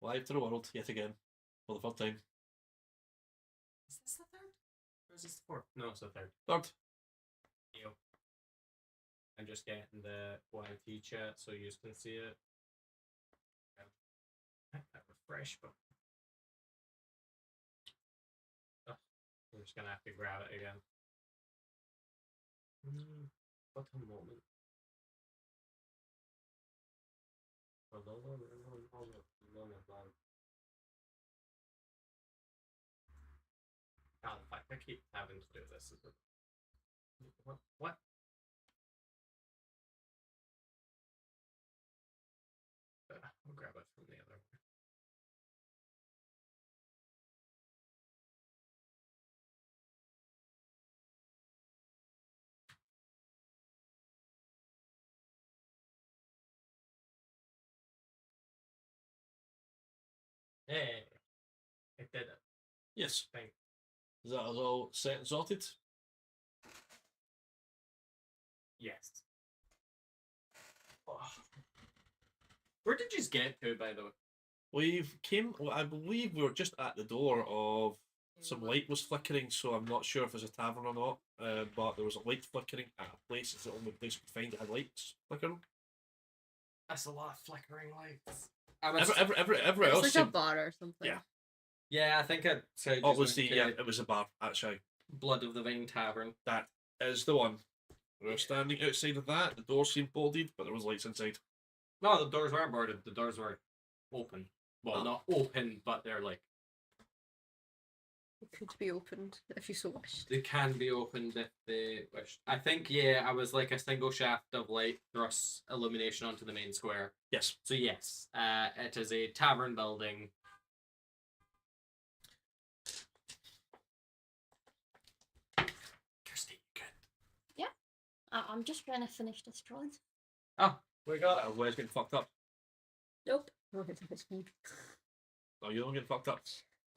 Live to the world yet again for the third time. Is this the third? Or is this the fourth? No, it's the third. Third. Yep. I'm just getting the YT chat so you can see it. That refresh, but I'm just gonna have to grab it again. What a moment. The fact I keep having to do this is what? I'll grab it from the other one. Hey, it did it. Yes. Thank Is that all set and sorted? Yes. Oh. Where did you get to, by the way? We've came. Well, I believe we were just at the door of some light was flickering, so I'm not sure if there's a tavern or not. But there was a light flickering at a place. It's the only place we could find that had lights flickering. That's a lot of flickering lights. Everywhere It's else. like a seemed- bar or something. Yeah. Yeah, I think it said. Oh, it was it was a bar actually. Blood of the Vine Tavern. That is the one. We were standing outside of that. The door seemed boarded, but there was lights inside. No, the doors weren't boarded. The doors were open. Well, Oh. not open, but they're like It could be opened if you so wished. they can be opened if they wish. I think I was like a single shaft of light thrusts illumination onto the main square. Yes. So yes, it is a tavern building. Kirsty, you good? I'm just trying to finish this drawing. Oh, we got it. Where's getting fucked up? Nope. Oh, you don't get fucked up.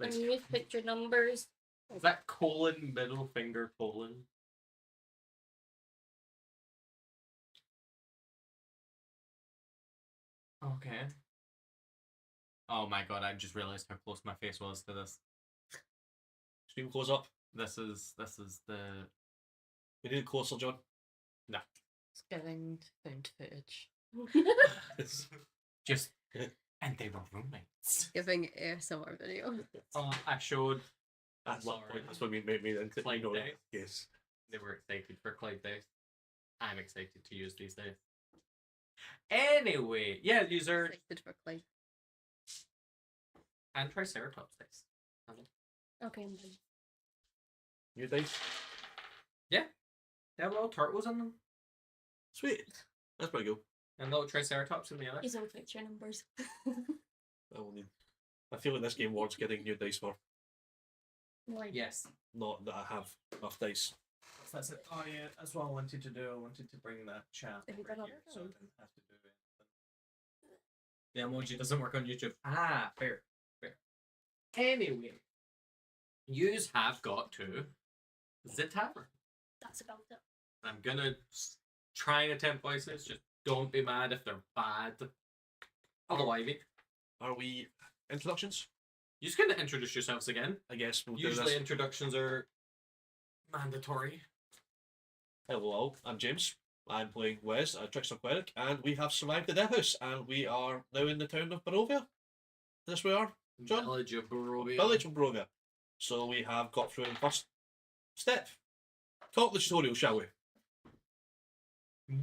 And use picture numbers. Is that colon, middle finger, colon? Okay. Oh my god, I just realized how close my face was to this. Stream close up. This is the... We need it closer, John. No. It's giving found footage. Just... And they were roommates. Giving ASMR video. I showed... That's Sorry. that's what made me into Clyde you know, Day. yes. They were excited for Clyde Days. I'm excited to use these days. Anyway, yeah, user Excited for Clyde. and Triceratops dice. Okay, I'm done. New dice. They have little turtles in them. Sweet. That's pretty good. And little Triceratops in the other. Use all picture numbers. I will need. I feel like this game warrants getting new dice for. Right. Yes. Not that I have enough dice. That's it. Oh yeah, that's what I wanted to do. I wanted to bring that chat Have you over got here, other so I ones? didn't have to do it. The emoji doesn't work on YouTube. Ah, fair. Anyway, yous have got to the tavern. That's about it. I'm gonna try and attempt voices. Just don't be mad if they're bad. Hello, Ivy. Are we introductions? You're just gonna introduce yourselves again. I guess we'll do Usually this. introductions are mandatory. Hello all, I'm James. I'm playing Wes, a trickster cleric, and we have survived the Death House, and we are now in the town of Barovia. This we are, John? Village of Barovia. Village of Barovia. So we have got through the first step. Talk the tutorial, shall we?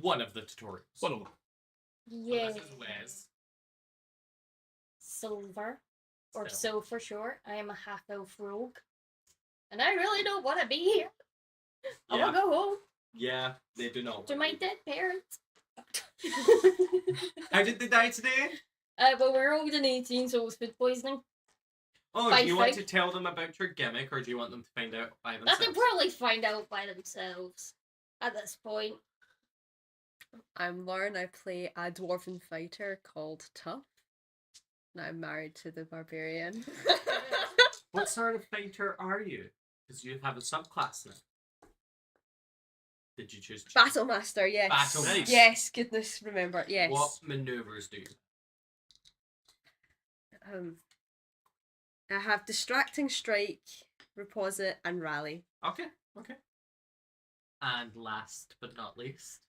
One of the tutorials. One of them. Yeah. So this is Wes. Silver. Or Still. so for sure. I am a half elf rogue. And I really don't want to be here. I Yeah. want to go home Yeah, they do not. to my dead parents. How did they die today? But we're older than 18, so it was food poisoning. Oh, Bye, do you want bye. to tell them about your gimmick, or do you want them to find out by They themselves? can probably find out by themselves at this point. I'm Lauren. I play a dwarven fighter called Tough. And I'm married to the barbarian. What sort of fighter are you? Because you have a subclass now. Did you choose? Battle Master, yes. Battle Nice. Yes, goodness, remember, yes. What maneuvers do you? I have Distracting Strike, Reposit, and Rally. Okay. And last but not least,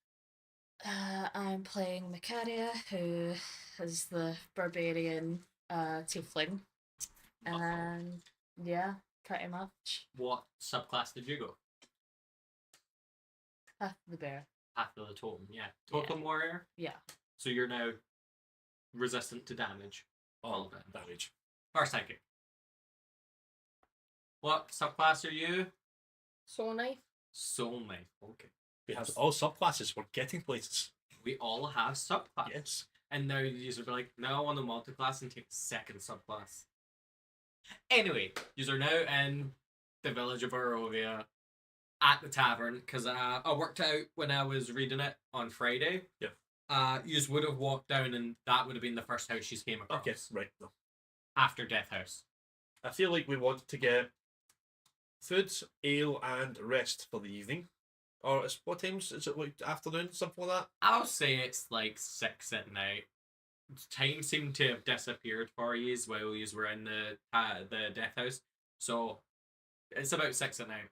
I'm playing Macaria, who is the barbarian tiefling. And yeah, pretty much. what subclass did you go? Half the bear. Path of the Totem, yeah. Totem Warrior? Yeah. So you're now resistant to damage. All damage. First psychic. What subclass are you? Soul knife. Soul Knife. Okay. We have all subclasses. We're getting places. We all have subclasses. Yes. And now you just be like, now I want to multi-class and take the second subclass. Anyway, you are now in the village of Barovia at the tavern, because I worked out when I was reading it on Friday. Yeah. You would have walked down and that would have been the first house you came across. Okay, right. No. After Death House. I feel like we want to get food, ale, and rest for the evening. Or what times is it? Like afternoon, something like that. I'll say it's like 6 at night. Time seemed to have disappeared for you while you were in the Death House. So it's about 6 at night.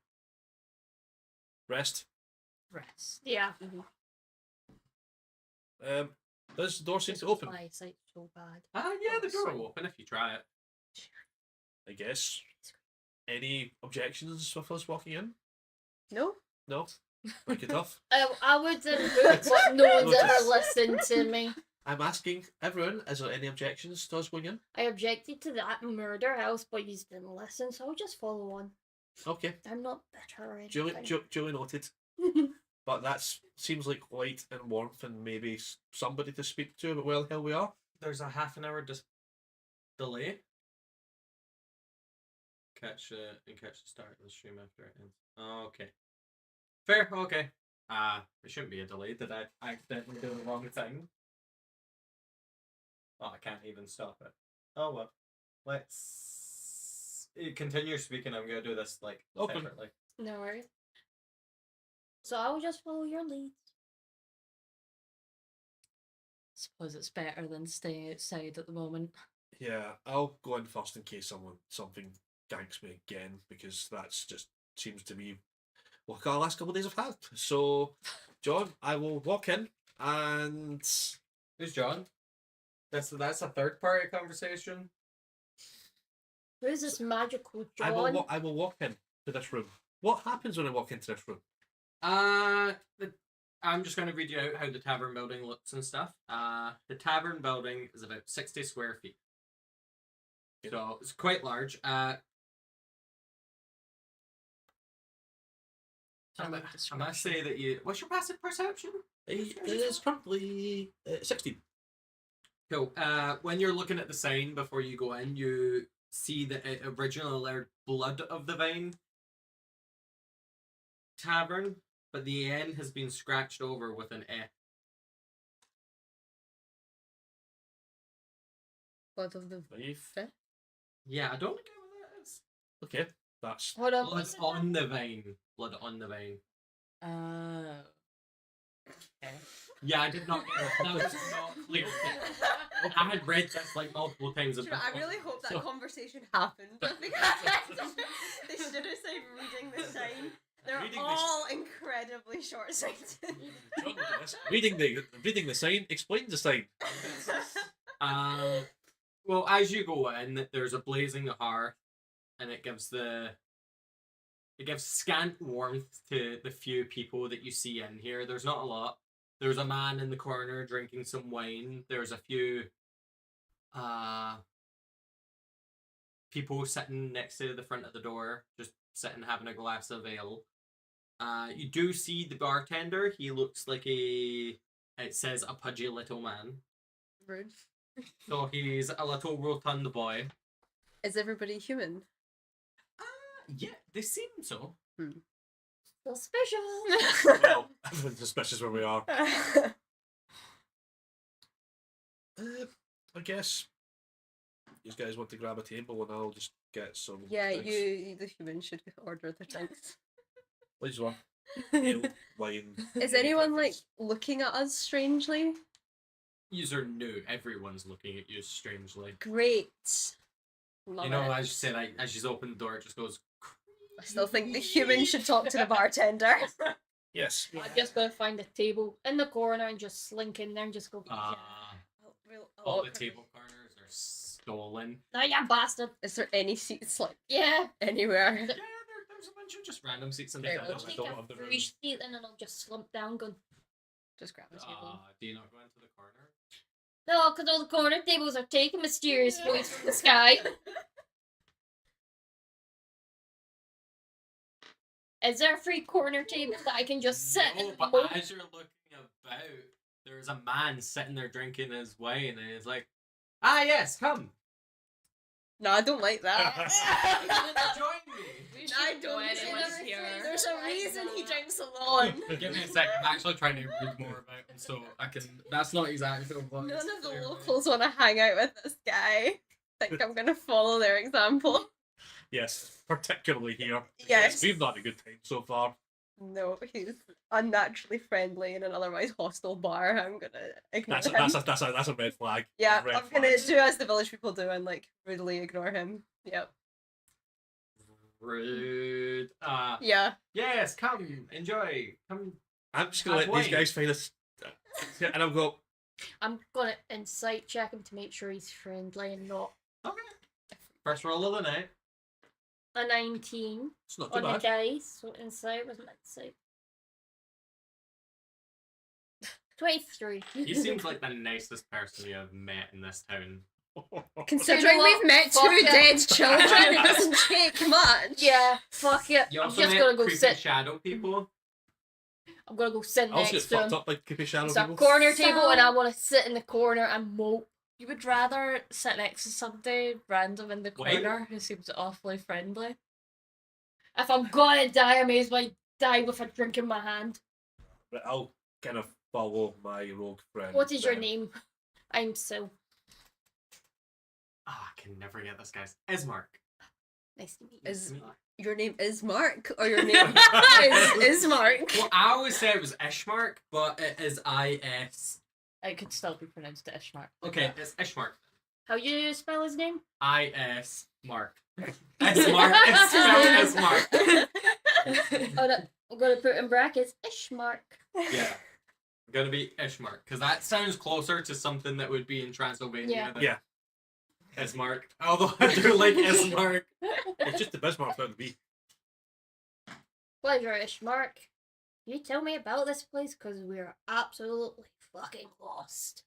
Rest. Rest. Yeah. Does the door seem to open? My sight's so bad. Yeah, the door will open if you try it. I guess. Any objections with us walking in? No? No. Make it tough. I wouldn't hope, but no one's Notice. ever listened to me. I'm asking everyone, is there any objections to us going in? I objected to that murder house, but you didn't listen, so I'll just follow on. Okay. I'm not bitter or Duly, anything. duly noted. But that seems like light and warmth and maybe somebody to speak to about where the hell we are. There's a half an hour delay. Catch the start of the stream after it ends. Okay. Fair, okay. It shouldn't be a delay. Did I accidentally do the wrong thing? Oh, I can't even stop it. Oh well. Let's continue speaking. I'm gonna do this like Okay. separately. No worries. So I'll just follow your lead. Suppose it's better than staying outside at the moment. Yeah, I'll go in first in case something ganks me again, because that's just seems to be what our last couple of days have had. So, John, I will walk in and Who's John? That's a third party conversation. Who's this magical I John? will walk in to this room. What happens when I walk into this room? I'm just going to read you out how the tavern building looks and stuff. The tavern building is about 60 square feet. So it's quite large. I must say that you. What's your passive perception? It is currently 16. Cool. When you're looking at the sign before you go in, you see that it originally aired Blood of the Vine Tavern, but the N has been scratched over with an F. Blood of the Five. Yeah, I don't get what that is. Okay, that's Hold on. Blood what's it on the Vine. Blood on the Vine. Okay. Yeah, I did not get that. That was not clear. I had read this like multiple times. Do you know, I really hope that So- conversation happened because they should have said reading the sign. They're Reading all incredibly short-sighted. John, reading the sign explains the sign. Well, as you go in, there's a blazing hearth, and it gives scant warmth to the few people that you see in here. There's not a lot. There's a man in the corner drinking some wine. There's a few people sitting next to the front of the door, just sitting having a glass of ale. You do see the bartender. He looks like it says a pudgy little man. Rude. So he's a little rotund boy. Is everybody human? Yeah, they seem so. Suspicious. Well, everyone's suspicious where we are. I guess you guys want to grab a table and I'll just get some. Yeah, drinks. you, the human, should order the drinks. Please one. Ale, wine. Is anyone like looking at us strangely? You're new. Everyone's looking at you strangely. Great. Love You know, it. as you said, as she's opened the door, it just goes. I still think the human should talk to the bartender. Yes. Yeah. I'm just gonna find a table in the corner and just slink in there and just go. All the table corners are stolen. Now you bastard. Is there any seats like Yeah. anywhere? Yeah, there's a bunch of just random seats in the Very middle. well. I Take don't a have the room. free seat and then I'll just slump down going. Just grab a table. Do you not go into the corner? No, because all the corner tables are taken mysteriously from the sky. Is there a free corner table that I can just sit No, in? but mope? as you're looking about, there's a man sitting there drinking his wine, and he's like, "Ah, yes, come, No, I don't like that. join me." I don't think think anyone's here. there's a reason he drinks alone. Give me a sec. I'm actually trying to read more about him, so I can. That's not exactly what. None it's of the clearly. locals want to hang out with this guy. I think I'm gonna follow their example. Yes, particularly here. Yes. We've not had a good time so far. No, he's unnaturally friendly in an otherwise hostile bar. I'm gonna ignore That's him. that's a red flag. Yeah, Red I'm gonna flags. do as the village people do and like rudely ignore him. Yep. Rude. Yeah. Yes, come, enjoy, come. I'm just gonna Have let these wine. guys find us, and I'll go. I'm gonna insight check him to make sure he's friendly and not Okay. First roll of the night. a 19 It's not too on the bad. dice. So insight was my insight. 23. He seems like the nicest person you have met in this town. Considering what? we've met Fuck two it. dead children, it doesn't take much. Yeah, fuck it. You I'm also just met gonna go creepy sit. shadow people. I'm gonna go sit I also get next to fucked him. up like creepy shadow It's a people. corner table, and I So- want to sit in the corner and mope. You would rather sit next to somebody random in the Wait. corner who seems awfully friendly. If I'm gonna die, I may as well die with a drink in my hand. But I'll kind of follow my rogue friend. What is your then. name? I'm Sil. Oh, I can never get this guy's. Ismark. Nice to meet you. Is- Nice to meet you. Your name is Mark, or your name is Mark. Well, I always say it was Ishmark, but it is I-S. It could still be pronounced Ishmark. Okay, it's Ishmark. How you spell his name? I-S Mark. Ismark. It's spelled Ismark. Oh, no, I'm gonna put in brackets Ishmark. Yeah. Gonna be Ishmark, because that sounds closer to something that would be in Transylvania Yeah. than Yeah. Ismark. Although I do like Ismark. It's just the Bismarck found to be. Pleasure, Ishmark. Can you tell me about this place? Because we're absolutely fucking lost.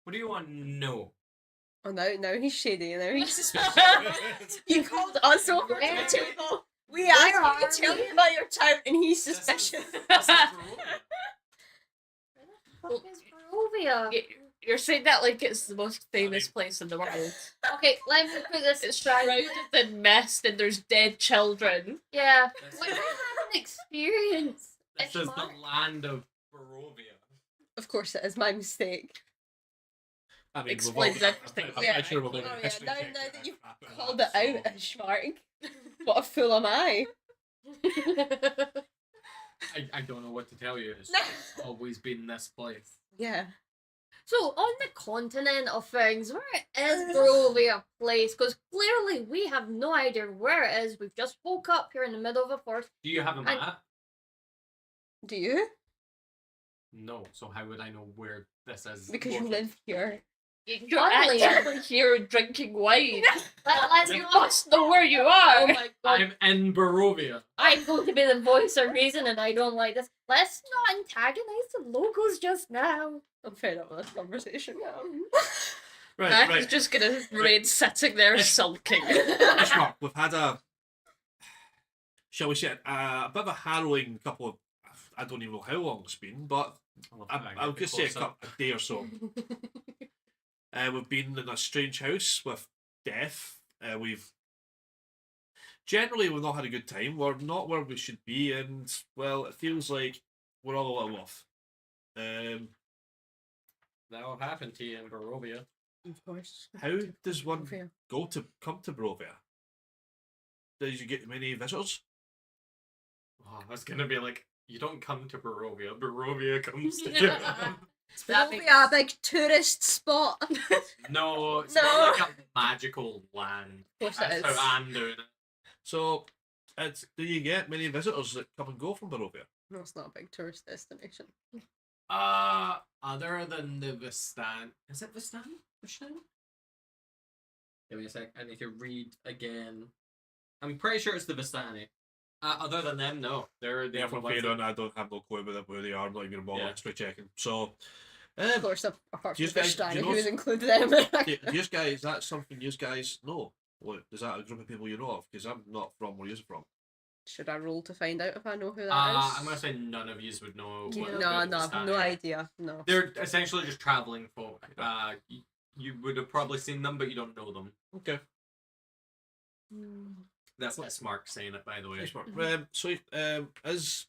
What do you want to know? Oh, now he's shady. Now he's suspicious. You called us over to the table. We asked you to tell me about your town, and he's suspicious. This is Barovia. Where the fuck is Barovia? You're saying that like it's the most famous place in the world. Okay, let me put this It's aside. shrouded in mist and there's dead children. Yeah. This Like, I is- have an experience. This is the Ishmark. land of Barovia. Of course, it is my mistake. I mean, we've Explains all- everything. I'm Yeah. pretty sure we're doing Oh, a yeah, history now- check now there that you've after that, Called it out, so- Ishmark. What a fool am I? I don't know what to tell you. It's always been this place. Yeah. So, on the continent of things, where is Barovia place? Because clearly we have no idea where it is. We've just woke up here in the middle of a forest. Do you have a map? Do you? No. So how would I know where this is? Because you located? live here. You're Finally. actually here drinking wine. Let's You go. must know where you are. Oh my god. I'm in Barovia. I'm going to be the voice of reason and I don't like this. Let's not antagonize the locals just now. I'm fed up with this conversation now. Right, Mac right. is just gonna remain sitting there sulking. Ishmark, we've had a, shall we say, a bit of a harrowing couple of, I don't even know how long it's been, but I'll just say a day or so. We've been in a strange house with death. We've not had a good time. We're not where we should be, and well, it feels like we're all a little off. That will happen to you in Barovia. Of course. How does one Fair. go to come to Barovia? Did you get many visitors? Oh, that's gonna be like, you don't come to Barovia. Barovia comes to you. That Will be makes- a big tourist spot. No, it's No. not like a magical land. Of course That's it is. how I'm doing it. So, do you get many visitors that come and go from Barovia? No, it's not a big tourist destination. Other than the Vistan. Is it Vistan? Vistan? Give me a sec. I need to read again. I'm pretty sure it's the Vistani. Other than them, no. They're the Yeah, only from ones Faerun, that- I don't have no clue about who they are. I'm not even going to bother Yeah. extra checking. So, Of course, apart do from you guys- do Strahd, you who know- would include them. do you guys, that's something you guys know? What, is that a group of people you know of? Because I'm not from where you're from. Should I roll to find out if I know who that is? I'm gonna say none of you would know. Yeah, what no, the no, I've Vistani no are. idea. No. They're essentially just traveling folk. You would have probably seen them, but you don't know them. Okay. That's Mark saying it, by the way. Nice work. So, is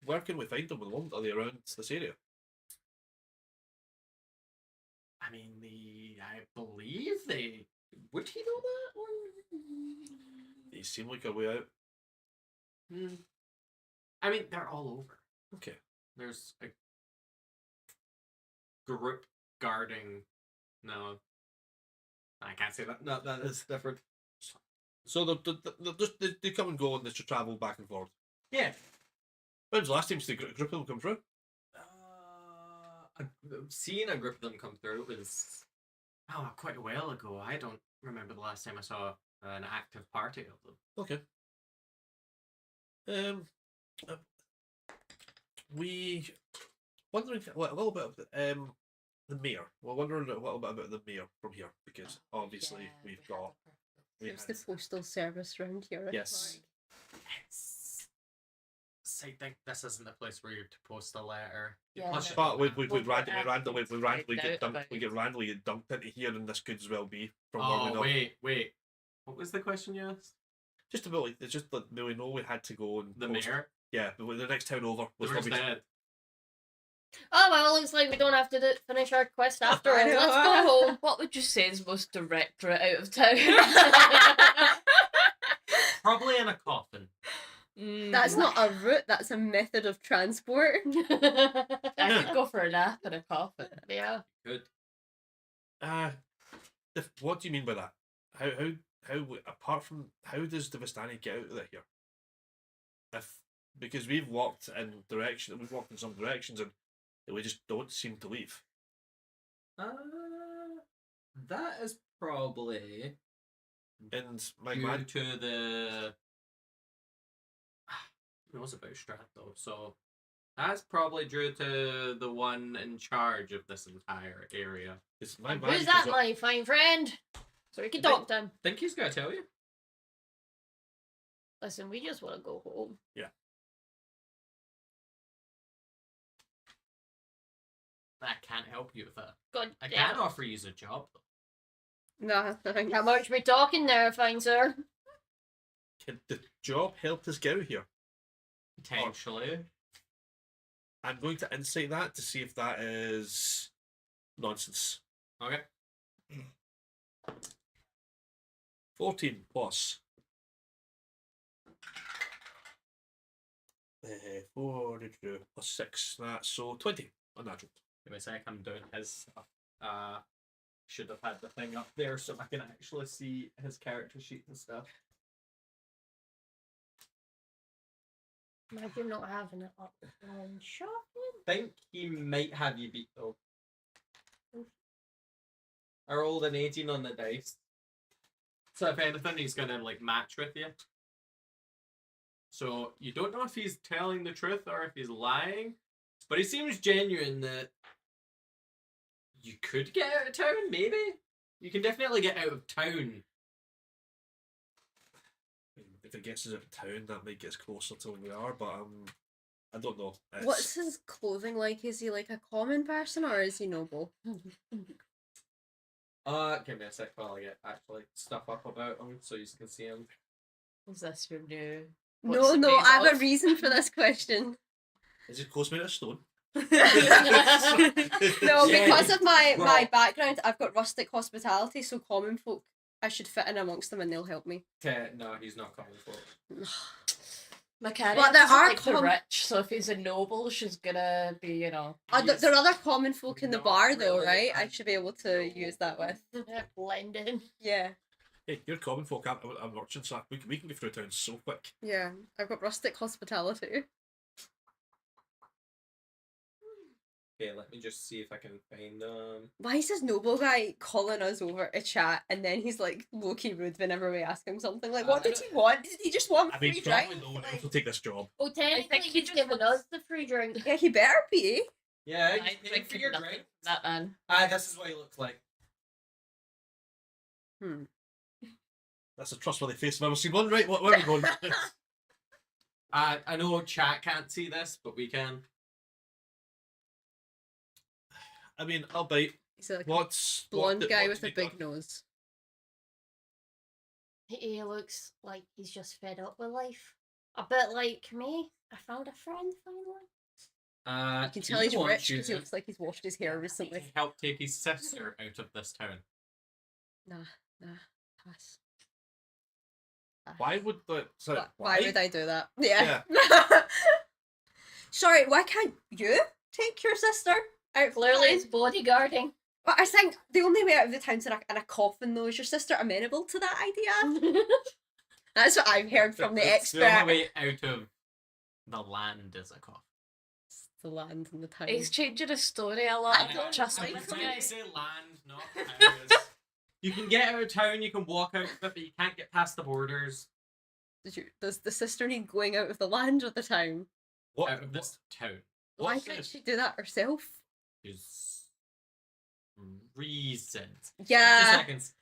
where can we find them at the moment? Are they around this area? I mean, I believe they. Would he know that one? They seem like a way out. I mean, they're all over. Okay. There's a group guarding. No, I can't say that. No, that is different. So they come and go and they should travel back and forth. Yeah. When's the last time the group of them come through? Seeing a group of them come through was quite a while ago. I don't remember the last time I saw an active party of them. Okay. We wondering a little bit about the mayor. We're wondering a little bit about the mayor from here because obviously we've got There's the postal service round here. Yes. I think this isn't the place where you're to post a letter. Yeah, Plus, But we Well, randomly get find out dumped. We get randomly get dumped into here, and this could as well be from where we oh know. wait. What was the question you asked? Just about like it's just that we know we had to go and The post- mayor. Yeah, but the next town over The was mayor's probably dead. Oh well, looks like we don't have to finish our quest after all. I know. Let's go home. What would you say is most direct route out of town? Probably in a coffin. That's not a route, that's a method of transport. I could go for a nap in a coffin. Yeah. Good. What do you mean by that? How apart from how does the Vistani get out of here? Because we've walked in some directions and we just don't seem to leave. That is probably And my due man, to the. It was about Strahd though, so that's probably due to the one in charge of this entire area. it's my Who's magic that, is up. my fine friend? So we can talk to him. Think he's gonna tell you? Listen, we just want to go home. I can't help you with that. God I damn. can offer you a job though. Nah, thanks. How much we talking there, fine sir? Can the job help us get out here? Potentially. I'm going to insight that to see if that is nonsense. Okay. 14 plus 4 plus 6. That's so 20. Unnatural. Give me a sec, I'm doing his stuff. Should have had the thing up there so I can actually see his character sheet and stuff. Imagine not having it up on shop. Think he might have you beat though. I rolled an 18 on the dice. So if anything, he's gonna like match with you. So you don't know if he's telling the truth or if he's lying, but he seems genuine that you could get out of town, maybe? You can definitely get out of town. If it gets us out of town, that might get us closer to where we are, but I don't know. What's his clothing like? Is he like a common person or is he noble? Give me a sec while I get actually stuff up about him so you can see him. Is this your new? No, What's it no, made I have of? a reason for this question. Is it close made of stone? No, Yeah, because of my well- background, I've got rustic hospitality, so common folk, I should fit in amongst them and they'll help me. No, he's not coming for it. Macari But there doesn't are like the rich, so if he's a noble, she's gonna be, you know. There are other common folk in the Not bar, though, really, right? I I'm should be able to use that with. Blend in. Yeah. Hey, you're common folk. I'm merchant, so we can go through town so quick. Yeah. I've got rustic hospitality. Okay, let me just see if I can find Why is this noble guy calling us over to chat and then he's like low-key rude whenever we ask him something? Like, what I did he want? Did he just want I mean, free probably drink? no one else Like, will take this job. Well, technically, think he he's just given wants- us the free drink. yeah, he better be. Yeah, I you paid think for your nothing drink. from that man. This is what he looks like. That's a trustworthy face I've ever seen one, right? Where are we going with this? I know chat can't see this, but we can. I mean, I'll bite. He's like What's a blonde what, guy what with to a be big done? nose. He looks like he's just fed up with life. A bit like me. I found a friend finally. You can tell he's rich because he looks like he's washed his hair recently. Help take his sister out of this town. Nah, pass. Why would the sorry, Why would I do that? Yeah. Sorry, why can't you take your sister out? of Clearly, town? it's bodyguarding. But I think the only way out of the town's in a coffin, though. Is your sister amenable to that idea? That's what I've heard from the The expert. only way out of the land is a cough. The land and the town. He's changing his story a lot. I don't trust I me. was trying to say land, not towns. You can get out of town, you can walk out of it, but you can't get past the borders. Does the sister need going out of the land or the town? What? Out of this town. Why What's can't this? she do that herself? Is reasons. 2 Yeah. seconds.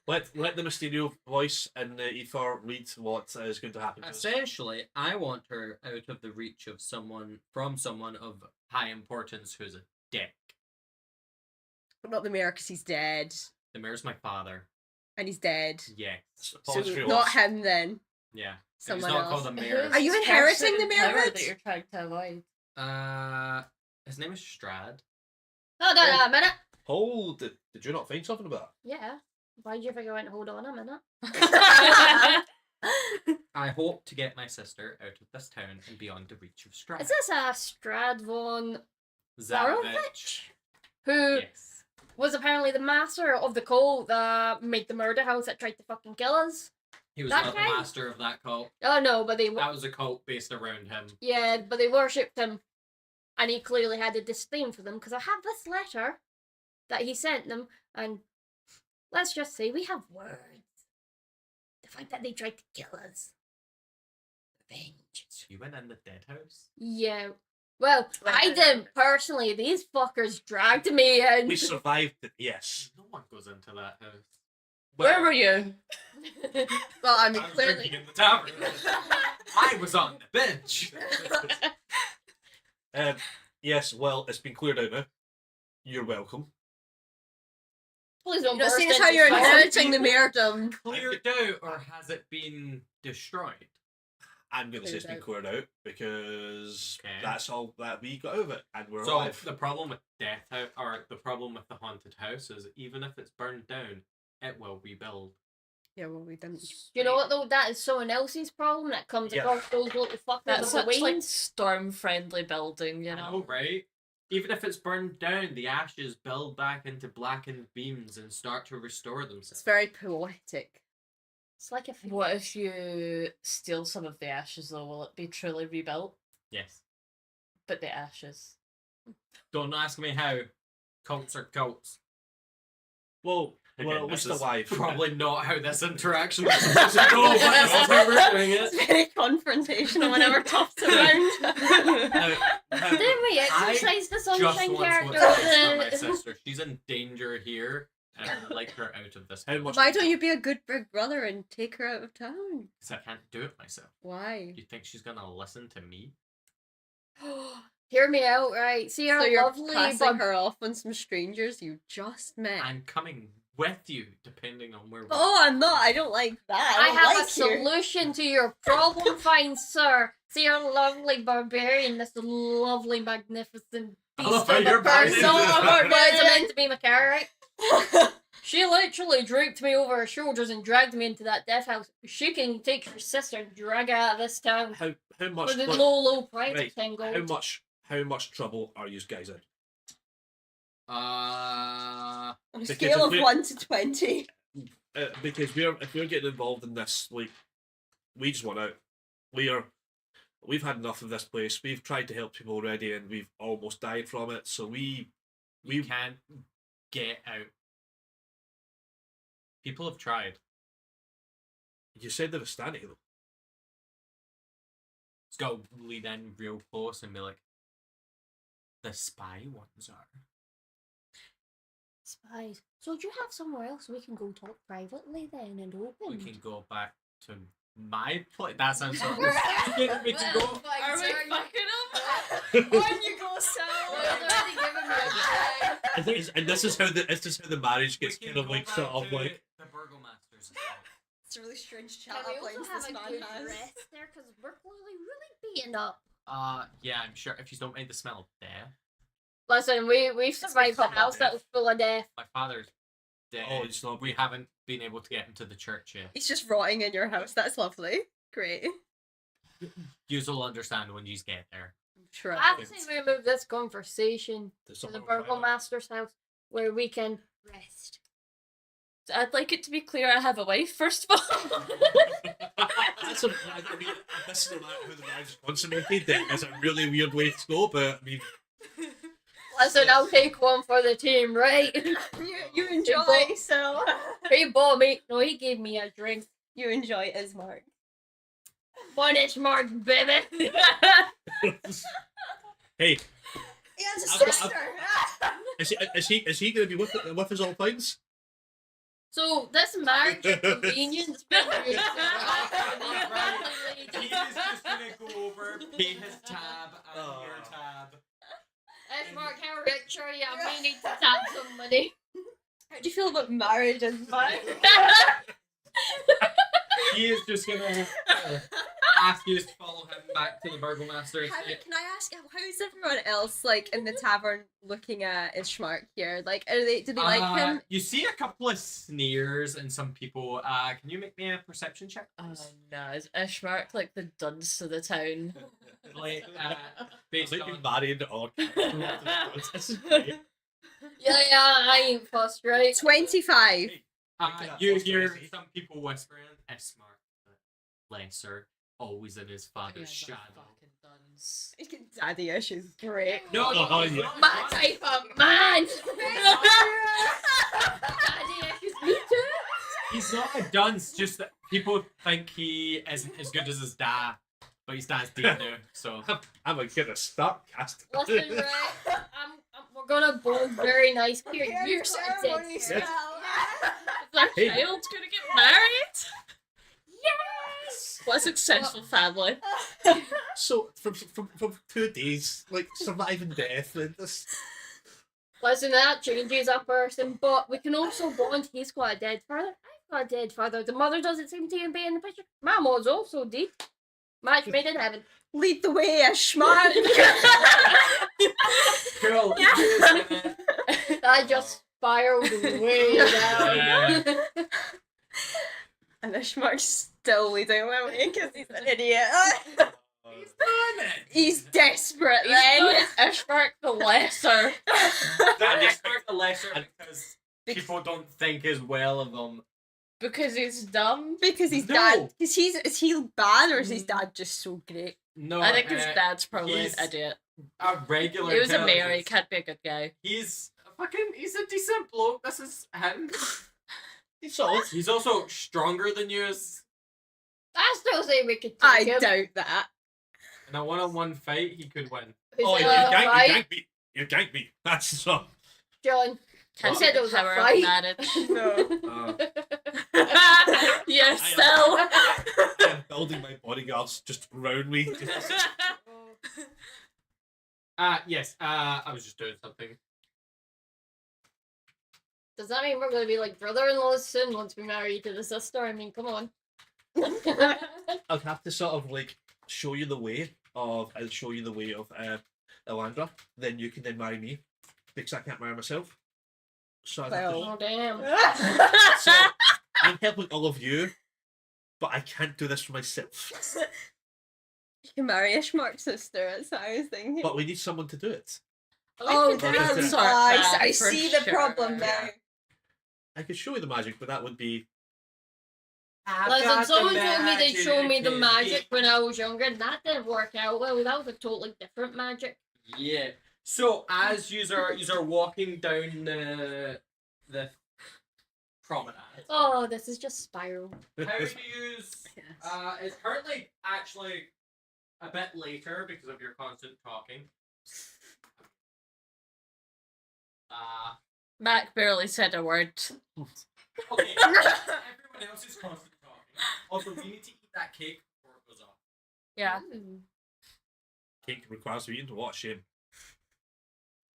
Let the Mysterio voice in the ether read what is going to happen. To us. Essentially, I want her out of the reach of someone of high importance who's a dick. But not the mayor because he's dead. The mayor's my father. And he's dead. Yes. So Apologies for your not loss. him then. Yeah. Someone He's not else. called the mayor. Are you inheriting the Person in power marriage? that you're trying to avoid? His name is Strahd. Hold on a minute. Hold. Did you not find something about Yeah. Why do you think I went, hold on a minute? I hope to get my sister out of this town and beyond the reach of Strahd. Is this a Strahd von Zarovich? who Yes. was apparently the master of the cult that made the murder house that tried to fucking kill us? He was That not the guy? master of that cult. Oh no, but they That was a cult based around him. yeah, but they worshipped him, and he clearly had a disdain for them because I have this letter that he sent them, and let's just say we have words. The fact that they tried to kill us. Revenge. So you went in the dead house? Yeah. Well, I didn't personally. These fuckers dragged me in. We survived it, yes. No one goes into that house. Where were you? Well, I mean, I was clearly. drinking in the tavern. I was on the bench. Yes, well, it's been cleared out now. You're welcome. Please don't You know, burst seeing as into how you're song. inheriting the mayordom. Cleared out, or has it been destroyed? I'm going to say it's been Cleared cleared out because Okay. that's all that we got out of it, and we're So alive. the problem with Death House, or the problem with the haunted house, is even if it's burned down, it will rebuild. Yeah, well, we didn't. You know what though? That is someone else's problem that comes Yeah. across those little fuckers That's of the such like wings. storm-friendly building, you I know. know, right? Even if it's burned down, the ashes build back into blackened beams and start to restore It's themselves. very poetic. It's like a What if you steal some of the ashes though? Will it be truly rebuilt? Yes. But the ashes. Don't ask me how. Cults are cults. well, Again, at this least is alive. Probably not how this interaction is supposed to go, but this is how we're doing it. It's very confrontational whenever Tuft's around. Didn't we exercise the Just sunshine wants character? what's best for my with the- sister. She's in danger here, and I'd like her out of this How much? Why don't you be a good big brother and take her out of town? because I can't do it myself. Why? Do you think she's gonna listen to me? Hear me out, right? See our So you're lovely passing her off on some strangers you just met. I'm coming with you, depending on where. Oh, I'm not. I don't like that. I don't have a like you. solution to your problem, fine sir. See our lovely barbarian, this lovely, magnificent I beast love how of a you're person. barbarian. Not a Well, it's barbarian. meant to be Macari, right? She literally draped me over her shoulders and dragged me into that death house. She can take her sister and drag her out of this town. How much? For the like, low price right, of 10 gold. How much trouble are you guys in? On a Because scale if of we're- 1 to 20. Because if we're getting involved in this, like, we just want out. We've had enough of this place. We've tried to help people already, and we've almost died from it. So we can't get out. People have tried. You said there was standing though. It's got to lead in real close and be like, the spy ones are. Spies. So do you have somewhere else we can go talk privately then and open? We can go back to my place. That sounds so. we can go. Are we fucking him? On you go, Sal. already given me a drag. And this is how the marriage gets We kind can of go like back sort of to like. the burgomaster's. It's a really strange chat Can we up lines also have this a man good has. rest there? Because we're clearly really beaten up. Yeah, I'm sure if you don't mind the smell of death. Listen, we've survived a come on, house that Death. was full of death. My father's dead. Oh, it's not. We haven't been able to get him to the church yet. He's just rotting in your house. That's lovely. Great. You'll understand when you get there. I'm sure. I say we move this conversation There's to the something on fire. burgomaster's house where we can rest. I'd like it to be clear I have a wife, first of all. That's I mean, this is how the marriage is consummated. That is a really weird way to go, but I mean, Listen, I'll take one for the team, right? You enjoy, People- so. He bought me. No, he gave me a drink. You enjoy Ismark. Finish mark, baby. hey, He has a I've got- sister. is he going to be with us all times? So this marriage of convenience. He is just gonna go over, pay his tab and your tab. Mark, how rich are you? I may need to tap some money. How do you feel about marriage, Ismark? He is just gonna ask you to follow him back to the burgomaster. Can I ask, how's everyone else like in the tavern looking at Ishmark here? Like, do they like him? You see a couple of sneers and some people. Can you make me a perception check? Oh please? no, is Ishmark like the dunce of the town? Like, based Like on being married or this is great. Yeah, I ain't fussed, right? 25. you hear some people whispering, "Smart, Lancer, always in his father's shadow." Fucking dunce. He's getting daddy issues. Great. No, Oh, he's yeah. not. My type of man. Daddy issues, me too. He's not a dunce. Just that people think he isn't as good as his dad, but his dad's dead now. So I'm gonna start casting. Listen, right? We're gonna both very nice here. You're so dead. Yes. Our Hey. child's gonna get married? Yes. What a successful family. So from 2 days, like surviving death, and this. Listen, that changes a person, but we can also bond. He's got a dead father. I've got a dead father. The mother doesn't seem to be in the picture. My mom's also dead. Match made in heaven. Lead the way, Ishmark. cool. I just spiraled way down. And Ishmark's still leading the way because he's an idiot. He's done it. He's desperate He's then. not Ishmark the lesser. That is the lesser because people don't think as well of him. Because he's dumb. Because his No. dad. Because is he bad or is his dad just so great? No, I think his dad's probably he's an idiot. a regular. He was a mayor, he intelligence. can't be a good guy. He's a decent bloke. This is him. He's solid. He's also stronger than you. I still say we could take I him. doubt that. In a one-on-one fight, he could win. Who's Oh, you in a fight? ganked me. You ganked me. That's so. John. Can't said be it was a power of fight. marriage. No. You're I still. am building my bodyguards just around me. Yes. I was just doing something. Does that mean we're going to be like brother-in-laws soon once we marry to the sister? I mean, come on. I'll have to sort of like show you the way of Elandra. Then you can then marry me because I can't marry myself. So, Well. Oh damn. so I'm helping all of you, but I can't do this for myself. You can marry Ishmark's sister, that's what I was thinking. But we need someone to do it. Oh, can damn! sort I for see the problem sure. now. I could show you the magic, but that would be Listen, someone told me they'd show me the magic when I was younger, and that didn't work out well. That was a totally different magic. Yeah. So as you are walking down the promenade, Oh, this is just spiral. how do you use? Yes. It's currently actually a bit later because of your constant talking. Mac barely said a word. Okay. Everyone else is constant talking. Also, we need to eat that cake before it goes off. Yeah. cake requires to be eaten. What a shame.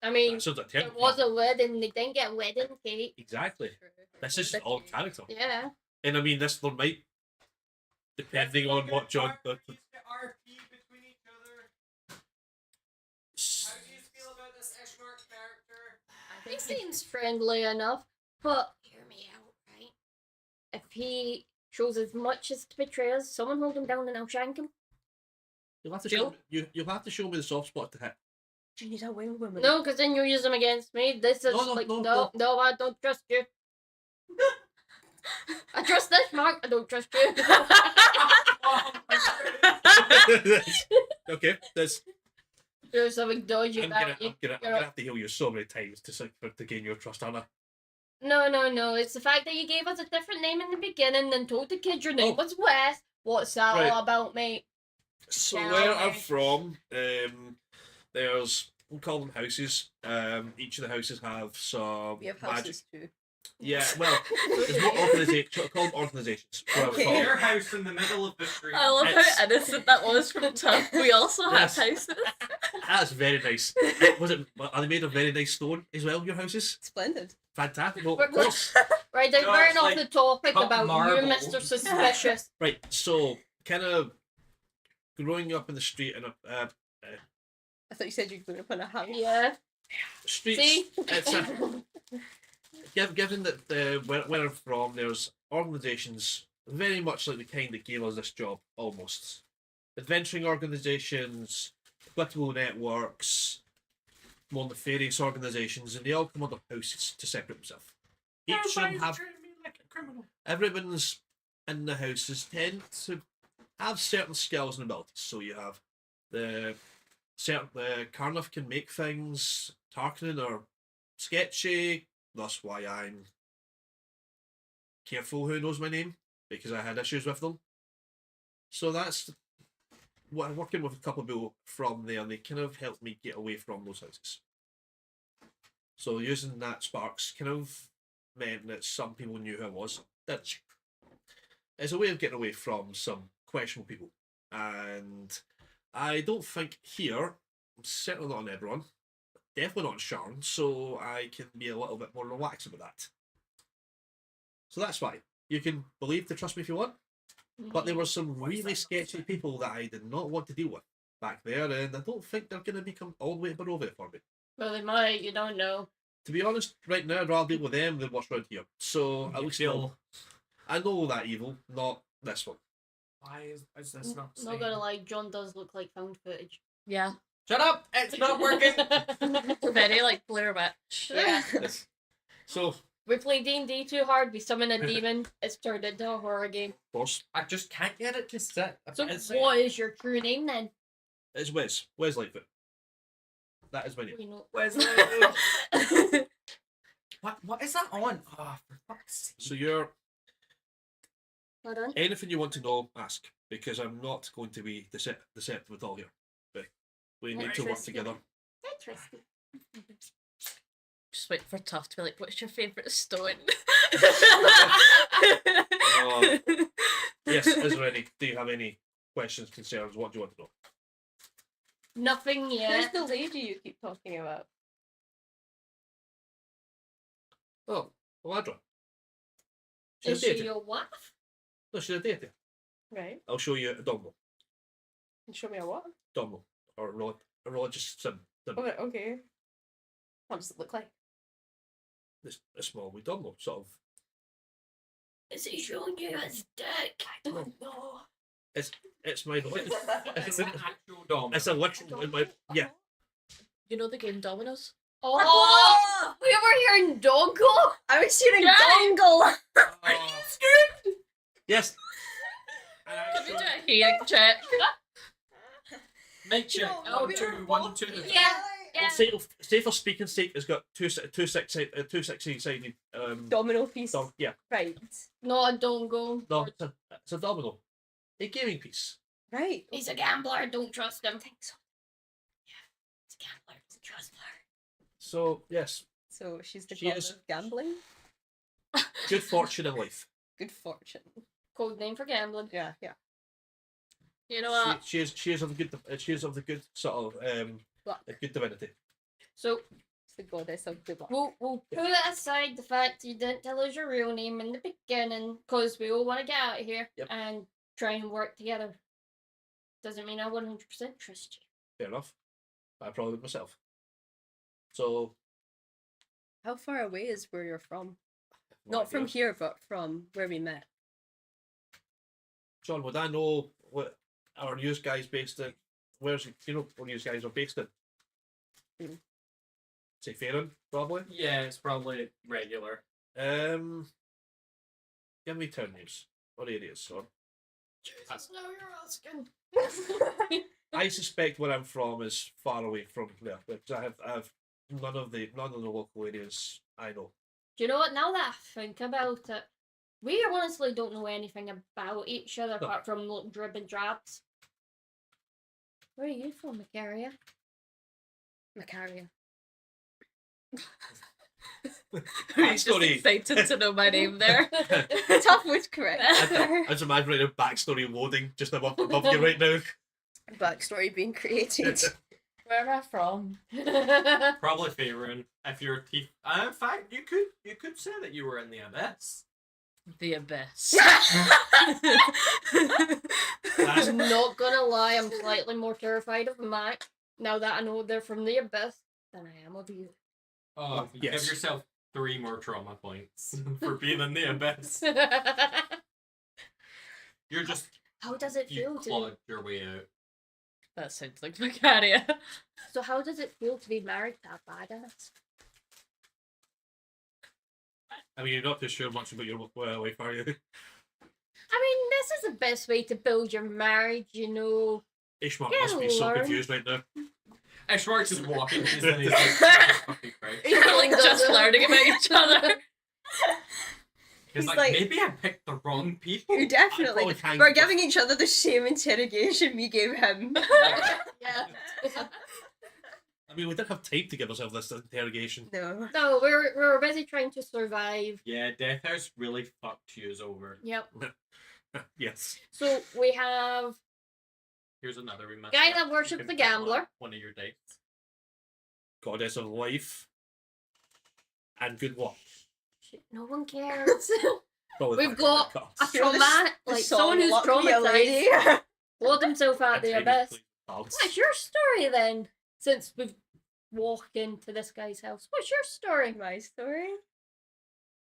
I mean, That sounds like it terrible. was a wedding. They didn't get wedding cake. Exactly. This is all character. Yeah. And I mean, this there might, depending on what John. Used to RP between each other. How do you feel about this Ishmark character? He seems friendly enough, but hear me out, right? If he shows as much as to betray us, someone hold him down and I'll shank him. You'll have to show you'll have to show me the soft spot to hit. You need a wing woman. No, because then you'll use them against me. This is No, I don't trust you. I trust this, Mark. I don't trust you. Okay, there's. There's something dodgy I'm about gonna, you. I'm gonna have to heal you so many times to gain your trust, aren't I? No. It's the fact that you gave us a different name in the beginning and told the kid your name was Wes. What's that Right. all about, mate? So Tell where I'm me. from, there's we'll call them houses. Each of the houses have some We have magic. houses too. Yeah, well, there's more organizations. Call them organizations. where I'm Okay. from. Your house in the middle of the street. I love It's- how innocent that was from Tom. We also have Yes. houses. That's very nice. Are they made of very nice stone as well? Your houses, Splendid. fantastic. Well, We're of course. Right, they're No, veering it's off like the topic cut about marble. you, Mr. Suspicious. Right. So, kind of growing up in the street and I thought you said you were going up on a house. Yeah. streets. See? It's given that where I'm from, there's organisations very much like the kind that gave us this job, almost. Adventuring organisations, political networks, more nefarious organisations, and they all come under houses to separate themselves. Each of them have. like a criminal. Everyone's in the houses tend to have certain skills and abilities. So you have the Carniff can make things, Tarkanin are sketchy, that's why I'm careful who knows my name, because I had issues with them. So that's what I'm working with a couple of people from there, and they kind of helped me get away from those houses. So using that sparks kind of meant that some people knew who I was. That's it's a way of getting away from some questionable people. And I don't think here, I'm certainly not on Eberron, definitely not on Sharn, so I can be a little bit more relaxed about that. So that's why. You can believe to trust me if you want, but there were some really sketchy people that I did not want to deal with back there, and I don't think they're going to become all the way to Barovia for me. Well, they might, you don't know. To be honest, right now I'd rather deal with them than what's around here. So at least I know that evil, not this one. Why is this not? Not gonna lie, John does look like found footage. Yeah. Shut up! It's not working. Very like Blair Witch. Yeah. So, of We play D&D too hard, we summon a demon, it's turned into a horror game. course, I just can't get it to sit. So It's- what is your true name then? it's Wes. Wes Lightfoot. That is my name. We know. What is that on? Oh, for fuck's sake. So you're Hold on. anything you want to know, ask, because I'm not going to be deceptive at all here. But we need to work Interesting. together. Interesting. Just wait for Tough to be like, what's your favourite stone? Yes, is there any? Do you have any questions, concerns? What do you want to know? Nothing Who's yet. the lady you keep talking about? Oh, Ladra. Is She's a she deity. your wife? No, she's a deity. Right. I'll show you a Dombo. And show me a what? Dombo. Or a religious symbol. Oh, okay. What does it look like? a small wee domino, sort of. Is he showing you his dick? I don't know. It's my It's an actual dom. it's a literal my yeah. You know the game Dominoes? Oh, we were hearing dongle. I was hearing Yeah. dongle. Oh, yes. And Can we do actually, a hearing check? Make check. No, 1, we 2, were 1, both 2. Yeah. Yeah. say for speaking sake, it's got two 16-sided Domino piece. yeah. Right. No, don't go. No, it's a domino. A gaming piece. Right. He's a gambler. Don't trust him. I think so. He's a gambler. Don't trust her. So yes, So she's the She god is- of gambling. good fortune in life. Good fortune. Code name for gambling. Yeah. You know what? She is of the good. She is of the good sort of Luck. a good divinity. So It's the goddess of good luck. we'll put aside the fact you didn't tell us your real name in the beginning, because we all want to get out of here Yep. and try and work together. Doesn't mean I 100% trust you. Fair enough. I probably would myself. So How far away is where you're from? no Not from idea. here, but from where we met. John, would I know what our news guys based in? Where's you know where news guys are based in? Hmm. Say Fairham, probably. Yeah, it's probably regular. Give me town news. What areas, son? Jesus, now you're asking. I suspect where I'm from is far away from there because I have none of the local areas I know. Do you know what? Now that I think about it, we honestly don't know anything about each other No. apart from little drib and drabs. Where are you from, Macaria? Macaria. Who's just Backstory. excited to know my name there? Tough was correct. I just imagine a backstory loading just above you right now. Backstory being created. Where am I from? Probably Faerun. If you're thief, in fact, you could say that you were in the abyss. The Abyss. That's I'm not gonna lie, I'm slightly more terrified of Mac now that I know they're from the abyss than I am of you. Oh, yes. give yourself 3 more trauma points for being in the abyss. You're just How does it you feel to? clawed your way out. That sounds like Macaria. So how does it feel to be married to a badass? I mean, you're not too sure much about your wife, are you? I mean, this is the best way to build your marriage, you know. Ishmael Yeah, must be so Lauren. confused right now. Ishmark's just walking. He's like, fucking Christ. You're like just learning about each other. He's He's like, like- maybe I picked the wrong people. You definitely. probably can't- We're giving each other the same interrogation we gave him. Yeah. I mean, we didn't have time to give ourselves this interrogation. No. No, we're busy trying to survive. Yeah, Death House really fucked yous over. Yep. Yes. So we have Here's another reminder. Guy that worships the gambler. One of your dates. Goddess of life and good luck. shit, no one cares. Probably We've back got in the a cups. trauma, The like song someone who's Luck Me a Lady. traumatized, pulled himself out the And abyss. Chinese cards. What's your story then? Since we've walked into this guy's house, what's your story? My story?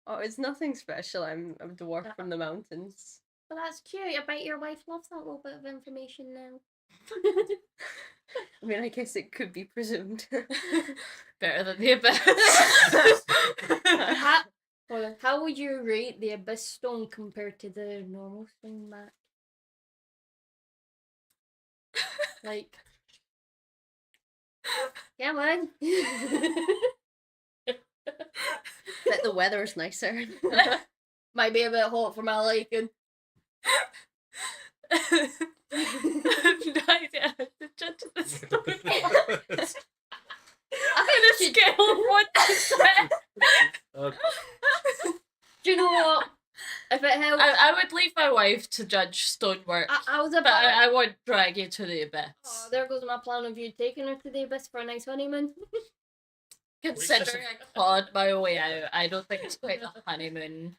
Oh, it's nothing special. I'm a dwarf from the mountains. Well, that's cute. I bet your wife loves that little bit of information now. I mean, I guess it could be presumed. Better than the Abyss. How would you rate the abyss stone compared to the normal stone, Mac? Like, yeah, man. But the weather's nicer. Might be a bit hot for my liking. I have no idea how to judge this story. On a scale of 1 to 10. Uh, Do you know what? If it helps, I would leave my wife to judge stonework, I was but about. I won't drag you to the Abyss. Oh, there goes my plan of you taking her to the abyss for a nice honeymoon. Considering I clawed my way out, I don't think it's quite the honeymoon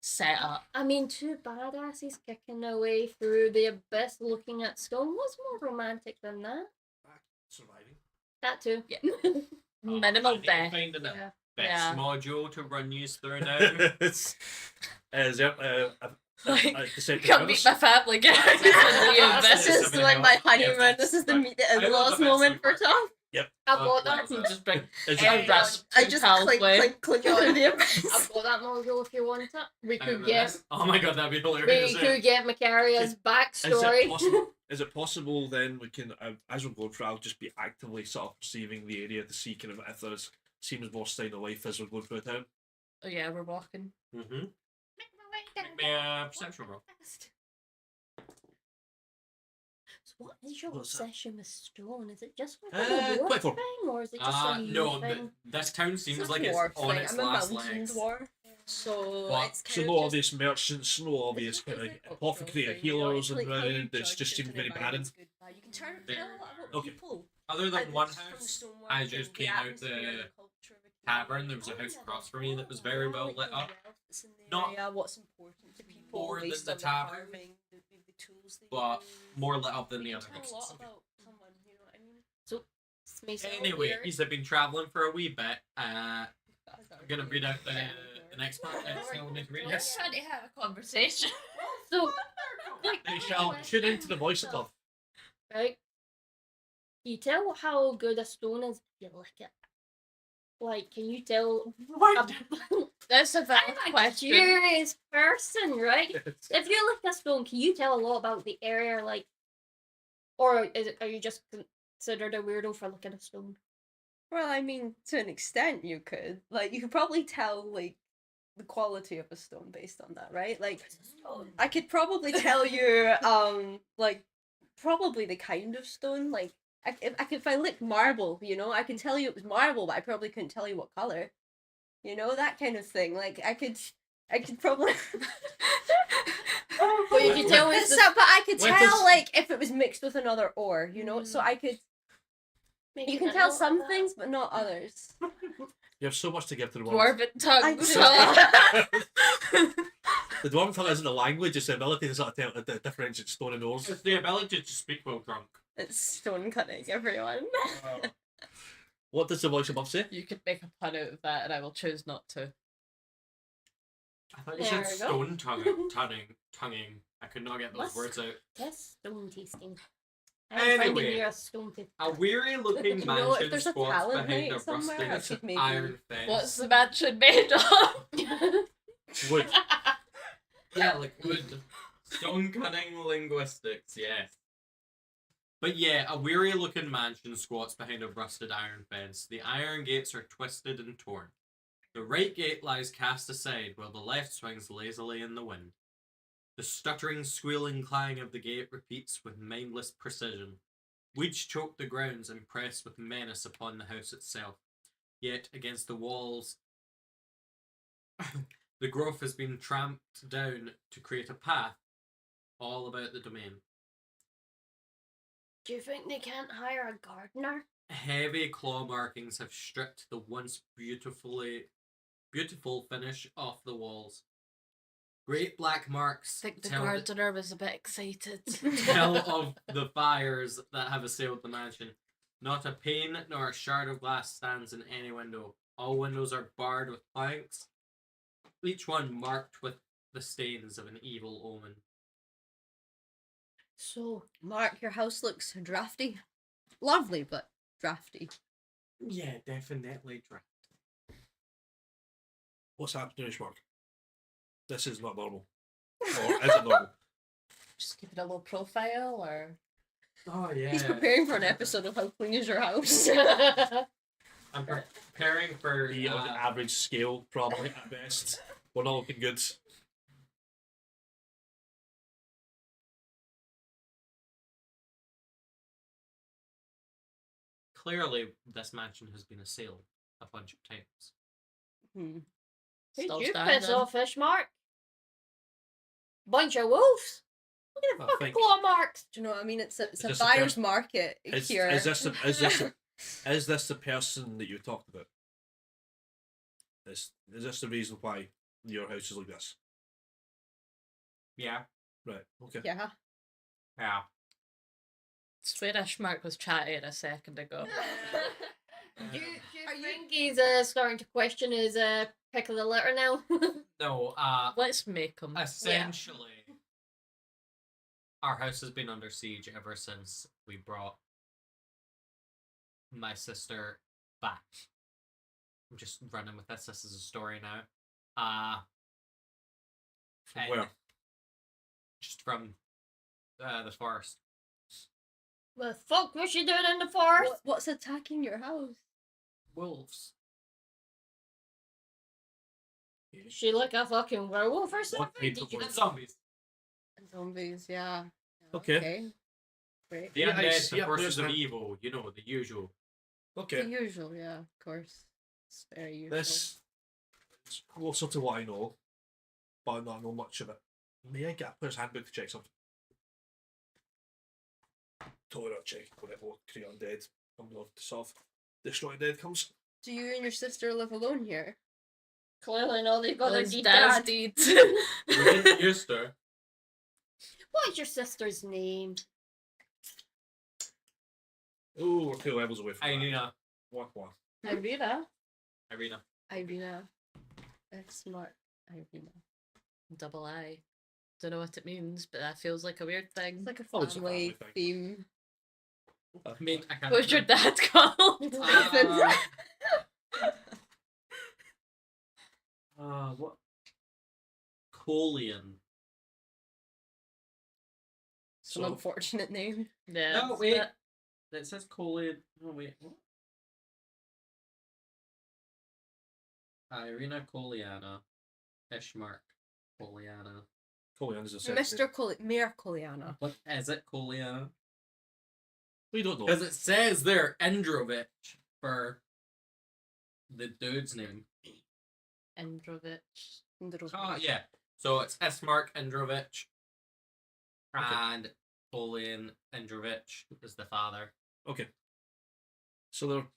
setup. I mean, two badasses kicking their way through the abyss looking at stone. What's more romantic than that? Surviving. That too. Minimal I need to death. find an- Yeah. best Yeah. module to run you through now. Is there Like, the second Come meet my family, guys. This is like my honeymoon. This is the meet the I love in-laws the best moment for part. Tom. I've got Well, that. Just bring Is a it, rest I just clink, clink on the abyss. I've got that module if you want it. We could the get best- Oh my god, that'd be we hilarious. could get Macaria's backstory. is it possible then we can, as we're going through, I'll just be actively sort of perceiving the area to see kind of if there's seems more sign of life as we're going through town? Oh yeah, we're walking. Mm-hmm. Make me a perception roll. So what is your What's that? obsession with stone? Is it just like a 24. dwarf thing, or is it just a No, thing? this town seems It's a like it's dwarf on thing. its I'm a last mountain legs. dwarf, so What? it's So kind no of obvious merchants, no obvious kind of apothecary healers and around. It just seems very barren. You can tell There. a lot about Okay. people. Other than And one from house, stonework I and just the came out atmosphere the and culture of a tavern. community. There was a house Oh, across from me that was very well lit up. That's in the Not area, what's important to people more than based the on tavern, farming, the tools they but use. more lit up than the You other can tell a lot houses. about someone, you know what I mean? This may sound Anyway, weird. he's been travelling for a wee bit. I'm gonna read out the next part. Next thing I need to read. We're trying to have a conversation. So, They shall tune into the voice above. right? You tell how good a stone is if you lick it. Like, can you tell? That's a valid I'm a question. curious person, right? If you lick a stone, can you tell a lot about the area, like, or are you just considered a weirdo for licking a stone? Well, I mean, to an extent, you could. Like, you could probably tell, like, the quality of a stone based on that, right? Like, I could probably tell you, like, probably the kind of stone. Like, if I lick marble, you know, I can tell you it was marble, but I probably couldn't tell you what color. You know, that kind of thing. Like, I could probably. But you can tell it's But I could Let tell, us- like, if it was mixed with another ore, you know? So I could. You can tell some things, but not others. You have so much to give to the world. Dwarven tongue. The dwarven tongue isn't a language; it's the ability to sort of tell the differentiate stone and ores. It's the ability to speak while drunk. It's stone cutting, everyone. What does the voice above say? You could make a pun out of that, and I will choose not to. I thought you There said we go. stone tonguing. I could not get those What's- words out. Yes, stone tasting. I'm finding Anyway. you a stone tasting. A weary looking You know, if mansion there's a squats talent behind a night somewhere, I rusted could maybe- iron fence. What's the mansion made of? Wood. Yeah, like wood. Stone cutting linguistics, yes. But yeah, a weary looking mansion squats behind a rusted iron fence. The iron gates are twisted and torn. The right gate lies cast aside while the left swings lazily in the wind. The stuttering, squealing clang of the gate repeats with mindless precision. Weeds choke the grounds and press with menace upon the house itself. Yet, against the walls, the growth has been tramped down to create a path all about the domain. Do you think they can't hire a gardener? Heavy claw markings have stripped the once beautiful finish off the walls. Great black marks I think the tell, gardener was a bit excited. tell of the fires that have assailed the mansion. Not a pane nor a shard of glass stands in any window. All windows are barred with planks, each one marked with the stains of an evil omen. So, Mark, your house looks drafty. Lovely, but drafty. Yeah, definitely draft. What's happening, Mark? This is not normal. Or is it normal? Just keeping a low profile, or Oh yeah. He's preparing for an episode of How Clean Is Your House. I'm preparing for Be on the average scale, probably at best. We're not looking good. Clearly, this mansion has been assailed a bunch of times. Hmm. who'd still you standing. piss off, Fishmark? Bunch of wolves? Look at the I fucking think- claw marks. Do you know what I mean? It's a Is this a buyer's market Is here. this the person that you talked about? Is this the reason why your house is like this? Yeah. Right. Okay. Yeah. Yeah. Swedish Mark was chatting a second ago. Are I think he's starting to question his pick of the litter now. No, Let's make them. essentially, our house has been under siege ever since we brought my sister back. I'm just running with this. This is a story now. From and where? Just from the forest. The fuck was she doing in the forest? What's attacking your house? Wolves. Is she like a fucking werewolf or something? type Did of you werewolf? Zombies. Zombies, yeah. Okay. Great. The Yeah, undead, I see, the yeah, forces of there's evil. You know, the usual. Okay. The usual, yeah, of course. It's very usual. This is closer to what I know, but I don't know much of it. May I get a player's handbook to check something? Totally not check when it will create undead. I'm not to solve destroy dead comes. Do you and your sister live alone here? Clearly no, they've got their His deed dad's dad. deed. We didn't used to. What is your sister's name? Oh, we're 2 levels away from that. Irina. One. Irina. Irina. Irina. That's smart. Irina. Double I. Don't know what it means, but that feels like a weird thing. It's like a Oh, it's a family family theme. I mean, I can't. What's your dad called? What? Colian. It's an So- unfortunate name. Yeah. No, it's wait. that- It says Colian. Oh, wait. What? Irina Coliana. Ishmark Coliana. Colian's a Mayor Coliana. What is it, Coliana? We don't know. Because it says there, Endrovich, for the dude's name. Endrovich. Oh, yeah. So it's Ismark Endrovich. Okay. And Colian Endrovich is the father. Okay. So there.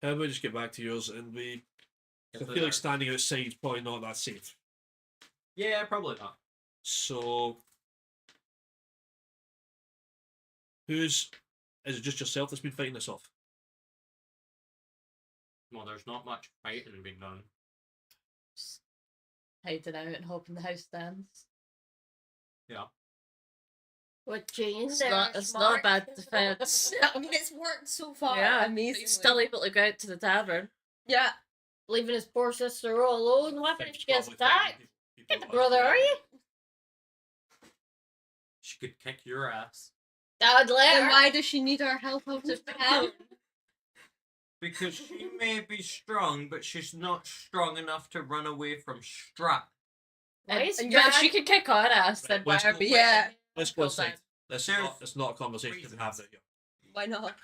How about we just get back to yours and we. I feel like standing outside is probably not that safe. Yeah, probably not. So. Is it just yourself that's been fighting this off? Well, there's not much fighting being done. Just hiding out and hoping the house stands. What Jane It's not a bad defense. I mean, it's worked so far. Yeah, Amazing. he's still able to go out to the tavern. Yeah. Leaving his poor sister all alone. What if she gets Probably fighting attacked? people Get the that brother, are you? She could kick your ass. Dad, let Then her. why does she need our help out of town? Because she may be strong, but she's not strong enough to run away from Strahd. Why is But Dad- she could kick our ass, then Right, why let's are go- we? Yeah. Let's go Well inside. done. It's There's not a conversation to have that here. Why not?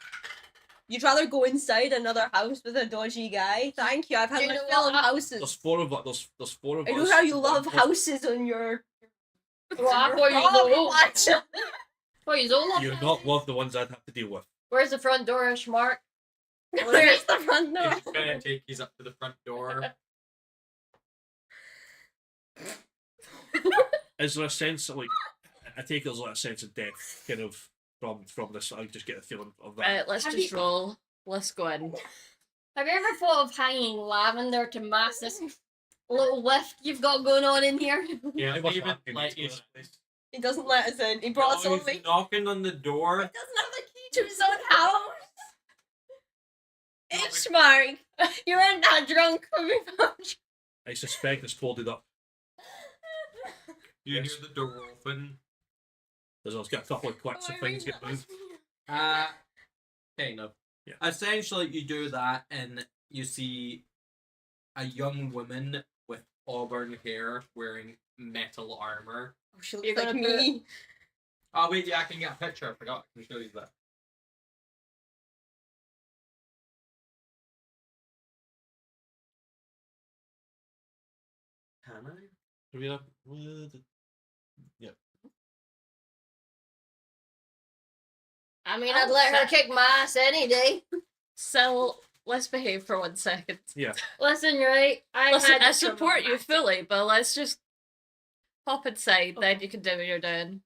You'd rather go inside another house with a dodgy guy? Thank you. I've had You my know fill what? of houses. There's 4 of us. There's 4 of I us. know how you love There's- houses on your. Well, I thought you Oh, know. what? Well, he's all You not love the ones I'd have to deal with. Where's the front door, Ishmark? Where's the front door? He's gonna take you up to the front door. Is there a sense of, like, I take it there's like a sense of death kind of from this. I just get a feeling of that. Right, let's Have just you- roll. Let's go in. Have you ever thought of hanging lavender to mask this little lift you've got going on in here? Yeah, I was even laughing let to you. this place. He doesn't let us in. He brought us Always only. He knocking on the door. doesn't have the key to his own house. Ishmark, you weren't that drunk when we found you. I suspect it's folded up. You Yes. hear the door open. There's got a couple of clicks and things get moved. Kind of. Yeah. Essentially, you do that, and you see a young woman with auburn hair wearing metal armor. Oh, she You're looks like gonna me. Oh wait, yeah, I can get a picture. I forgot. I can show you that. Can I? Do we have- Yeah. I mean, I'd let her kick my ass any day. So let's behave for 1 second. Yeah. Listen, right? Listen, I had some support you romantic- fully, but let's just hop inside, then you can do what you're doing.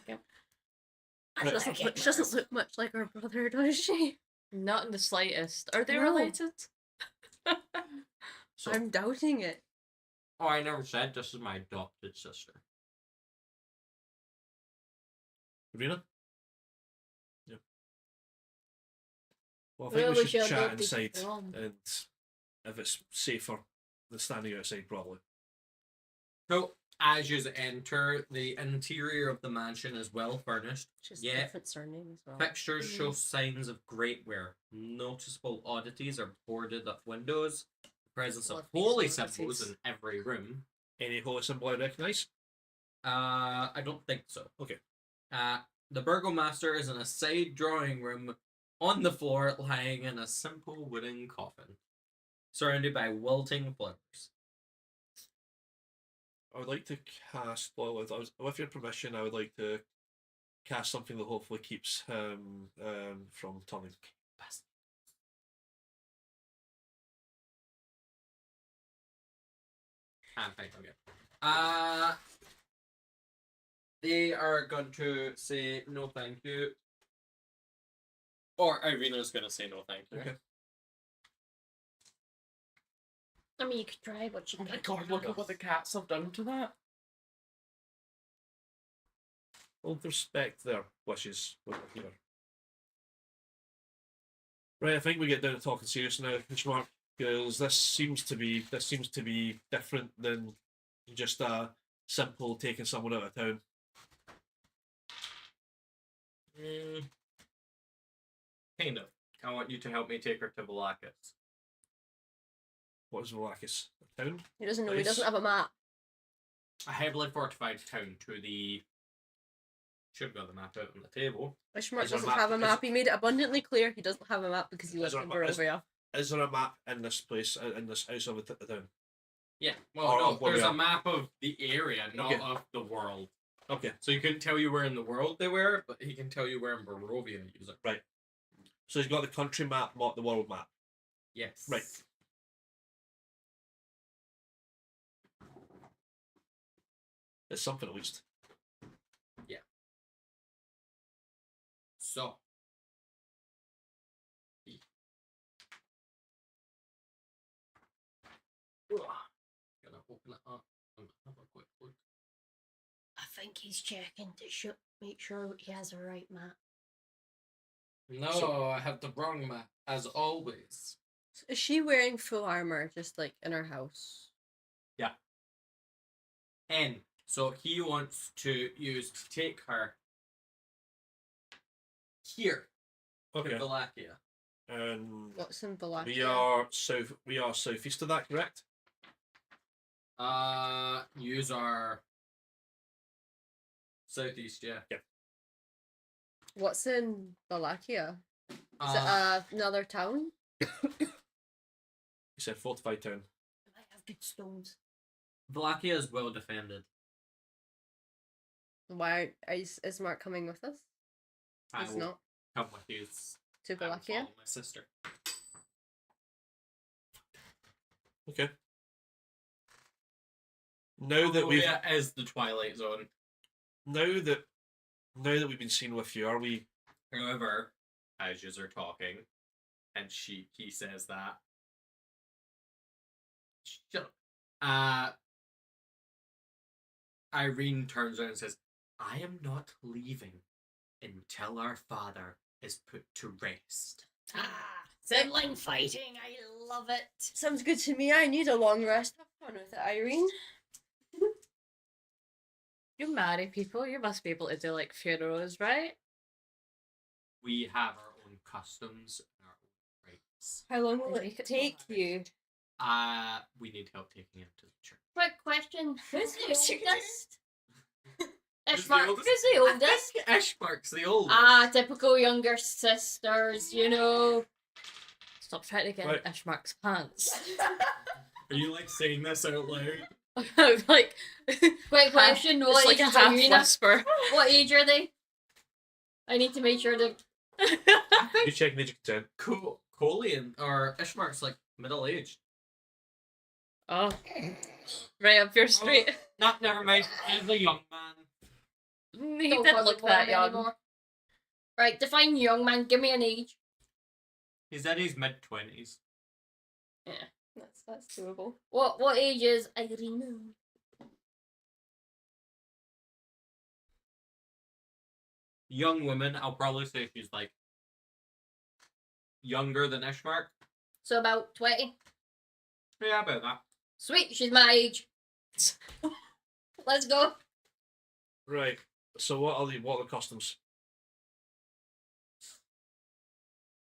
She doesn't look much like her brother, does she? Not in the slightest. Are they No. related? So I'm doubting it. Oh, I never said this is my adopted sister. Rena? Yeah. Well, I think Where we was should your chat adopted inside, from? and if it's safer than standing outside, probably. So, as you enter, the interior of the mansion is well furnished. Just Yeah. different surname as well. Fixtures show signs of great wear. Noticeable oddities are boarded up windows. The presence of Love these holy oddities. symbols in every room. Any holy symbol I recognise? I don't think so. Okay. The burgomaster is in a side drawing room on the floor, lying in a simple wooden coffin, surrounded by wilting flowers. I would like to cast, well, with your permission, I would like to cast something that hopefully keeps him from turning. Okay. They are going to say no thank you. Or Irina's going to say no thank you. Okay. I mean, you could try, but you Oh my can't. god, look at what the cats have done to that. We'll respect their wishes when we're here. Right, I think we get down to talking serious now, Mark, because this seems to be different than just a simple taking someone out of town. Kind of. I want you to help me take her to Velakis. What is Velakis? A town? He doesn't know. He Nice. doesn't have a map. A heavily fortified town to the... Should have got the map out on the table. Ishmark Is there a doesn't map? have a Is- map. He made it abundantly clear he doesn't have a map because he Is lives there a in ma- is- Barovia. Is there a map in this place, in this house of the town? Yeah. Well, Or no, of where there's we a are. map of the area, not Okay. of the world. Okay, So he couldn't tell you where in the world they were, but he can tell you where in Barovia he was. so he's got the country map, not the world map. Yes. Right. It's something at least. So. Gonna open it up and have a quick look. I think he's checking to make sure he has the right map. No, So- I have the wrong map, as always. Is she wearing full armor just like in her house? And so he wants to take her here Okay. to Valakia. And What's in Balak? we are southeast of that, correct? Use our southeast, yeah. What's in Valakia? Is Uh, it another town? You said fortified town. It might have good stones. Valakia is well defended. Why is Mark coming with us? I He's will not come with you. to I will Valakia. follow my sister. Okay. Now that we've Barovia is the Twilight Zone. now that we've been seen with you, are we? However, as you are talking, and he says that. Shut up. Irene turns around and says, I am not leaving until our father is put to rest. Ah, sibling fighting. I love it. Sounds good to me. I need a long rest. Have fun with it, Irene. You marry people, you must be able to do like funerals, right? We have our own customs and our own rights. How long will Make it it take so you? We need help taking him to the church. Quick question. Who's the Who's the oldest? Who's the Ishmark. oldest? Who's the oldest? Ashmark's the oldest. Ah, typical younger sisters, you know. Stop trying to get Right. in Ishmark's pants. Are you like saying this out loud? Like, Quick question. it's What like age a is half Irina? whisper. What age are they? I need to make sure that. You check age of consent. Colian or Ishmark's like middle aged. Oh, right up your street. Not never mind. He's a young man. He Don't didn't bother look for that him young. anymore. Right, define young man. Give me an age. He's in his mid-20s. That's doable. What age is Irina? Young woman, I'll probably say she's like younger than Ishmark. So about 20. Yeah, about that. Sweet, she's my age. Let's go. Right. So what are the customs?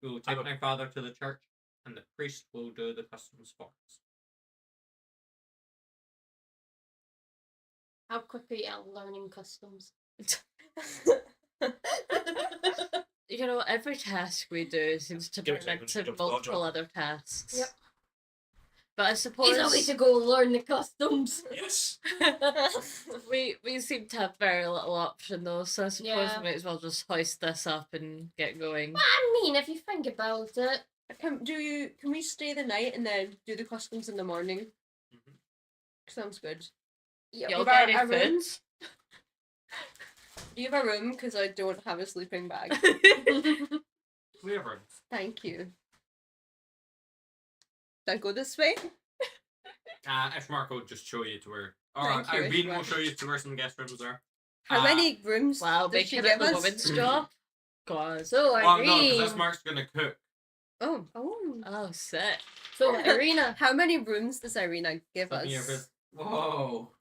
We will take my father to the church, and the priest will do the customs for us. How quick are you at learning customs? You know, every task we do seems to Give it turn a second, into jump to that multiple job. other tasks. Yep. But I He's suppose away to go learn the customs. Yes. we seem to have very little option though, so I suppose Yeah. we might as well just hoist this up and get going. I mean, if you think about it. Can we stay the night and then do the customs in the morning? Sounds good. Yeah, You'll With our- get our any room? food? Do you have a room? Because I don't have a sleeping bag. We have rooms. Thank you. Do I go this way? Ishmark will just show you to where. Or Thank you, Irene will Ishmark. show you to where some guest rooms are. How many rooms Wow, does she making it give the us? woman's job? God. So Well, no, Irene. because Ishmark's gonna cook. Oh. Oh. Oh, sick. So Irina. How many rooms does Irina give Let me us? have Whoa.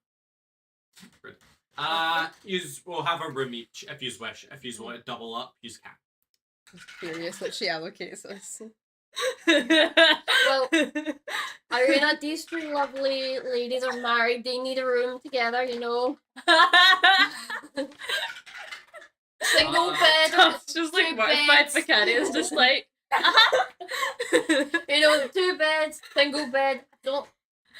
You will have a room each if you wish. If you want to double up, you can. I'm curious what she allocates us. Well, Irina, these two lovely ladies are married. They need a room together, you know. Single bed. It's just like two mortified beds. Macari is just like You know, 2 beds, single bed. Don't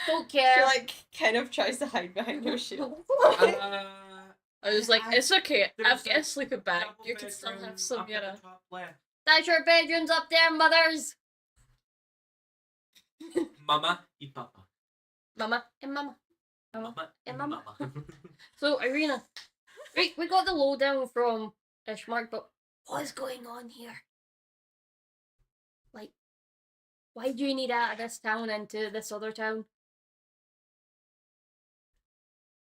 She care. like kind of tries to hide behind her shield. I was like, it's okay, There's I've got a a sleeping bag. double You can still bedroom have some, up you at know. the top left. That's your bedrooms up there, mothers. Mama y Papa. Mama and mama. Mama and Mama. So, Irina, we got the lowdown from Ishmark, but what is going on here? Like, why do you need out of this town into this other town?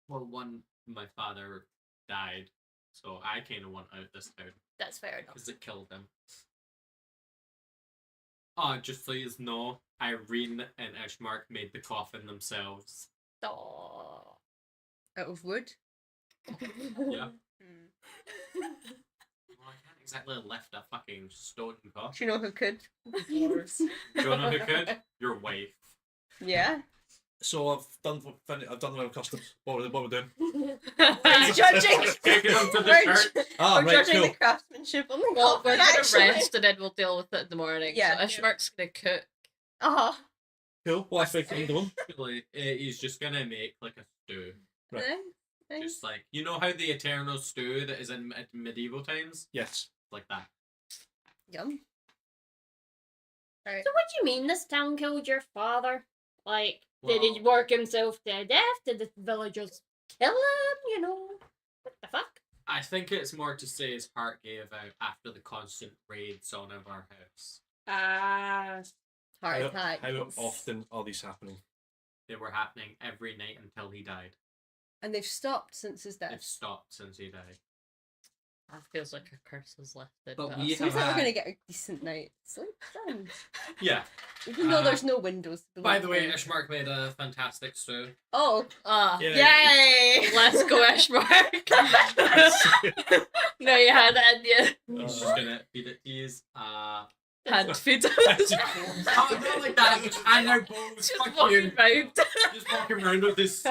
Well, my father died, so I kind of want out this town That's fair enough. because it killed him. Oh, just so you know, Irene and Ishmark made the coffin themselves. Aw. Out of wood. Yeah. Hmm. Well, I can't exactly lift a fucking stone coffin. Do you know who could? Do you know who could? Your wife. Yeah. So I've done the customs. What we're doing? We're judging. Taking them to the We're church. Ah, We're right, judging cool. the craftsmanship on the Well, we're coffin, gonna actually. rest and then we'll deal with it in the morning. Yeah. So Ishmark's gonna cook. Uh-huh. Cool. What I think I'm doing. Actually, he's just gonna make like a stew. Right. Nice. Just like, you know how the eternal stew that is in medieval times? Yes. Like that. Yum. Alright. So what do you mean this town killed your father? Like, did he Well- work himself to death? Did the villagers kill him? You know, what the fuck? I think it's more to say his heart gave out after the constant raids on our house. Ah. Heart How, attack. how often are these happening? They were happening every night until he died. And they've stopped since his They've death. stopped since he died. That feels like a curse is lifted. But but we Seems have like we're had- gonna get a decent night's sleep then. Yeah. Even though Uh, there's no windows. to By look the way, in. Ishmark made a fantastic stew. Oh. Yeah. Yay! Let's go, Ishmark. No, you had it in you. He's just gonna feed it to you. Hand feed. Not like that. And they're both Just fucking walking round. just walking around with this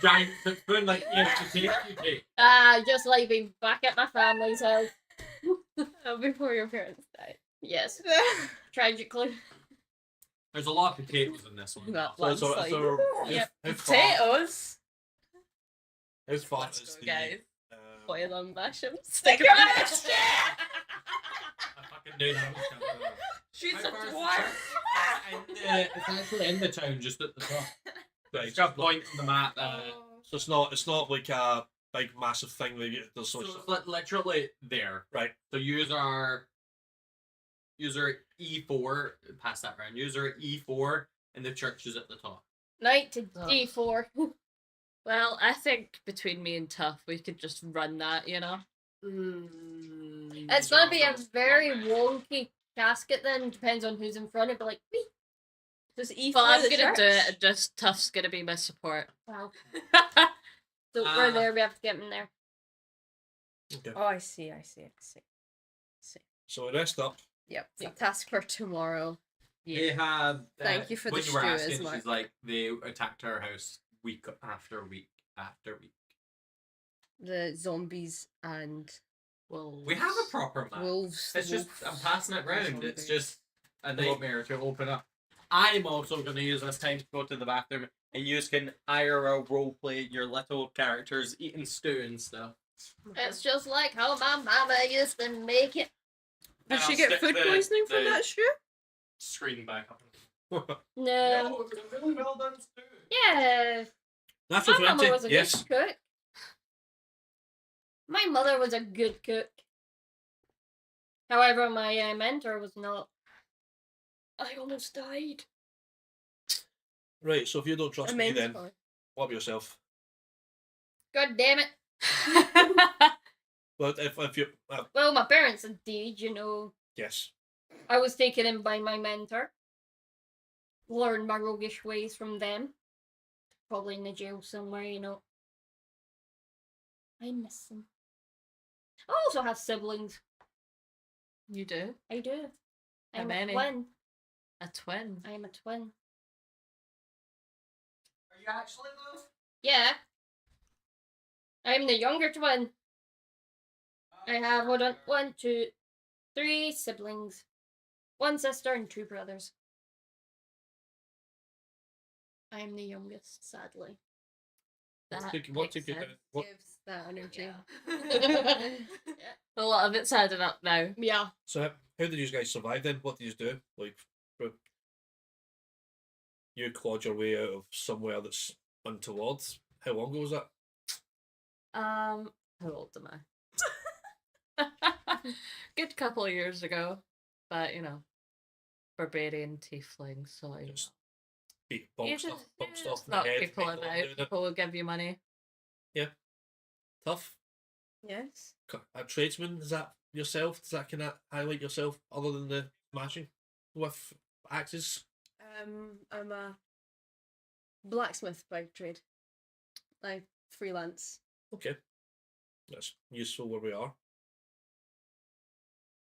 giant spoon, like, yeah, you take. Ah, just like being back at my family's house. Before your parents died. Yes, tragically. There's a lot of potatoes in this one. That though. landslide. Yep. how far, Potatoes. how far Let's is go, the guys. Boil on basham. Stick Stick around. around. I fucking knew that was coming. She's How a far is the dwarf. church? It's actually in the town, just at the top. Right, It's got a point on the map. so it's not like a big massive thing that you, there's So so it's literally there. right. So yous are User E4, pass that round. User E4, and the church is at the top. Knight to Oh. D4. Well, I think between me and Tough, we could just run that, you know? It's gonna be a very wonky casket then. Depends on who's in front. It'd be like, wee. Does E4 But I'm the gonna do church? it, and just Tough's gonna be my support. Wow. So we're there. We have to get him there. Okay. Oh, I see. So we rest up. Yep. The task for tomorrow. They have. Thank you for the when you were stew, asking, Ismark. she's like, they attacked our house week after week after week. The zombies and Well, We have a proper map. wolves. It's just, I'm passing it round. It's zombies. just a nightmare to open up. I'm also going to use this time to go to the bathroom, and you can IRL roleplay your little characters eating stew and stuff. It's just like how my mama used to make it. Did And she I'll get stick food the- poisoning from the that stew? Screen back up. No. No, it was a really well done stew. Yeah. That's My what's mama empty. was a Yes. good cook. My mother was a good cook. However, my mentor was not. I almost died. Right. So if you don't trust me, then Mentor. what about yourself? God damn it. Well, if you Well, my parents indeed, yes. I was taken in by my mentor. Learned my roguish ways from them. Probably in the jail somewhere. I miss them. I also have siblings. you do? I do. How I'm many? a twin. A twin. I am a twin. Are you actually though? Yeah. I'm the younger twin. I have one, two, three siblings. One sister and two brothers. I am the youngest, sadly. That What makes took you down? sense. What, Gives that energy. A lot of it's adding up now. Yeah. so how did you guys survive then? What did you do? Like, you clawed your way out of somewhere that's untoward. How long ago was that? How old am I? Good couple of years ago, but barbarian tiefling, so Just beat bomb you stuff, just in the knock head. people make them about. do it. People will give you money. Tough. Yes. A tradesman, is that yourself? Does that kind of highlight yourself other than the smashing with axes? I'm a blacksmith by trade. I freelance. Okay. That's useful where we are.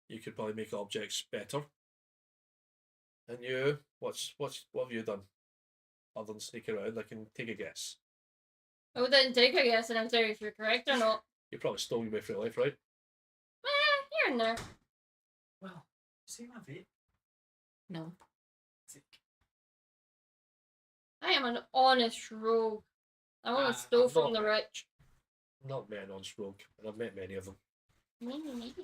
You could probably make objects better. And you, what have you done? Other than sneak around, I can take a guess. I didn't take a guess, and I'm sorry if you're correct or not. You probably stole me for your life, right? Here and there. Well, see my vape? No. I am an honest rogue. I want to Ah, steal I'm from not. the rich. Not men on rogue, and I've met many of them. Maybe.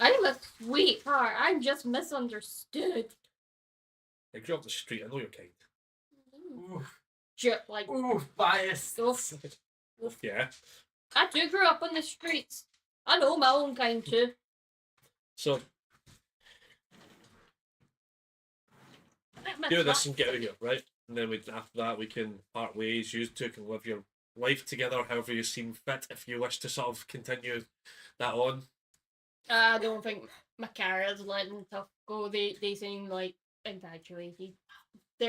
I'm a sweetheart. I'm just misunderstood. I grew up the street, I know your kind. Oof. Like, Oof, bias. oof. Yeah. I too grew up on the streets. I know my own kind too. So do this and get out of here, right? And then after that we can part ways. You two can live your life together however you seem fit if you wish to sort of continue that on. I don't think Macara's letting Tough go. They seem like infatuated.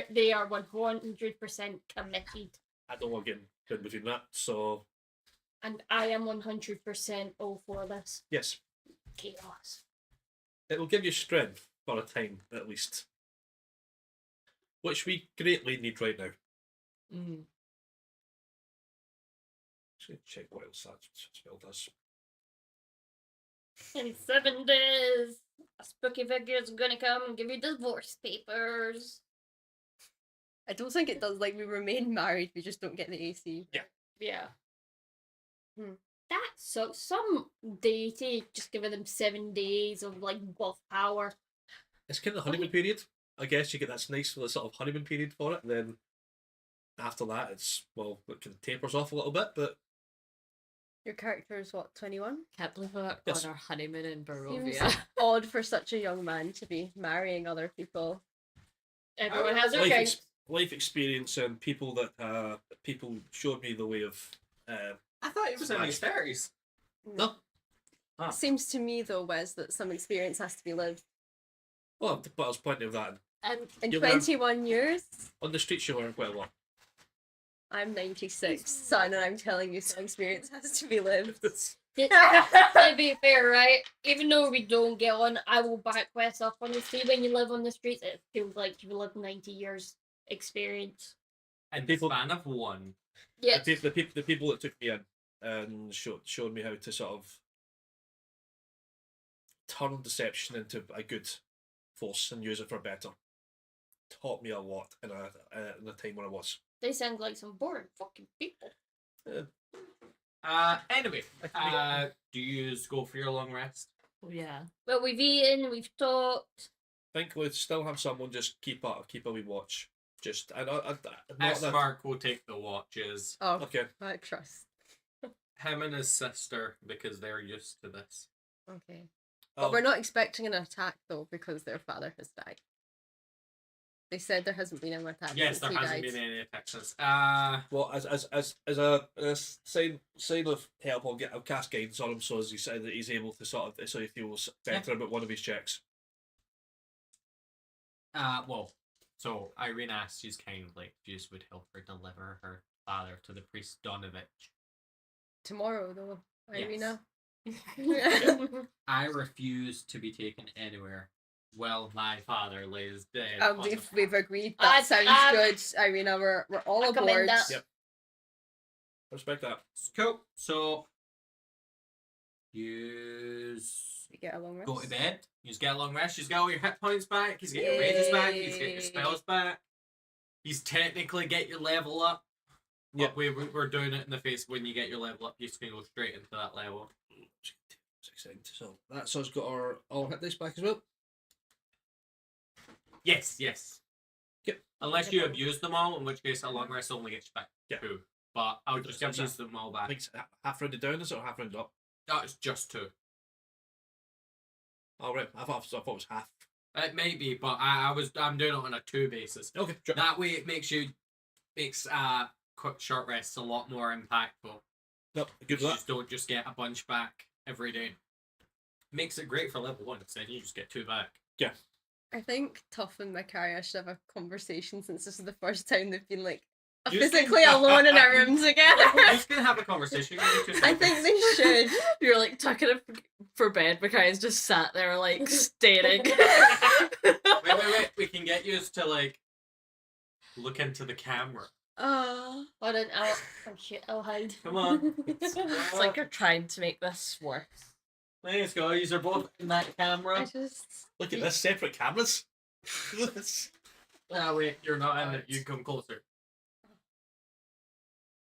They are 100% committed. I don't want to get in between that. So And I am 100% all for this. yes, Chaos. it will give you strength for a time at least, which we greatly need right now. Mm. Just check what else that spell does. In 7 days, a spooky figure's gonna come and give you divorce papers. I don't think it does. Like, we remain married, we just don't get the AC. Yeah. Hmm. That sucks. Some deity just giving them 7 days of like buff power. It's kind of the honeymoon period. I guess you get that's nice for the sort of honeymoon period for it, and then after that, it's it kind of tapers off a little bit, but Your character is what, 21? Can't believe we're Yes. on our honeymoon in Seems Barovia. odd for such a young man to be marrying other people. Everyone has their life, kinks. life experience and people that people showed me the way of. I thought he was in his 30s. No. Ah. Seems to me though, Wes, that some experience has to be lived. Well, but I was plenty of that. And In You learn- 21 years, On the streets, you learn quite a lot. I'm 96, son, and I'm telling you, some experience has to be lived. To be fair, right? Even though we don't get on, I will back Wes up on the street. When you live on the streets, it feels like you live 90 years experience. And People- the span of one. Yes. The people that took me in and showed me how to sort of turn deception into a good force and use it for better. Taught me a lot in a time when I was. They sound like some boring fucking people. Anyway, do you go for your long rest? yeah. But we've eaten, we've talked. Think we'd still have someone just keep a wee watch. Just not S that. Mark will take the watches. Oh, Okay. I trust. Him and his sister, because they're used to this. Okay. But Um, we're not expecting an attack though, because their father has died. They said there hasn't been an attack Yes, since there he hasn't died. been any attacks since. Well, as a sign of help, I'll cast guidance on him so as he said that he's able to sort of so he feels better about one of his checks. Well, so Irene asked you kindly if you would help her deliver her father to the priest Donovich. Tomorrow though, Irina. I refuse to be taken anywhere. Well, my father lays dead. on We've the we've agreed. That sounds good, Irina. We're all I commend aboard. that. Yep. Respect that. Cool. So, you We get a long rest. go to bed. You get a long rest. You get all your hit points back. You get your rages back. You get your spells back. You technically get your level up. Yep. But we're doing it in the face. When you get your level up, you're just going to go straight into that level. So that's us got our all hit dice back as well. Yes, yes. Yep. Unless you have used them all, in which case a long rest only gets you back Yeah. 2. But I'll just That's use them all I back. think it's half rounded down, is it, or half rounded up? That is just 2. Oh right, I thought it was half. It may be, but I'm doing it on a 2 basis. Okay. That way it makes quick short rests a lot more impactful. Nope, good You for that. just don't just get a bunch back every day. Makes it great for level 1, so then you just get 2 back. I think Tuff and Makaria should have a conversation since this is the first time they've been like You just physically can- alone in a room together. You just can have a conversation. Give me 2 I seconds. think they should. You're like tucking it for bed. Mikai's just sat there like staring. Wait. We can get used to like look into the camera. Oh. Hold on, oh shit, I'll hide. Come on. It's like you're trying to make this work. Let's go. These are both in that I camera. just. Look at this, separate cameras. Ah, wait, you're not in it. You come closer.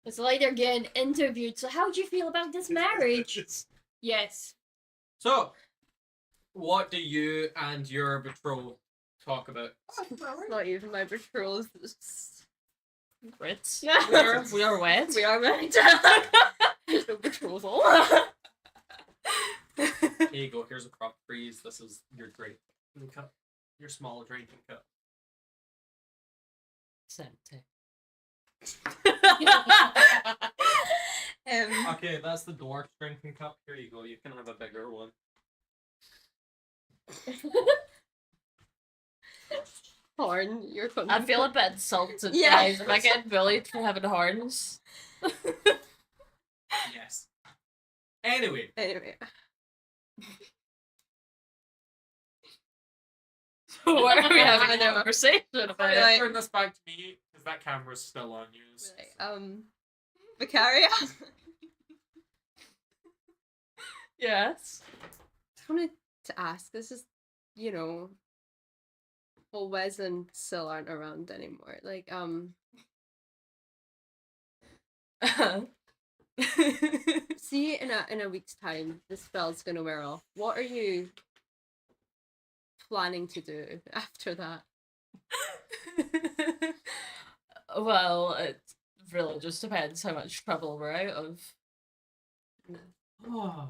It's like they're getting interviewed. So, how do you feel about this marriage? Yes. So, what do you and your betrothed talk about? It's not even my betrothed. It's... Brits. Yeah. We are wed. We are married. There's no betrothal. Here you go. Here's a prop freeze. This is your drinking cup. Your small drinking cup. It's empty. Okay, that's the dwarf drinking cup. Here you go. You can have a bigger one. Horn, you're coming. I feel a bit insulted, Yeah. guys. Am I getting bullied for having horns? Yes. Anyway, Anyway. What are we having a conversation about? Right. turn this back to me because that camera's still on you. Right, Vicaria? Yes. I wanted to ask, this is, well, Wes and Sil aren't around anymore. Like, see, in a week's time, the spell's gonna wear off. What are you planning to do after that? Well, it really just depends how much trouble we're out of. Oh.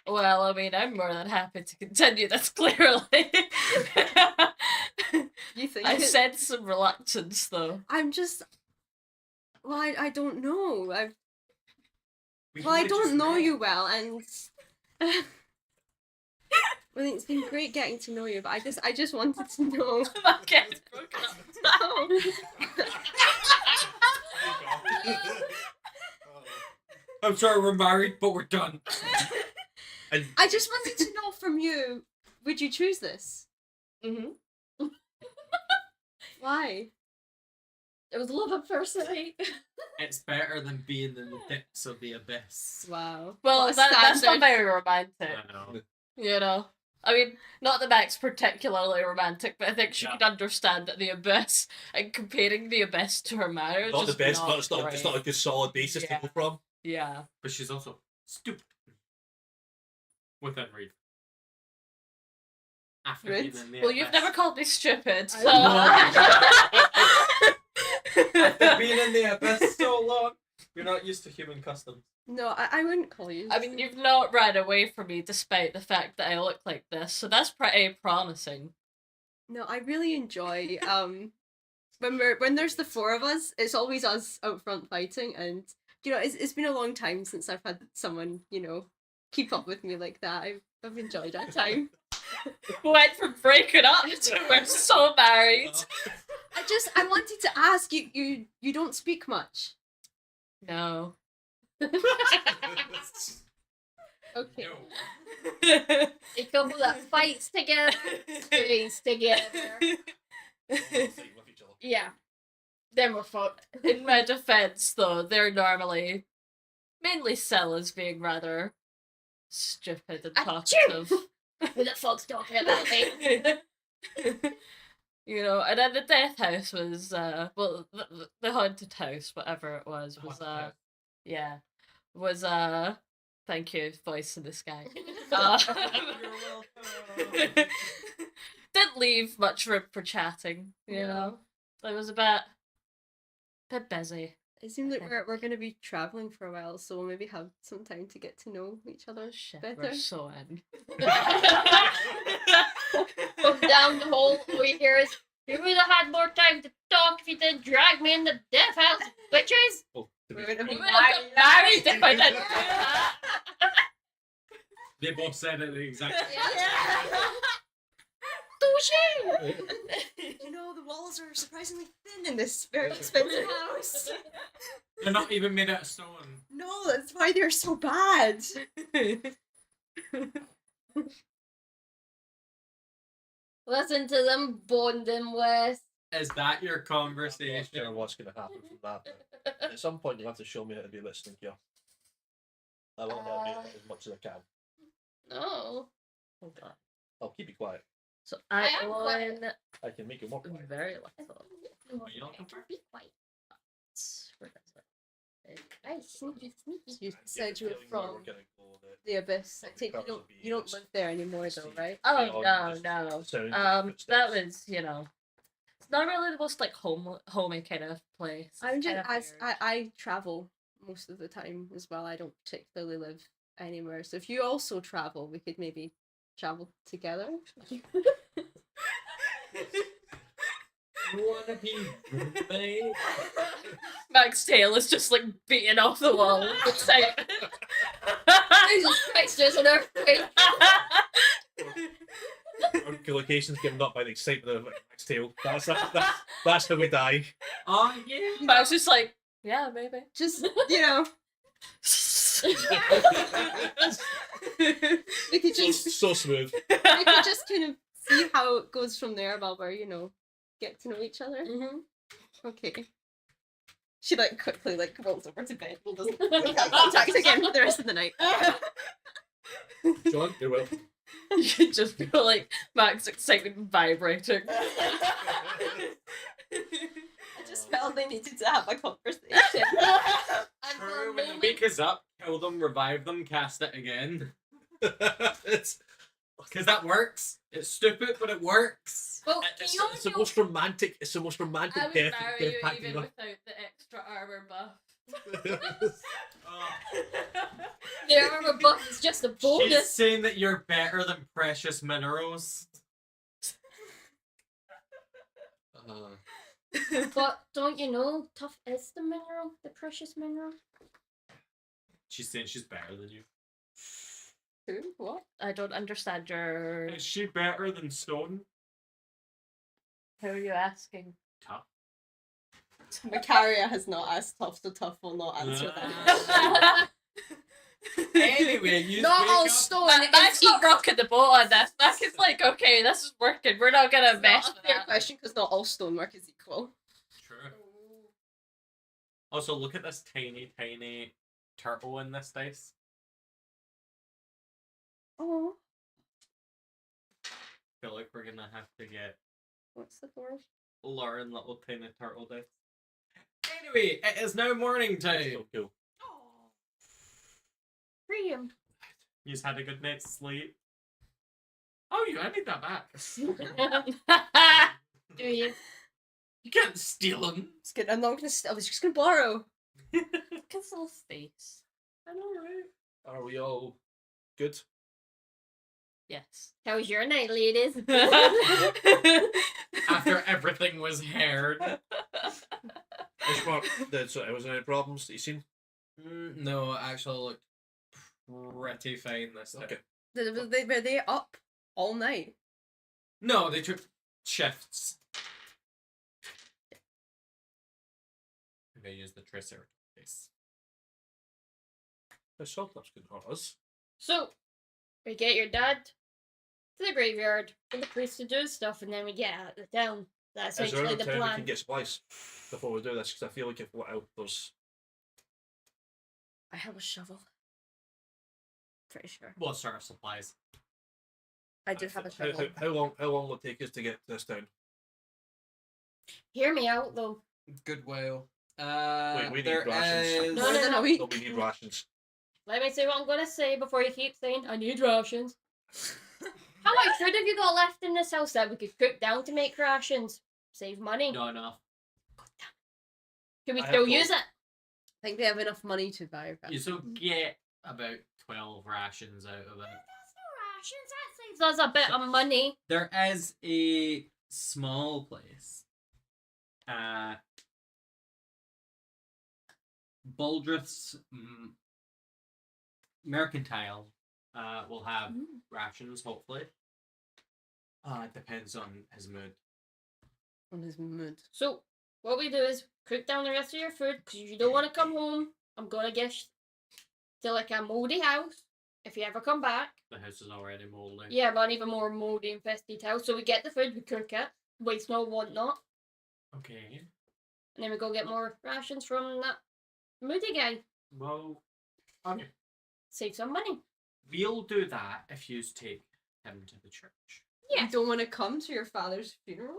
Well, I mean, I'm more than happy to continue this, clearly. You think I sense some reluctance, though. I'm just. Well, I don't know. We Well, I only just don't know met. you well, and well, it's been great getting to know you. But I just wanted to know. My kid's broken up now. I'm sorry, we're married, but we're done. And I just wanted to know from you. Would you choose this? Mm-hmm. Why? It was love at first sight. It's better than being in the depths of the abyss. Wow. Well, What a that's not standard. very romantic. I know. You know, I mean, not that Mac's particularly romantic, but I think she Yeah. could understand that the abyss and comparing the abyss to her marriage not the is best, not but it's not great. a good solid basis Yeah. to go from. Yeah. But she's also stupid. Within reason. After Rude. being in the Well, you've abyss. never called me stupid, so. After being in the abyss so long, you're not used to human customs. No, I wouldn't call you. I mean, you've not ran away from me despite the fact that I look like this, so that's pretty promising. No, I really enjoy when there's the four of us, it's always us out front fighting, and you know, it's been a long time since I've had someone, you know, keep up with me like that. I've enjoyed that time. We went from breaking up to we're so married. I wanted to ask you don't speak much. No. Okay. No. A couple that fights together, stays together. Yeah. Then we're fucked. In my defense, though, they're normally mainly Stella's being rather stupid and talkative. Who the fuck's talking about me? You know, and then the death house was, well, the haunted house, whatever it was, yeah, was, thank you, voice in the sky. Didn't leave much room for chatting, you know. I was a bit busy. It seems like we're gonna be traveling for a while, so we'll maybe have some time to get to know each other Shit, better. we're so in. From down the hole, all we hear is, you would have had more time to talk if you didn't drag me in the death house, bitches! Well, to be We're gonna We be would have got married if I didn't do that. They both said it the exact same. You know, the walls are surprisingly thin in this very expensive house. They're not even made out of stone. No, that's why they're so bad. Listen to them bonding with. Is that your I'm not conversation? sure what's going to happen from that. But at some point, you'll have to show me how to be listening here. I want to be as much as I can. No. Hold on. I'll keep you quiet. So I I am own I can make you more quiet. very little. Are you looking for? Be quiet. Where is it? Nice. Sneaky, sneaky. You I get said the you were feeling where from we're gonna go that the abyss. I take Probably be you don't this live there anymore though, right? Oh beyond no, just no. sound That footsteps. was, you know, it's not really the most like homey kind of place. I'm It's just kinda weird. I travel most of the time as well. I don't particularly live anywhere. So if you also travel, we could maybe travel together. You wanna be roommate? Mac's tail is just like beating off the wall. It's like Jesus Christ, there's an earthquake. Our location's given up by the excitement of Mac's tail. That's how we die. Oh yeah. Mac's just like, yeah, maybe. Just you know, we could just So smooth. we could just kind of see how it goes from there while we're, you know, get to know each other. Mm-hmm. Okay. She like quickly like rolls over to bed and doesn't make eye contact again for the rest of the night. John, you're welcome. You could just feel like Mac's excitement vibrating. I just felt they needed to have a conversation. True, when the week is up, kill them, revive them, cast it again. it's Because that works. It's stupid, but it works. Well, it's, Fiona, it's the most romantic. It's the most romantic I would death. marry death you pact even ever. without the extra armor buff. The armor buff is just a She's bonus. saying that you're better than precious minerals. But don't you know, tough is the mineral, the precious mineral. She's saying she's better than you. Who? What? I don't understand your. Is she better than stone? Who are you asking? Tough. Macaria has not asked Tough, so Tough will not answer that. Anyway, you Not wake all up- stone. Max not rocking the boat on this. Max is like, okay, this is working. We're not gonna It's mess not a with fair that. question because not all stonework is equal. True. Also, look at this tiny, tiny turtle in this dice. Oh, Feel like we're gonna have to get what's the word? Lauren little tiny turtle dice. Anyway, it is now morning time. So cool. Free him. You just had a good night's sleep. Oh, I need that back. Do you? You can't steal them. It's good. I'm not gonna. I was just gonna borrow. Look at his little face. I know, right? Are we all good? Yes. How's your night, ladies? After everything was haired. Ishmark, so was there any problems that you seen? No, it actually looked pretty fine this time. Okay. Were they up all night? No, they took shifts. They used the Triceratops. The Saltlaps couldn't hurt us. So, we get your dad to the graveyard for the priest to do his stuff, and then we get out of the town. That's Is there actually any the time we plan. can get supplies before we do this? Because I feel like if what out there's I have a shovel. Pretty sure. What sort of supplies? I do have a shovel. how long will it take us to get to this town? Hear me out, though. Goodwill. Wait, we need there rations. is- More than a week. No, we need rations. Let me say what I'm going to say before you keep saying, I need rations. How much food have you got left in this house that we could cook down to make rations? Save money. Not enough. Can we I still have use it? I think we have enough money to buy a You still get about 12 rations out of it. That's no rations. That saves us a bit of money. There is a small place. Baldrith's Mercantile will have rations, hopefully. It depends on his mood. on his mood. So, what we do is cook down the rest of your food, because you don't want to come home. I'm going to get to like a mouldy house if you ever come back. The house is already moldy. Yeah, but an even more mouldy infested house. So we get the food, we cook it, waste not, want not, Okay. and then we go get more rations from that moody guy. Well, okay. Save some money. We'll do that if you take him to the church. Yeah. You don't want to come to your father's funeral?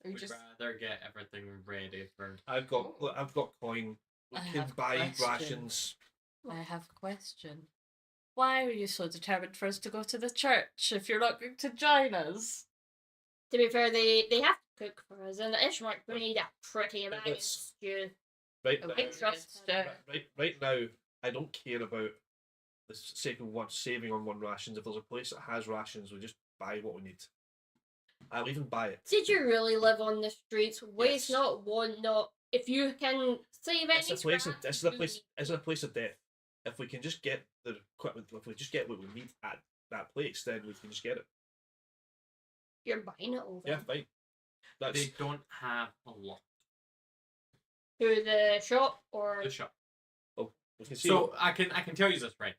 Or you We'd just rather get everything ready for. I've got coin. We I can have a buy question. rations. I have a question. Why are you so determined for us to go to the church if you're not going to join us? To be fair, they have to cook for us, and Ishmark, we need a pretty nice That's- stew. Right, Oh, now, I trust Yes, right now, I don't care about the sake of saving on one rations. If there's a place that has rations, we just buy what we need. I'll even buy it. Did you really live on the streets? Waste Yes. not, want not. If you can save any It's a place. scraps, It's a do place. it. It's a place of death. If we can just get the equipment, if we just get what we need at that place, then we can just get it. You're buying it over. Yeah, fine. That's They don't have a lot. To the shop or The shop. we can see. So I can tell you this right.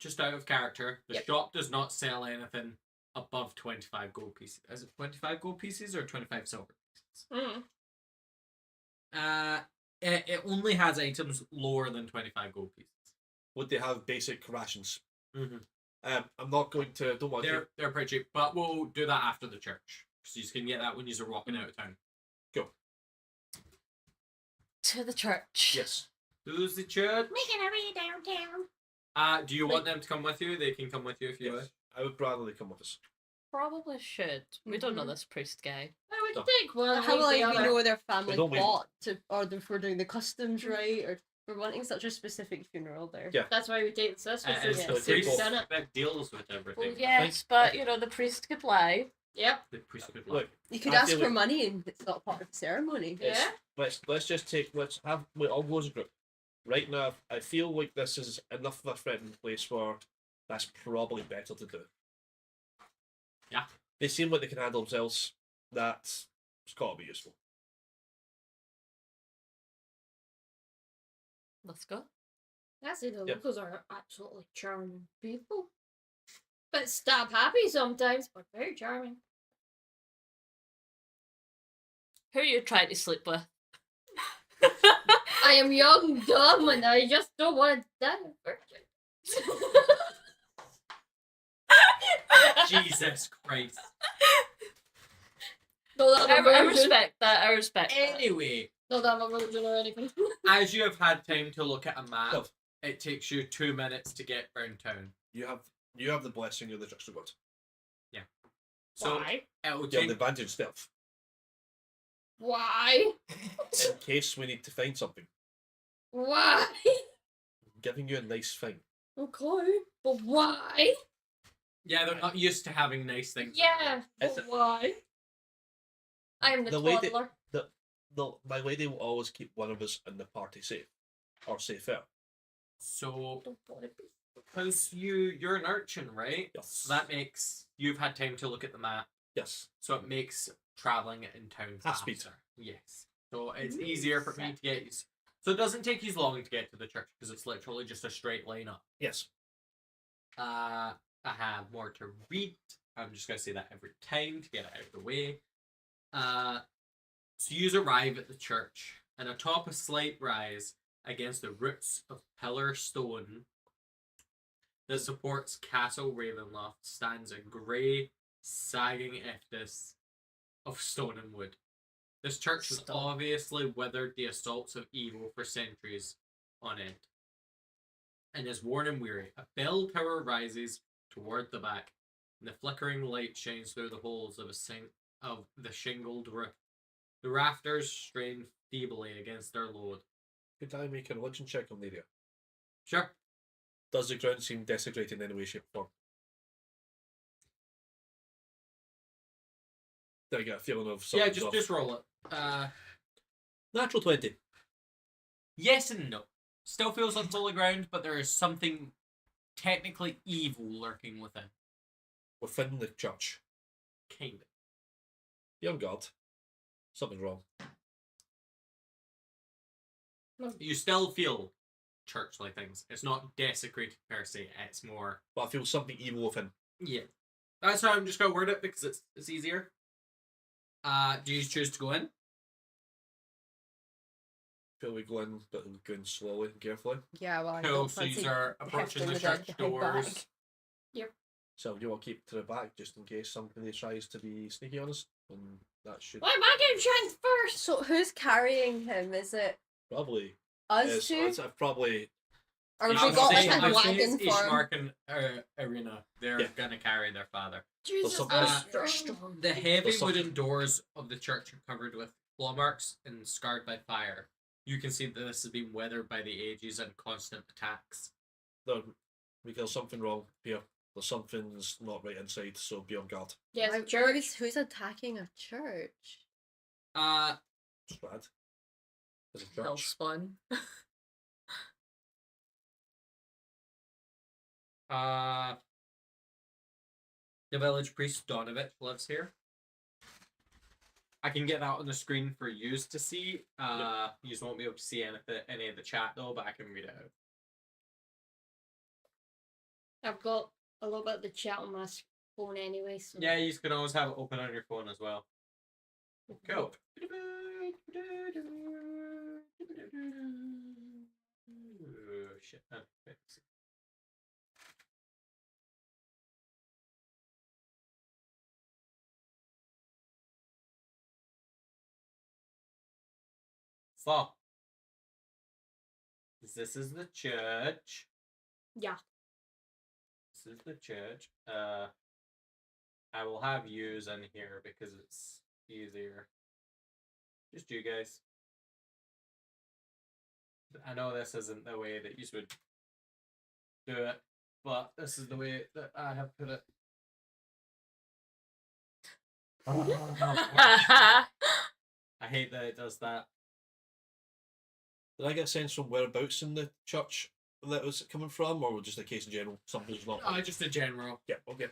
Just out of character, the Yep. shop does not sell anything above 25 gold pieces. Is it 25 gold pieces or 25 silver pieces? Mm. It only has items lower than 25 gold pieces. Would they have basic rations? Mm-hmm. I'm not going to. Don't want to. They're pretty cheap, but we'll do that after the church. So you can get that when you're walking out of town. To the church. Yes. Who's the church? Making our way downtown. Do you want them to come with you? They can come with you if you wish. Yes. I would rather they come with us. probably should. We don't know Mhm. this priest guy. I would No. think one How week will the we other. know their family don't wait. plot to, or if we're doing the customs right, or we're wanting such a specific funeral there? Yeah. That's why we take this. And This it's so the it takes priest off. that deals with everything. Well, yes, but you know the priest could lie. Yep. The priest could Look, You could I ask feel for like- money and it's not part of the ceremony. Yeah. let's just take I'll go as a group. Right now, I feel like this is enough of a threatening place where that's probably better to do. Yeah. They seem like they can handle themselves. That's it's gotta be useful. Let's go. Actually, the Yeah. locals are absolutely charming people. But stab happy sometimes, but very charming. Who are you trying to sleep with? I am young, dumb, and I just don't want to die a virgin. Jesus Christ. No, that I'm a I virgin. respect that. I respect that. Anyway, No, that I'm a virgin or anything. as you have had time to look at a map, No. it takes you 2 minutes to get round town. You have the blessing of the Trickster God. So Why? it'll You have take the advantage stealth. Why? In case we need to find something. Why? I'm giving you a nice thing. Okay, but why? Yeah, they're not used to having nice things. Yeah, It's but why? I am the The lady- toddler. My lady will always keep one of us in the party safe. Or safer. So Don't want to be. because you're an urchin, right? Yes. So that makes you've had time to look at the map. Yes. So it makes traveling in town Half faster. speed. Yes. So it's easier for me to get you. So it doesn't take you as long to get to the church because it's literally just a straight line up. Yes. I have more to read. I'm just gonna say that every time to get it out of the way. So you arrive at the church, and atop a slight rise against the roots of pillar stone that supports Castle Ravenloft stands a grey, sagging edifice of stone and wood. This church has Stone. obviously weathered the assaults of evil for centuries on end, and is worn and weary. A bell tower rises toward the back, and the flickering light shines through the holes of the shingled roof. The rafters strain feebly against their load. Could I make a religion check on the area? Sure. Does the ground seem desecrated in any way, shape, or form? Did I get a feeling of Yeah, something's off? just roll it. Natural 20. Yes and no. Still feels like holy ground, but there is something technically evil lurking within. Within the church. Kind of. Be on guard. Something's wrong. You still feel church-like things. It's not desecrated per se. It's more. But I feel something evil within. Yeah. That's how I'm just gonna word it because it's easier. Do you choose to go in? Feel we go in, but we're going slowly and carefully. Yeah, well, I Cool. don't So you fancy are approaching hefting the the dead church behind back. doors. So you will keep to the back just in case somebody tries to be sneaky on us. And that should Why am I getting chance first? So who's carrying him? Is it probably us two? it's probably Or have I we would got say- like a I'd wagon for him? Ishmark and Arena. They're Yeah. gonna carry their father. Jesus, some- they're the- strong. The heavy There's some- wooden doors of the church are covered with claw marks and scarred by fire. You can see that this has been weathered by the ages and constant attacks. we feel something wrong here. There's something's not right inside, so be on guard. Yes, Like, church. who's attacking a church? Strahd. There's a church. Hellspawn. The village priest Donovich lives here. I can get that on the screen for yous to see. You won't be able to see any of the chat though, but I can read it out. I've got a little bit of the chat on my phone anyway. So. Yeah, you can always have it open on your phone as well. Cool. Shit. So, this is the church. Yeah. This is the church. I will have yous in here because it's easier. Just you guys. I know this isn't the way that you would do it, but this is the way that I have put it. I hate that it does that. Did I get a sense from whereabouts in the church that was coming from, or just a case in general? Something's not. Just a general. Yeah, okay.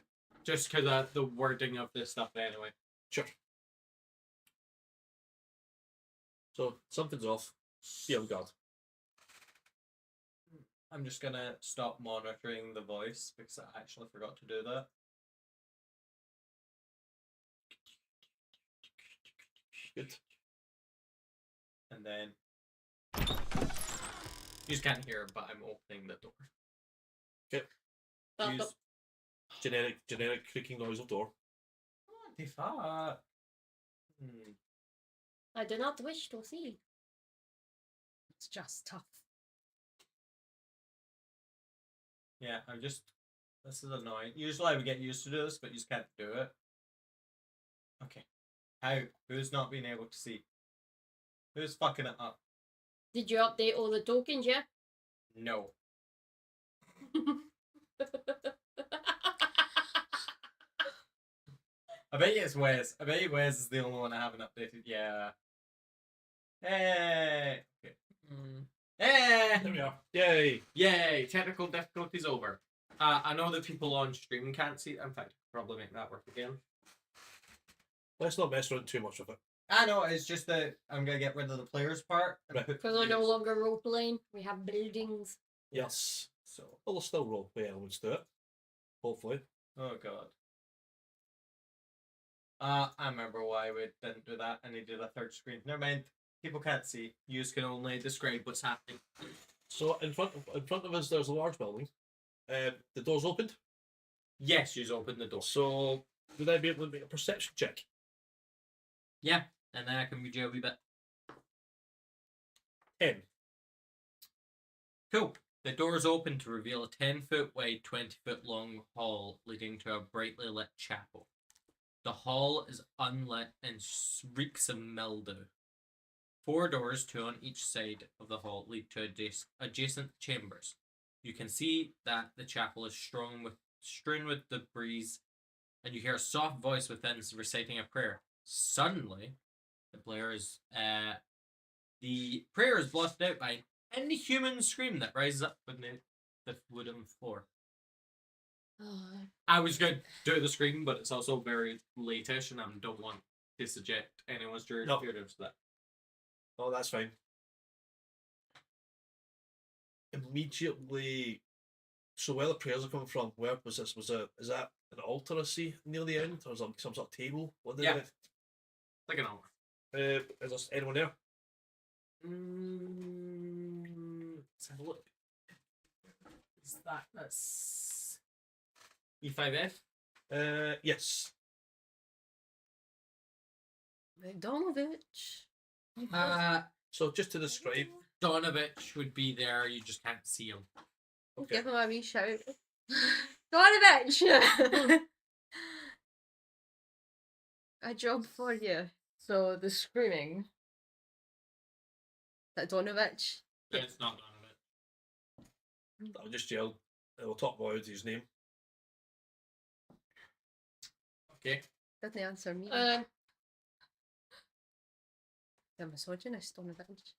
Just because of the wording of this stuff anyway. Sure. So, something's off. Be on guard. I'm just gonna stop monitoring the voice because I actually forgot to do that. Good. And then you just can't hear, but I'm opening the door. Okay. Use Generic creaking noise of door. Tifa. I do not wish to see. It's just tough. Yeah, I'm just. This is annoying. Usually I would get used to this, but you just can't do it. Okay. How? Who's not being able to see? Who's fucking it up? Did you update all the tokens, yeah? No. I bet you it's Wes. I bet you Wes is the only one I haven't updated. Yeah. Hey. Okay. Hey. There we are. Yay! Yay! Technical difficulties over. I know that people on stream can't see. In fact, I could probably make that work again. Let's not mess around too much with it. I know. It's just that I'm gonna get rid of the players part. And Right. put Because we're no views. longer role playing. We have buildings. Yes. So. Well, there's still roleplay elements to it. Hopefully. Oh god. I remember why we didn't do that. I needed a third screen. Never mind. People can't see. You can only describe what's happening. So in front of us, there's a large building. The door's opened. Yes, you open the door. So would I be able to make a perception check? Yeah, and then I can read you a wee bit. 10. Cool. The door is open to reveal a 10-foot wide, 20-foot long hall leading to a brightly lit chapel. The hall is unlit and reeks of mildew. 4 doors, 2 on each side of the hall, lead to adjacent chambers. You can see that the chapel is strewn with debris, and you hear a soft voice within reciting a prayer. Suddenly, the prayer is blotted out by an inhuman scream that rises up beneath the wooden floor. I was going to do the scream, but it's also very late-ish, and I don't want to subject anyone's jurisprudence to that. Oh, that's fine. Immediately. So where the prayers are coming from? Where was this? Is that an altar I see near the end, or is there some sort of table? What did Yeah. it? Like an hour. Is there anyone there? Let's have a look. Is that's E5F? Yes. Bogdanovich. So just to describe. Donovich would be there, you just can't see him. Okay. Give him a wee shout. Donovich! A job for you. So the screaming. That Donovich. It's not Donovich. I'll just yell. I'll talk about his name. Okay. Didn't answer me. Uh, The misogynist Donovich.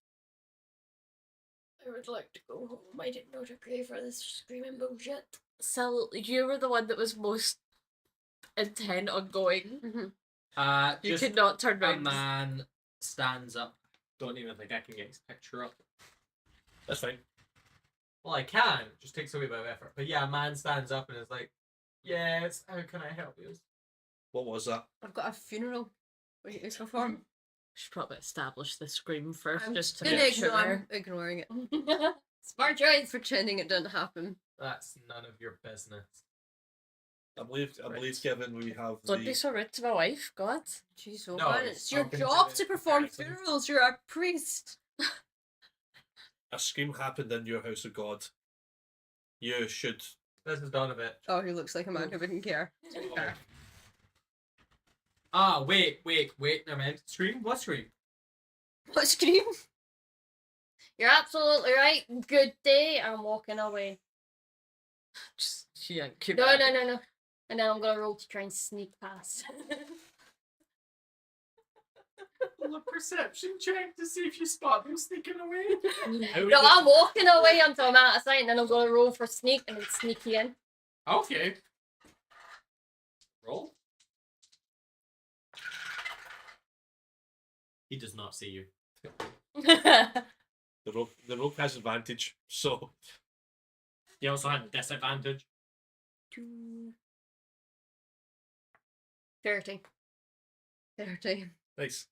I would like to go home. I did not agree for this screaming bullshit. So you were the one that was most intent on going. Mm-hmm. You Just could not turn a around. man stands up. Don't even think I can get his picture up. That's fine. Well, I can. It just takes a wee bit of effort. But yeah, a man stands up and is like, yes, how can I help you? What was that? I've got a funeral for you to perform. Should probably establish the scream first, I'm just to gonna make sure. I'm ignoring it. Smart choice. Pretending it didn't happen. That's none of your business. I believe, Kevin, we have Don't be so rude to my wife, God. Jeez, oh No, man, it's your open job to to perform person. funerals. You're a priest. a scream happened in your house of God. You should. This is Donovich. Oh, he looks like a man who wouldn't care. Wait a minute. Scream? What scream? What scream? You're absolutely right. Good day. I'm walking away. Just keep No. it. And then I'm gonna roll to try and sneak past. Roll a perception check to see if you spot them sneaking away. How No, would I'm walking away until I'm out of sight, and then I'm gonna roll for sneak and then sneak in. Okay. Roll. He does not see you. the rope has advantage, so He also had disadvantage. 30. 30. nice.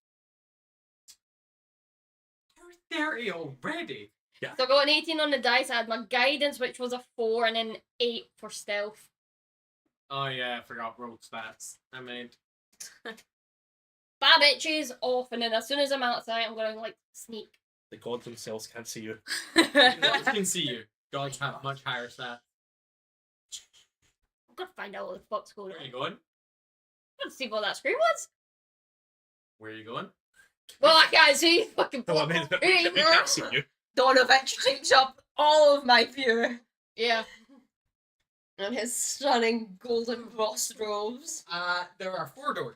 You're 30 already. So I got an 18 on the dice. I had my guidance, which was a 4, and then 8 for stealth. Oh yeah, I forgot roll stats. I mean, Bad bitches off, and then as soon as I'm outside, I'm gonna like sneak. The gods themselves can't see you. gods can see you. Gods have much higher stats. I'm gonna find out what the fuck's going Where are on. you going? Let's see what that scream was. Where are you going? Well, I can't see. Fucking. No, I mean, we can't see you. Donovich takes up all of my view. Yeah. And his stunning golden boss robes. There are 4 doors.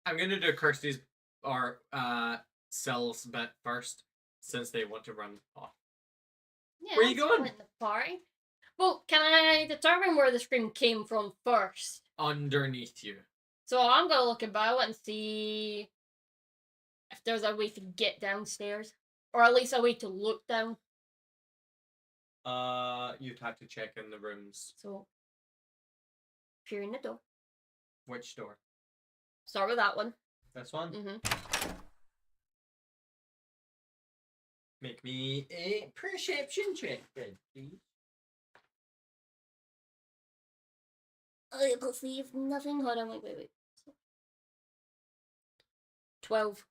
I'm gonna do Kirsty's or Cell's bit first, since they want to run off. Yeah, Where you that's going? in the party. Well, can I determine where the scream came from first? Underneath you. So I'm gonna look about and see if there's a way to get downstairs, or at least a way to look down. You'd have to check in the rooms. So, peering the door. Which door? Start with that one. This one? Mm-hmm. Make me a perception check, then, please. I believe nothing. Hold on, wait. 12.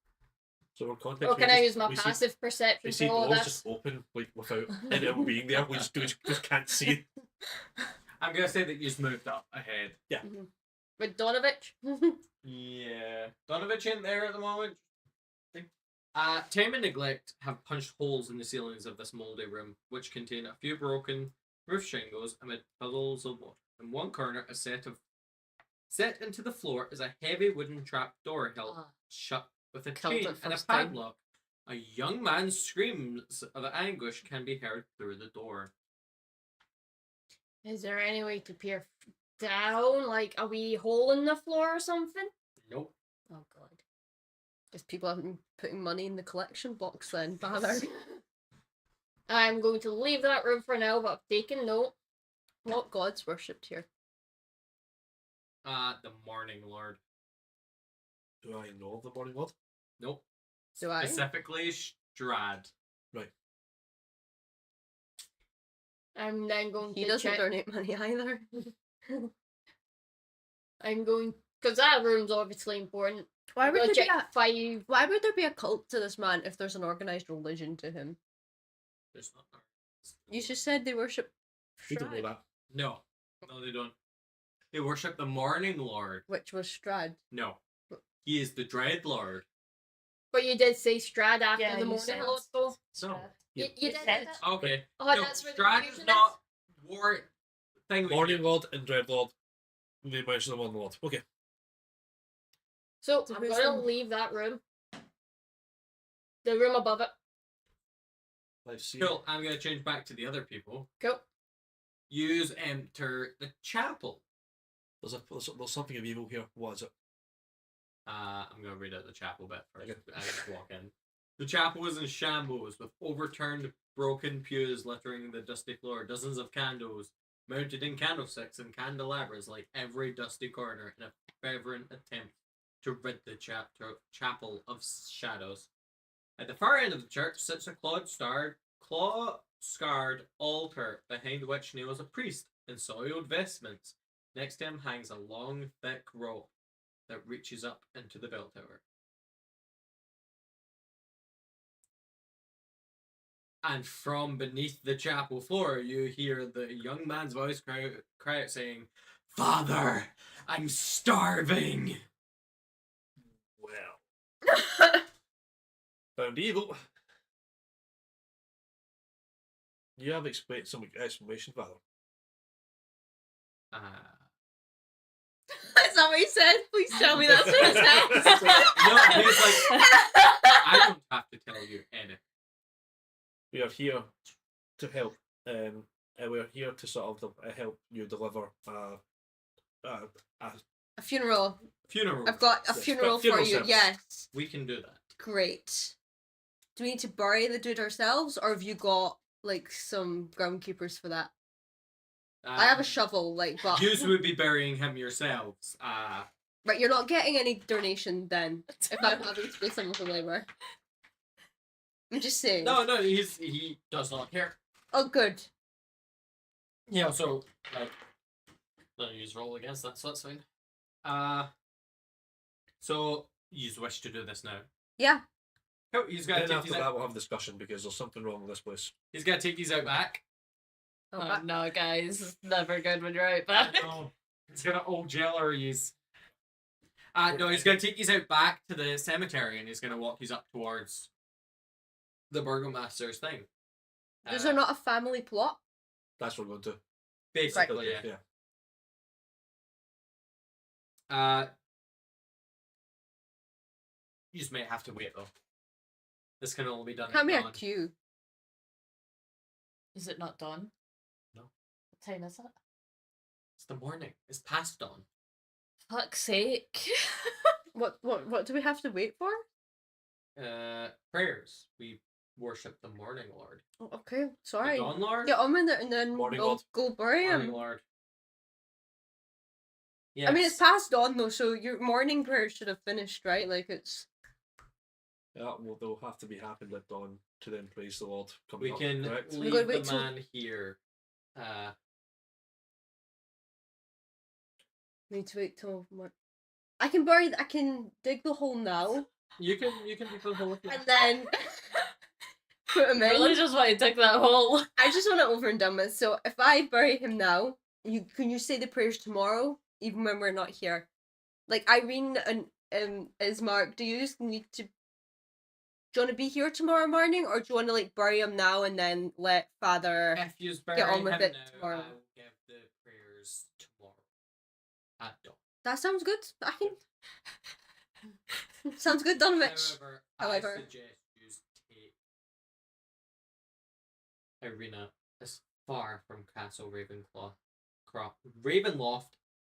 So we're context. Or can I use my we passive perception We see for all of doors this? just open, like without anyone being there. We just can't see. I'm gonna say that you just moved up ahead. With Donovich? Yeah. Donovich ain't there at the moment. Time and Neglect have punched holes in the ceilings of this mouldy room, which contain a few broken roof shingles amid puddles of water. In one corner, set into the floor is a heavy wooden trap door held shut with a Killed chain it and a first time. padlock. A young man's screams of anguish can be heard through the door. Is there any way to peer down? Like a wee hole in the floor or something? Nope. Oh god. Guess people haven't been putting money in the collection box then, bother. I'm going to leave that room for now, but I've taken note. What gods worshipped here? The Morning Lord. Do I know of the morning lord? Nope. Do I? Specifically, Strahd. Right. I'm then going He to doesn't check. donate money either. I'm going because that room's obviously important. Why I'm would gonna there be check a 5. Why would there be a cult to this man if there's an organized religion to him? There's not. You just said they worship We don't know Strahd, that. No. No, they don't. They worship the Morning Lord. which was Strahd. No. He is the Dread Lord. But you did say Strahd after Yeah, the you morning said lord, though. No. You You did said that? Okay. Oh, no, that's where the Strahd confusion is not war thing. we Morning get. lord and dread lord. They mention the morning lord. Okay. So So I'm who's gonna the- leave that room. The room above it. Let's see. Cool. I'm gonna change back to the other people. Cool. Use enter the chapel. There's something of evil here. What is it? I'm gonna read out the chapel bit first. I just walk in. The chapel is in shambles, with overturned, broken pews littering the dusty floor. Dozens of candles mounted in candlesticks and candelabras, like every dusty corner, in a fervent attempt to rid the chapel of shadows. At the far end of the church sits a claw-scarred altar, behind which kneels a priest in soiled vestments. Next to him hangs a long, thick rope that reaches up into the bell tower. And from beneath the chapel floor, you hear the young man's voice cry out saying, "Father, I'm starving!" Found evil. You have explained some explanation, Father. That's not what he said. Please tell me that's what he said. No, he's like, I don't have to tell you anything. We are here to help. We're here to sort of help you deliver A funeral. Funeral. I've got a Yes, funeral for funeral you. service. Yes. We can do that. Great. Do we need to bury the dude ourselves, or have you got like some groundkeepers for that? I have a shovel, like, but You would be burying him yourselves. right, you're not getting any donation then. If I'm having to pay someone for labor, I'm just saying. No, he does not care. Oh, good. Yeah, so like, let me use roll against that, so that's fine. So you wish to do this now? Yeah. Cool. He's gonna Then take after these that, out. we'll have discussion because there's something wrong with this place. He's gonna take these out back. Oh no, guys, it's never good when you're out back. No, it's gonna old jailer use. No, he's gonna take these out back to the cemetery, and he's gonna walk these up towards the burgomaster's thing. Is there not a family plot? That's what we're going to. Basically, yeah. You just may have to wait though. This can only be done. Can't be at a dawn. queue. Is it not done? No. What time is it? It's the morning. It's past dawn. Fuck's sake. What do we have to wait for? Prayers. We worship the morning lord. Oh, okay, The sorry. dawn lord. Get on with it, and then Morning we'll Lord. go bury Morning him. lord. Yes. I mean, it's past dawn though, so your morning prayer should have finished, right? Like it's. Yeah, well, they'll have to be happened at dawn to then praise the Lord. Coming We up, can correct? We're leave gonna the wait till- man here. We need to wait till. I can bury. I can dig the hole now, You can do the whole thing. and then put him I really in. just want to dig that hole. I just want it over and done with. So if I bury him now, can you say the prayers tomorrow, even when we're not here? Like Irene and Ismark, do you just need to? Do you want to be here tomorrow morning, or do you want to like bury him now and then let Father? If you Get on bury with him it now, tomorrow. I will give the prayers tomorrow at dawn. That sounds good. I can. Sounds good, Donovich. However, However. I suggest you take Irina as far from Castle Ravenloft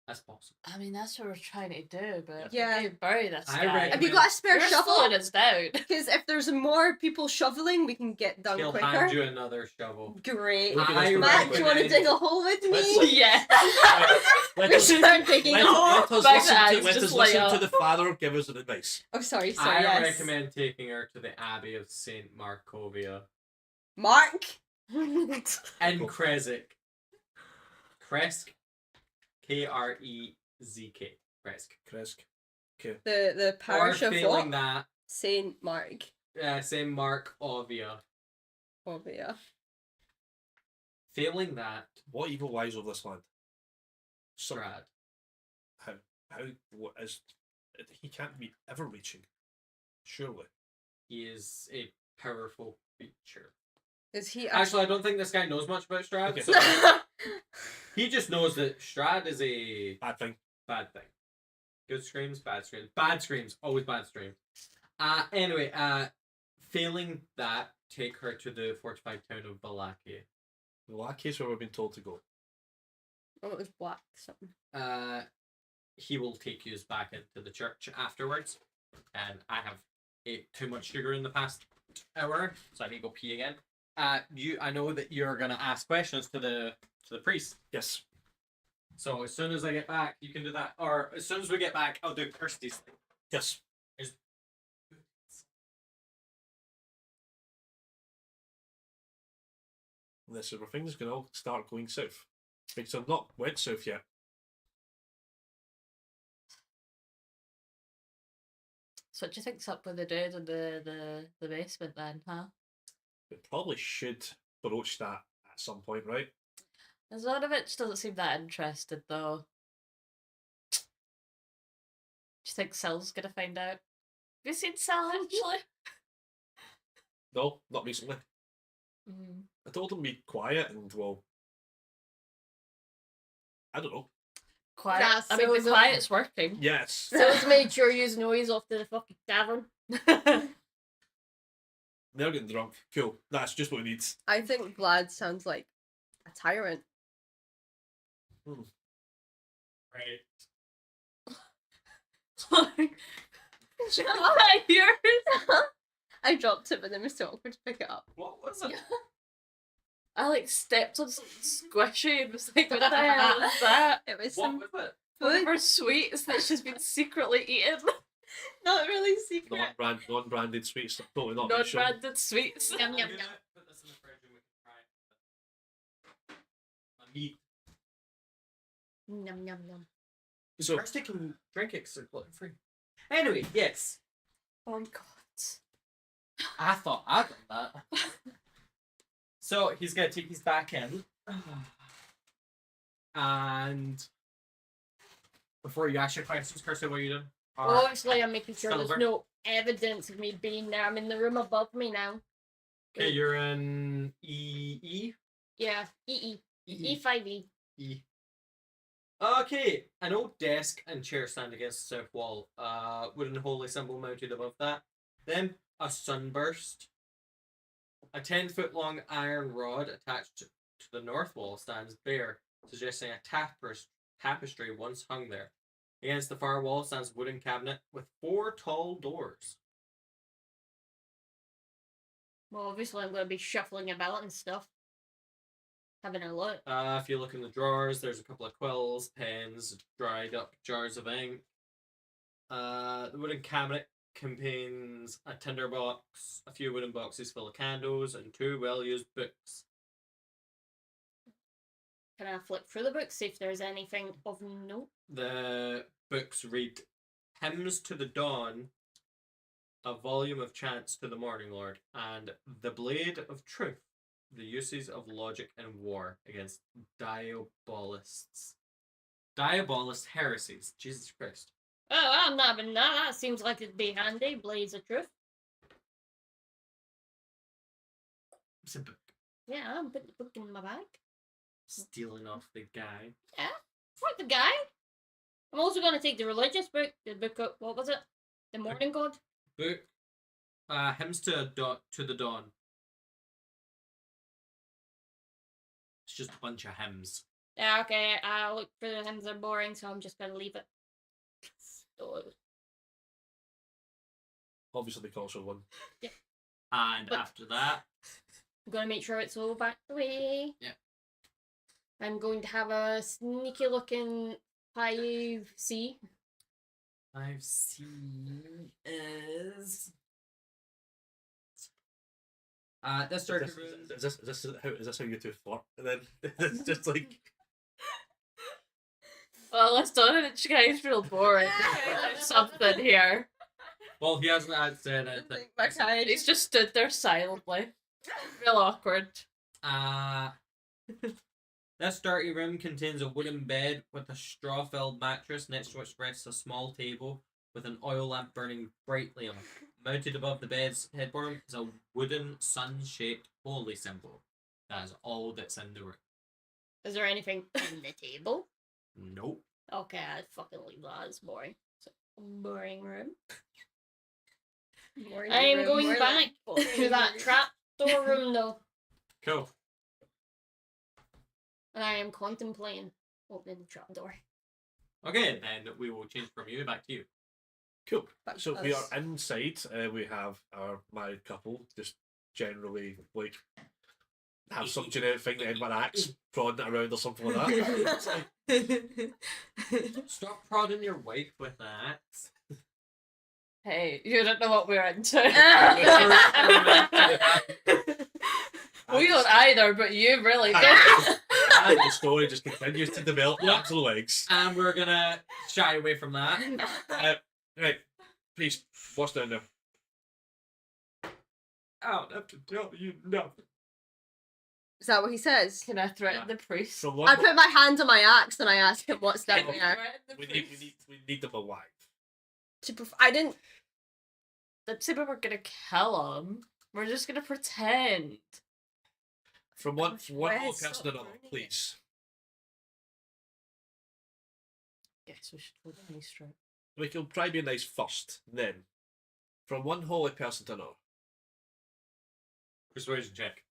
as possible. I mean, that's what we're trying to do, but Yeah. we can't bury this I guy. reckon- Have you got a spare You're shovel? slowing us down. Because if there's more people shoveling, we can get done He'll quicker. hand you another shovel. Great. Look at I this, Matt, do you want to recommend- dig a hole with Let's- me? Yeah. Let We us, start digging a hole. let us Back listen, to to, eyes, let just us light listen to up. the Father give us an advice. Oh, sorry, I yes. recommend taking her to the Abbey of Saint Markovia Mark. in Krezik. Kresk. Krezk. Kresk. Kresk. Okay. The Or parish of failing what? that, Saint Mark. Saint Markovia. Oh yeah. Failing that, What evil lies over this land? Some, Strahd. what is he can't be ever reaching. Surely. He is a powerful creature. Is he Actually, I don't think this guy knows much about Strahd. Okay. So he just knows that Strahd is a Bad thing. bad thing. Good screams, bad screams. Bad screams, always bad screams. Anyway, failing that, take her to the fortified town of Valakia. Well, that case where we've been told to go. Oh, it was black something. He will take you back into the church afterwards. And I have ate too much sugar in the past hour, so I need to go pee again. I know that you're gonna ask questions to the priest. Yes. So as soon as I get back, you can do that. Or as soon as we get back, I'll do Kirsty's thing. Yes. This is where things can all start going south. Things have not went south yet. So what do you think's up with the dude in the basement then, huh? We probably should broach that at some point, right? Zorovich doesn't seem that interested though. Do you think Sel's gonna find out? you seen Sal actually? No, not recently. I told him to be quiet and, well, I don't know. Quiet. Nah, I mean, so the is it- quiet's working. Yes. So it's made sure you noise off to the fucking tavern. They're getting drunk. Cool. That's just what we need. I think Vlad sounds like a tyrant. Right. Shut up, yours. I dropped it, but then it was so awkward to pick it up. What was it? I like stepped on something squishy and was like, what the hell is that? It was What some was it? One of food, her sweets that she's been secretly eating. not really secret. Non-branded sweets. Totally not really sure. Non-branded sweets. Yum, I'm yum, gonna yum. put this in the fridge and we can try it. A meat. Yum, yum, yum. So, First, taking drink eggs are gluten free. Anyway, yes. Oh god. I thought I'd done that. So he's gonna take his back in. And before you ask your questions, Kirsty, what are you doing? Obviously, I'm making sure Silver. there's no evidence of me being there. I'm in the room above me now. Okay, you're in E. Yeah, E5E. E. Okay, an old desk and chair stand against the south wall. Wooden holy symbol mounted above that. Then a sunburst. A 10-foot long iron rod attached to the north wall stands bare, suggesting a tapestry once hung there. Against the far wall stands a wooden cabinet with 4 tall doors. Well, obviously, I'm going to be shuffling about and stuff. Having a look. If you look in the drawers, there's a couple of quills, pens, dried up jars of ink. The wooden cabinet contains a tinder box, a few wooden boxes full of candles, and 2 well-used books. Can I flip through the book, see if there's anything of note? The books read Hymns to the Dawn, a volume of chants to the Morning Lord, and The Blade of Truth, the uses of logic and war against diabolists. Diabolist heresies. Jesus Christ. Oh, I'm not having that. That seems like it'd be handy. Blades of Truth. It's a book. Yeah, I'm putting the book in my bag. Stealing off the guy. Yeah, fuck the guy. I'm also going to take the religious book. The book of, what was it? The Morning God? Book. Hymns to the Dawn. It's just a bunch of hymns. Yeah, okay. I look through the hymns. They're boring, so I'm just going to leave it. So, obviously, the cultural one. And But- after that, I'm going to make sure it's all back the way. Yeah. I'm going to have a sneaky looking 5C. I've seen is this dark room. Is this how you two flirt? And then it's just like Well, let's don't it. You guys real boring. There's something here. Well, he hasn't had said anything. My kind. He's just stood there silently. Real awkward. This dirty room contains a wooden bed with a straw-filled mattress next to which rests a small table with an oil lamp burning brightly on it. Mounted above the bed's headboard is a wooden sun-shaped holy symbol. That is all that's in the room. Is there anything in the table? Nope. Okay, I'd fucking leave that. It's boring. It's a boring room. Morning I'm room, going morning back room. to that trap door room though. Cool. And I am contemplating opening the trap door. Okay, then we will change from you back to you. cool. Back So to we us. are inside. We have our married couple just generally like have some generic thing that ends with an axe, prodding it around or something like that. Stop prodding your wife with an axe. Hey, you don't know what we're into. We don't either, but you really don't. And the story just continues to develop arms and legs. And we're gonna shy away from that. Right, please, what's down there? I don't have to tell you nothing. Is that what he says? Can I threaten the priest? So I what? put my hand on my axe and I ask him what's down Can I there. threaten the We priest? need them alive. I didn't. didn't say we were gonna kill him. We're just gonna pretend. From one Gosh, one whole Wes, person stop to another, burning it. please. Yes, we should hold any straight. We can try being nice first, then. From one holy person to another. Persuasion check.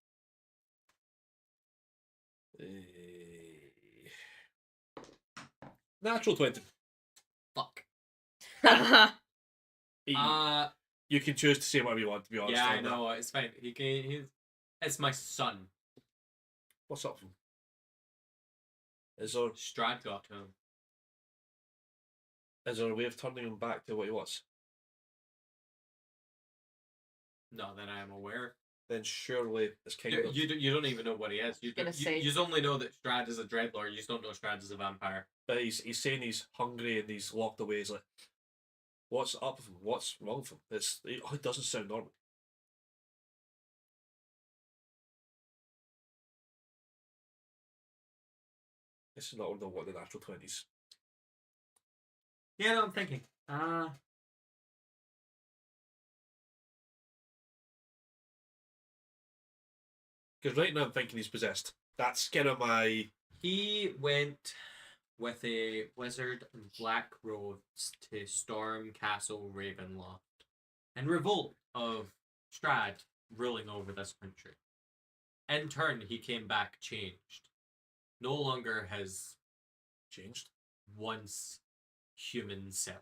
Natural 20. Fuck. You- you can choose to say whatever you want, to be honest. Yeah, I on that. know. It's fine. It's my son. What's up? Is there, Strahd got to him. is there a way of turning him back to what he was? Not that I am aware. Then surely it's kind You, of. you don't even know what he is. You Gonna don't, say- you only know that Strahd is a dreadlord. You just don't know Strahd is a vampire. But he's saying he's hungry and he's locked away. He's like, what's up with him? What's wrong with him? It doesn't sound normal. This is not under what the natural 20s. Yeah, no, I'm thinking. Because right now I'm thinking he's possessed. That's kind of my. He went with a wizard and black robes to storm Castle Ravenloft and revolt of Strahd ruling over this country. In turn, he came back changed. No longer his Changed. once human self.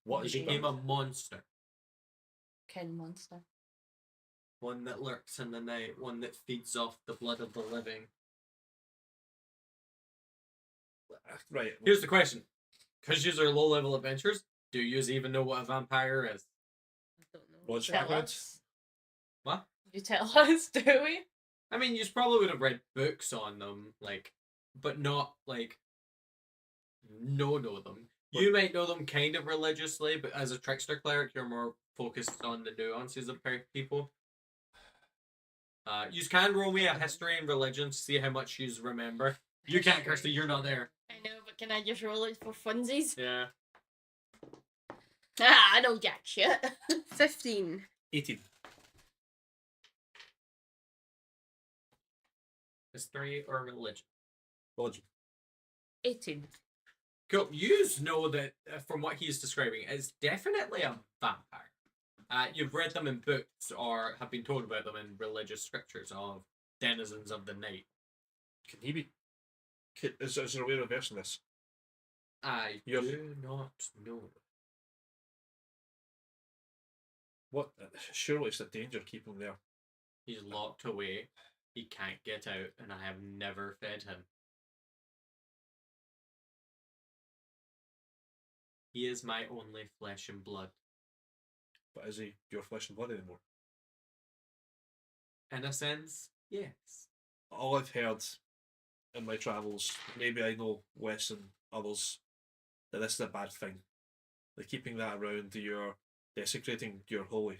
What is He he? became a monster. Ken monster. One that lurks in the night, one that feeds off the blood of the living. Right. Here's the question. Because you are low-level adventurers, do you even know what a vampire is? I don't know. What's Tell happened? us. What? You tell us, do we? I mean, you probably would have read books on them, like, but not, like, know them. You might know them kind of religiously, but as a trickster cleric, you're more focused on the nuances of people. You can roll me a history and religion to see how much you remember. You can't, Kirsty, you're not there. I know, but can I just roll it for funsies? Yeah. Ah, I know jack shit. 15. 18. History or religion? Religion. 18. Cool. You know that from what he's describing, it's definitely a vampire. You've read them in books or have been told about them in religious scriptures of denizens of the night. Can he be? Is there a way of reversing this? I You're- do not know. What? Surely it's a danger keeping him there. He's locked away. He can't get out, and I have never fed him. He is my only flesh and blood. But is he your flesh and blood anymore? In a sense, yes. All I've heard in my travels, maybe I know Wes and others, that this is a bad thing. Like keeping that around, you're desecrating your holy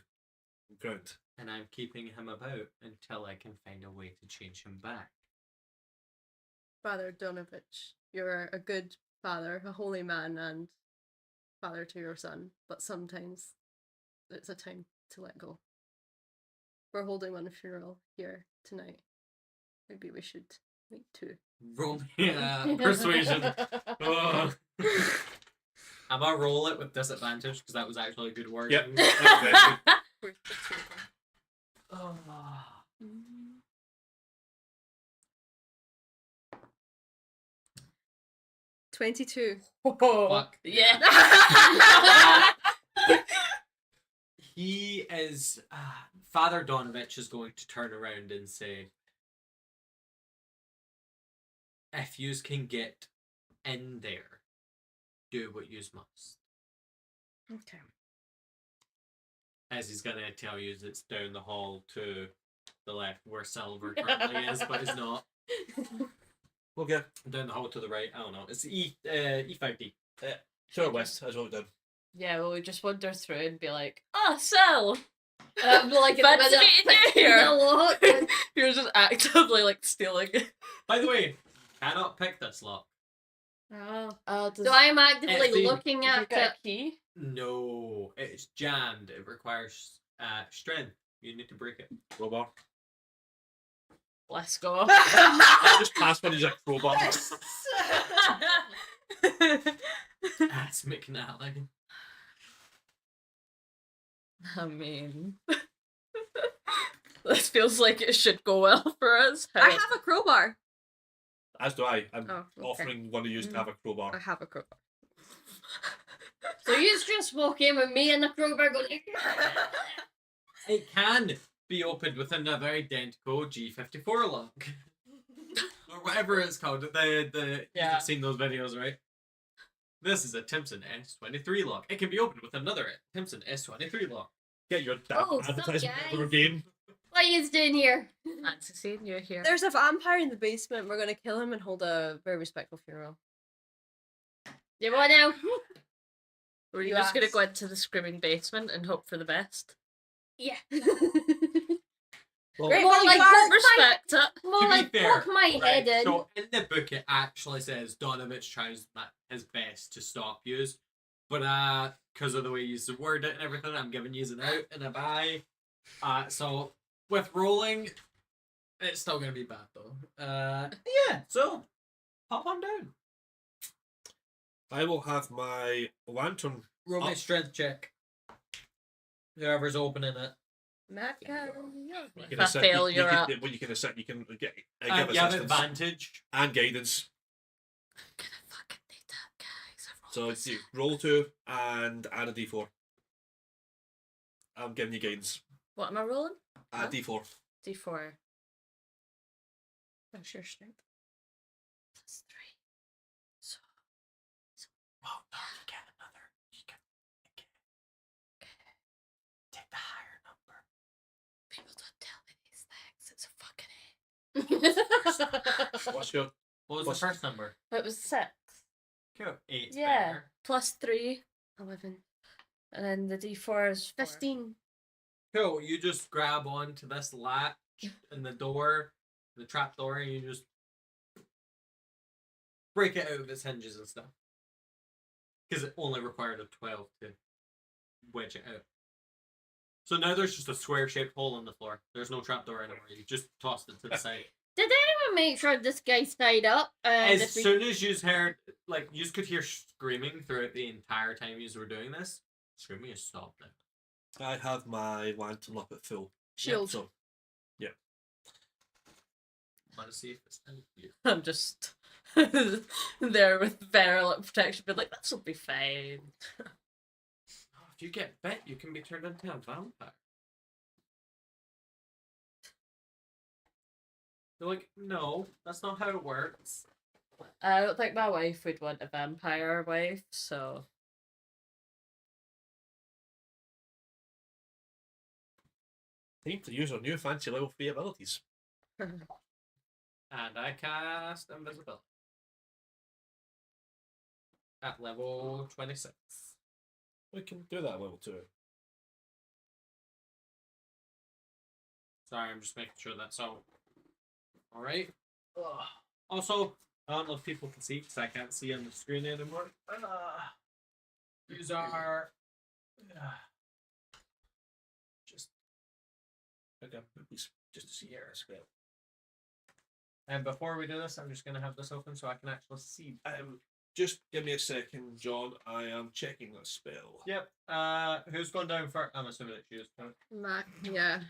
ground. And I'm keeping him about until I can find a way to change him back. Father Donovich, you're a good father, a holy man, and father to your son, but sometimes it's a time to let go. We're holding one funeral here tonight. Maybe we should wait too. Roll me persuasion. Ugh. I'm gonna roll it with disadvantage because that was actually a good word. Yep. Where's the two of them? Oh. 22. Fuck. Yeah. He is. Father Donovich is going to turn around and say, if yous can get in there, do what yous must. Okay. As he's going to tell you it's down the hall to the left where Silver currently is, but is not. Okay. Down the hall to the right. I don't know. It's E5D. Sure, West, as well done. Yeah, well, we just wander through and be like, oh, Sel! I'm like, Fancy meeting you here! No, You're just actively, like, stealing it. By the way, cannot pick this lock. oh. Oh, So I'm actively Effie, looking Have you at got it. a key? No, it's jammed. It requires strength. You need to break it. Crowbar. Let's go. I just passed one. He's a crowbar. That's McNally. I mean, this feels like it should go well for us. I have a crowbar. As do I. I'm Oh, okay. offering one of you to have a crowbar. I have a crowbar. So you just walk in with me and the crowbar going. It can be opened with another identical G54 lock. Or whatever it's called. Yeah. You've seen those videos, right? This is a Timpson S23 lock. It can be opened with another Timpson S23 lock. Get your damn Oh, sup, advertisement guys? for a game. What are you doing here? Fancy seeing you here. There's a vampire in the basement. We're gonna kill him and hold a very respectful funeral. You want now? Were you You just gonna asked. go into the screaming basement and hope for the best? Yeah. Well, Great. More well, like you are- poke my, Respect it. more To be like fair, poke my right, head in. so in the book it actually says Donovich tries his best to stop yous, but because of the way you word it and everything, I'm giving yous an out and a bye. So with rolling, it's still gonna be bad though. Yeah. So hop on down. I will have my lantern. Roll my Up. strength check. Whoever's opening it. Macaroni. You If can I assist, fail, you you're can, up. well, you can assist. You can get You give have assistance advantage. and guidance. Gonna fucking need that, guys. I So rolled a it's you six. roll 2 and add a d4. I'm giving you guidance. What am I rolling? Add d4. D4 That's your strength. plus 3. So Oh no, you get another. You get. Take the higher number. people don't tell me these things. It's a fucking 8. What's your What was What's- the first number? It was 6. Cool. 8. Yeah. Plus 3. 11. And then the D4 is 4. 15. Cool. You just grab onto this latch in the door, the trap door, and you just break it out of its hinges and stuff. Because it only required a 12 to wedge it out. So now there's just a square shaped hole in the floor. There's no trapdoor anymore. You just tossed it to the side. Did anyone make sure this guy's tied up? And As soon as you heard, like, you could hear screaming throughout the entire time you were doing this. Screaming is stopped now. I have my lantern up at full. Shield. So Want to see if it's in you. I'm just there with virulent protection, but like, this will be fine. Oh, if you get bit, you can be turned into a vampire. They're like, no, that's not how it works. I don't think my wife would want a vampire wife, so time to use our new fancy level 3 abilities. And I cast invisibility. At level 26. We can do that at level 2. Sorry, I'm just making sure that's all. Alright. Also, I don't know if people can see because I can't see on the screen anymore. Use our. Just. Okay, just to see here as well. And before we do this, I'm just going to have this open so I can actually see. Just give me a second, John. I am checking that spell. Yep. Who's going down first? I'm assuming it's you. Mac. Yeah.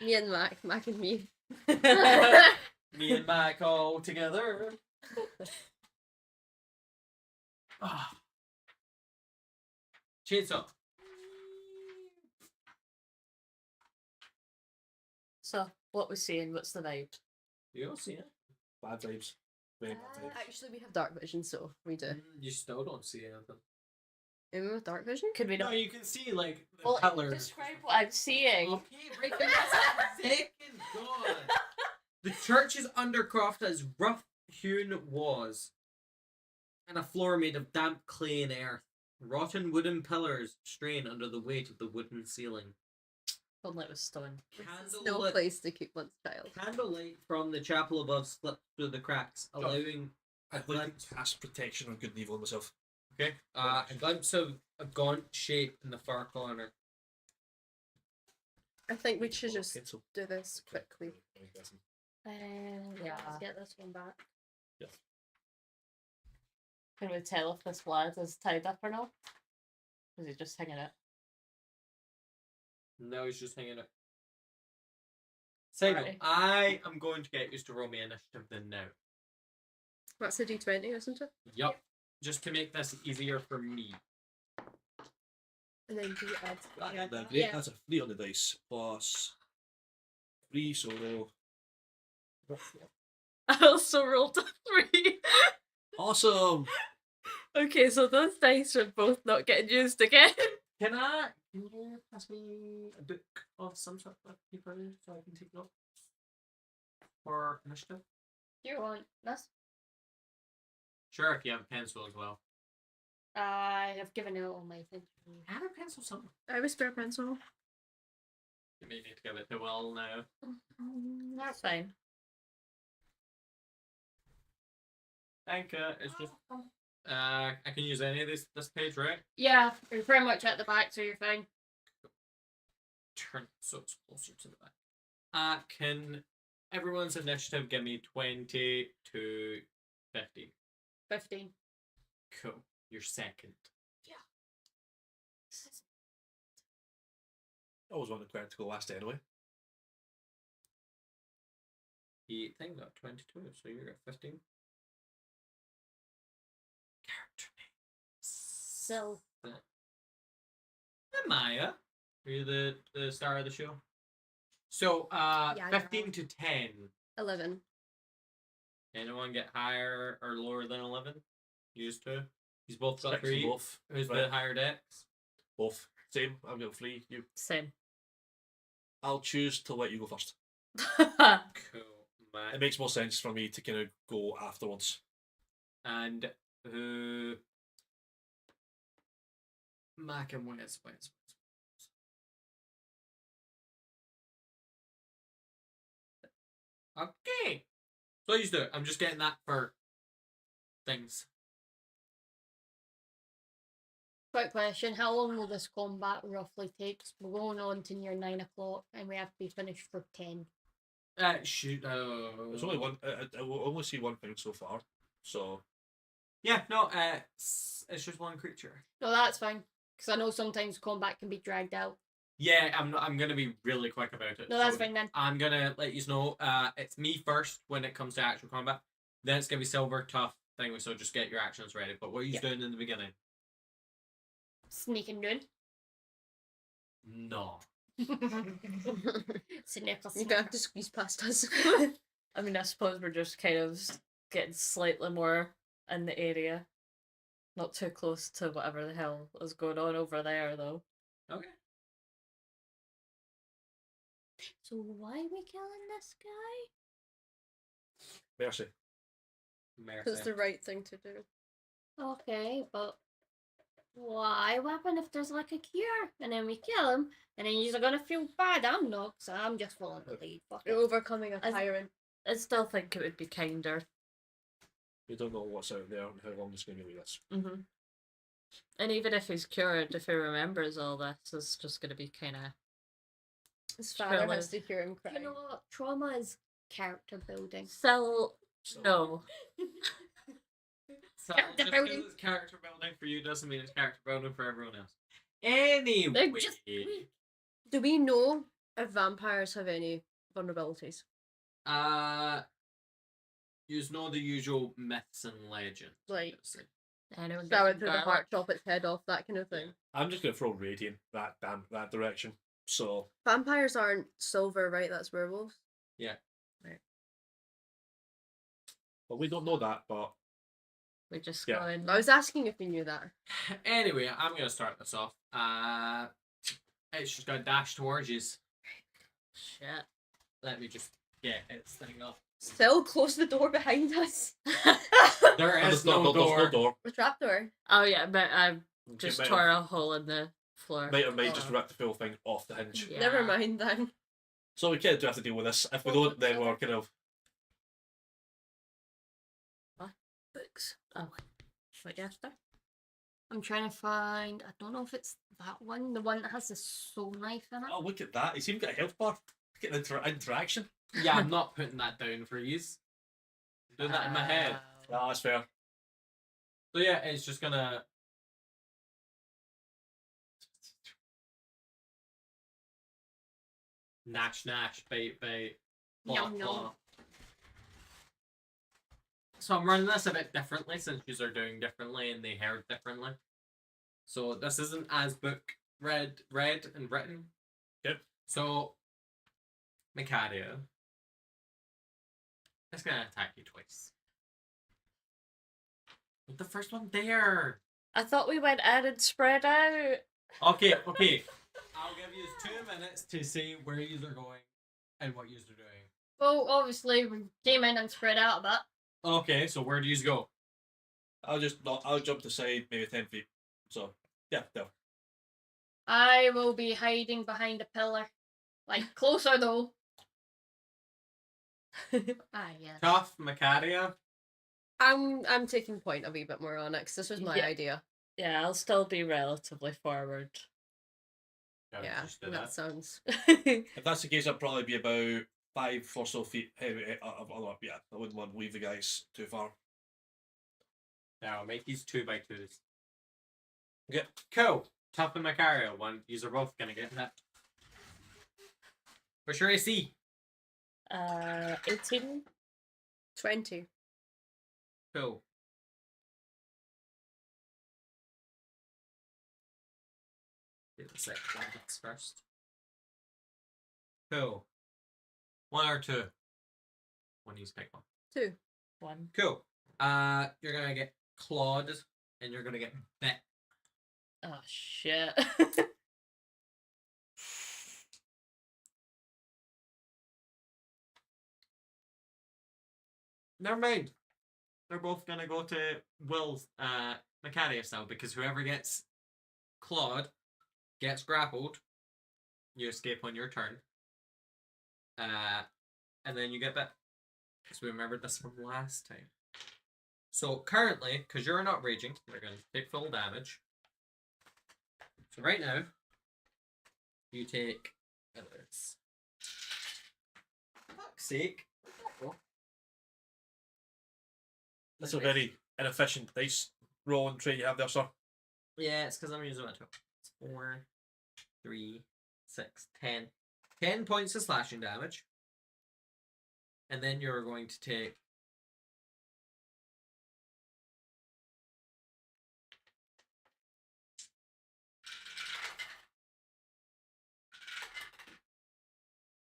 Me and Mac. Mac and me. Me and Mac all together. Chainsaw. so what we're seeing, what's the vibe? You don't see it. Bad vibes. Very bad vibes. Actually, we have dark vision, so we do. You still don't see anything. Even with dark vision? Could we No, not? you can see like the Well, colors. describe what I'm seeing. Okay, right there. Second God. The church's undercroft has rough-hewn walls and a floor made of damp clay and earth. Rotten wooden pillars strain under the weight of the wooden ceiling. Only it was stone. There's no place to keep one's child. Candlelight from the chapel above slips through the cracks, allowing I'd like to cast protection on good and evil on myself. Okay. A glimpse of a gaunt shape in the far corner. I think we should Oh, just pencil. do this quickly. Yeah. Let's get this one back. Can we tell if this lad is tied up or not? Is he just hanging out? No, he's just hanging out. Sego, Right. I am going to get used to roll me initiative then now. That's a D20, isn't it? Yup. Just to make this easier for me. And then you add. Great. Yeah. That's a 3 on the dice plus 3, so I also rolled a 3. awesome. Okay, so those dice are both not getting used again. Can you pass me a book of some sort of paper so I can take notes for initiative? Do you want this? Sure, if you have a pencil as well. I have given out all my things. I have a pencil somewhere. I have a spare pencil. You may need to give it to Will now. That's fine. Thank you. It's just I can use any of this page, right? Yeah, you're pretty much at the back, so you're fine. Turn so it's closer to the back. Can everyone's initiative give me 20 to 50? 15. Cool. You're second. I always wanted Grant to go last anyway. The thing got 22, so you're at 15. Character name. So, Hi, Maya. Are you the star of the show? So, I 15 know. to 10. 11. Anyone get higher or lower than 11? Used to. He's both got 6 for 3. both. Who's the Right. higher dex? Both. Same. I've got 3. You. Same. I'll choose to let you go first. Cool. It makes more sense for me to kind of go afterwards. And who? Mac and Wes. Okay. So you do it. I'm just getting that for things. quick question. How long will this combat roughly take? 'Cause we're going on to near 9 o'clock and we have to be finished for 10. Shoot. There's only one. I will only see one thing so far. So Yeah, no, it's just one creature. No, that's fine. Because I know sometimes combat can be dragged out. Yeah, I'm gonna be really quick about it. No, that's So fine then. I'm gonna let you know. It's me first when it comes to actual combat. Then it's gonna be silver tough thing. So just get your actions ready. But what are you Yeah. doing in the beginning? Sneaking down. No. Sneaker, You're gonna have to squeeze past us. I mean, I suppose we're just kind of getting slightly more in the area. Not too close to whatever the hell is going on over there, though. Okay. So why are we killing this guy? mercy. Because Mercy. it's the right thing to do. Okay, but why? What happen if there's like a cure and then we kill him and then you're gonna feel bad? I'm not, so I'm just following the lead. Fuck it. Overcoming a As- tyrant. I still think it would be kinder. We don't know what's out there and how long it's going to be with us. Mm-hmm. And even if he's cured, if he remembers all this, it's just going to be kind of. His father Surely. has to hear him cry. You know what? Trauma is character building. Still, So, no. So Character just 'cause building. it's character building for you doesn't mean it's character building for everyone else. Anyway, They're just weak. Do we know if vampires have any vulnerabilities? you know the usual myths and legends. Like- let's say. Anyone Shower get through the garlic? heart, chop its head off, that kind of thing. I'm just going to throw radiant that direction. So Vampires aren't silver, right? That's werewolves. but we don't know that. But We just Yeah. go in. I was asking if we knew that. Anyway, I'm gonna start this off. It's just gonna dash towards you. Shit. Let me just get its thing up. Still close the door behind us. There there's is no there's door. no door. The trapdoor. Oh yeah, but I Okay, just might tore have- a hole in the floor. Might or might just Oh. rip the full thing off the hinge. Yeah. Never mind then. So we kind of do have to deal with this. If we don't, then we're kind of Books. Oh, what you after? I'm trying to find. I don't know if it's that one, the one that has the soul knife in it. Oh, look at that. He's even got a health bar. Look at the interaction. Yeah, I'm not putting that down for yous. Doing that in my head. Yeah, that's fair. So yeah, it's just gonna. Nash, bait, claw, Yum, yum. claw. So I'm running this a bit differently since you are doing differently and they heard differently. So this isn't as book read and written. Yep. So Macario is gonna attack you twice. With the first one there. I thought we went in and spread out. Okay. I'll give you 2 minutes to see where you are going and what you are doing. Well, obviously we came in and spread out a bit. Okay, so where do you go? I'll jump to side maybe 10 feet. So yeah, no. I will be hiding behind a pillar, like closer though. Yeah. Tough, Macaria. I'm taking point a wee bit more on it 'cause this was my Yeah. idea. Yeah, I'll still be relatively forward. Yeah, just do that that. sounds. If that's the case, I'd probably be about 5 or so feet heavy. Yeah, I wouldn't want to leave the guys too far. Now I'll make these 2x2s. Okay. Cool. Tough and Macario. One. These are both gonna get that. What's your AC? 18. 20. Cool. Do the second one first. Cool. 1 or 2? One needs to pick one. 2. 1. Cool. You're gonna get clawed and you're gonna get bit. Oh shit. Never mind. They're both gonna go to Will's Macarius now because whoever gets clawed gets grappled. You escape on your turn. And then you get bit. Because we remembered this from last time. So currently, because you're not raging, you're going to take full damage. So right now, you take. Fuck's sake. That's a very inefficient dice rolling trait you have there, sir. Yeah, it's because I'm using my tool. It's 4, 3, 6, 10. 10 points of slashing damage. And then you're going to take.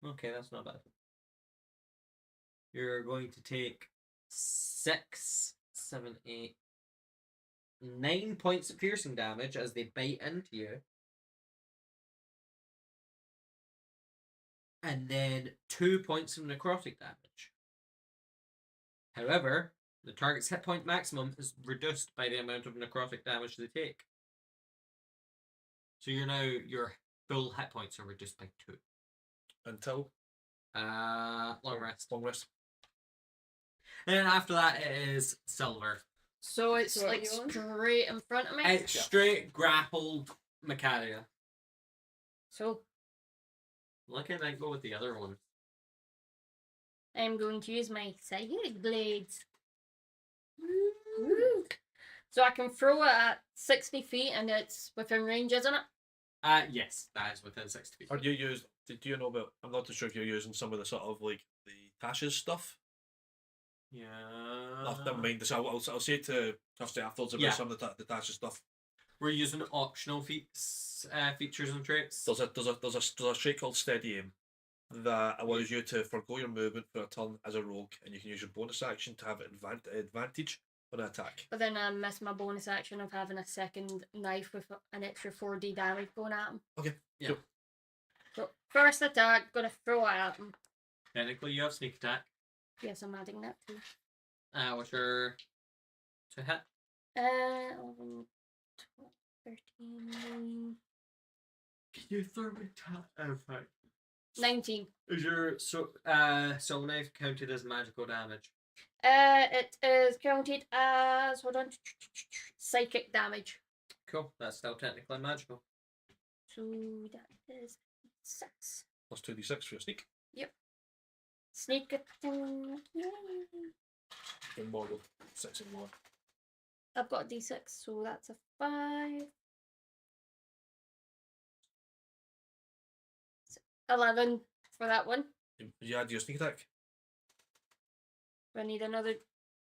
Okay, that's not bad. You're going to take 6, 7, 8, 9 points of piercing damage as they bite into you. And then 2 points of necrotic damage. However, the target's hit point maximum is reduced by the amount of necrotic damage they take. So your full hit points are reduced by 2. Until Long rest. long rest. And then after that it is silver. So it's So what like are you on? straight in front of me. It's straight grappled Macaria. So Look at that go with the other one. I'm going to use my psychic blades. Woo. So I can throw it at 60 feet and it's within range, isn't it? Yes, that is within 60 feet. Or do you use? Do you know about? I'm not too sure if you're using some of the sort of like the Tasha's stuff. Yeah. Never mind. So I'll say to Kirsty afterwards about Yeah. some of the Tasha stuff. We're using optional features and traits. There's a trait called Steady Aim that allows you to forgo your movement for a turn as a rogue, and you can use your bonus action to have advantage on an attack. But then I missed my bonus action of having a second knife with an extra 4d damage going at him. Okay. Yeah. Cool. So first attack, gonna throw it at him. Technically, you have sneak attack. Yes, I'm adding that too. What's your to hit? 11, 12, 13, Can you throw me attack? Oh, fuck. 19. Is your soul knife counted as magical damage? It is counted as, hold on, psychic damage. Cool. That's still technically magical. So that is 6. Plus 2d6 for your sneak. Sneak attack. And more than 6 and more. I've got a d6, so that's a 5. 11 for that one. You add your sneak attack? I need another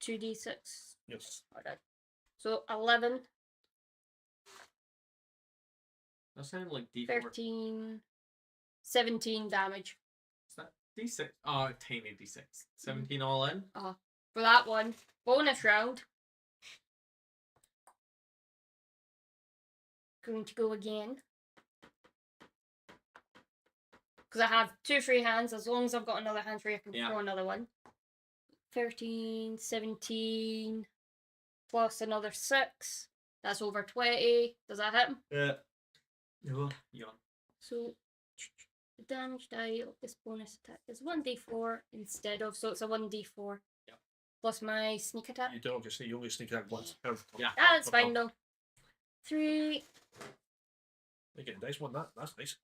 2d6. Yes. Alright. So 11, That sounded like D4. 13, 17 damage Is that D6? Oh, tiny D6. 17 all in. for that one. Bonus round. Going to go again. Because I have 2 free hands. As long as I've got another hand free, I can Yeah. throw another one. 13, 17, plus another 6. That's over 20. Does that hit him? Yeah. Yawn. So the damage die of this bonus attack is 1d4 instead of, so it's a 1d4. Yep. Plus my sneak attack. You don't just you only sneak attack once. Yeah. That's fine though. 3. You get a nice one. That's nice.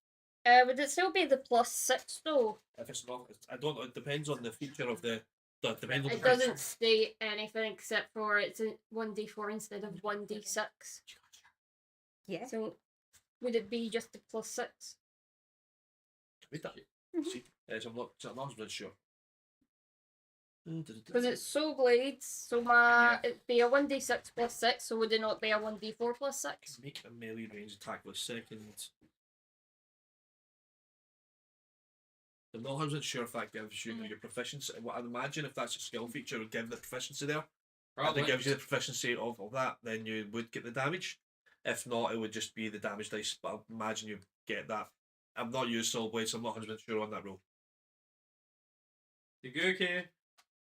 Would it still be the +6 though? If it's not, I don't know. It depends on the feature of the. Depends on It the doesn't state anything except for it's a 1d4 instead of 1d6. Yeah. So would it be just the +6? Read that. Mhm. See, so I'm not really sure. Because it's soul blades, so it'd be a 1d6 plus 6, so would it not be a 1d4 plus 6? Make a melee range attack with second. I'm not 100% sure if that gives you your proficiency. What I'd imagine if that's a skill feature, it would give the proficiency there. Probably. If it gives you the proficiency of that, then you would get the damage. If not, it would just be the damage dice. But I imagine you get that. I'm not used Soul Blade, so I'm not 100% sure on that rule. You go, okay.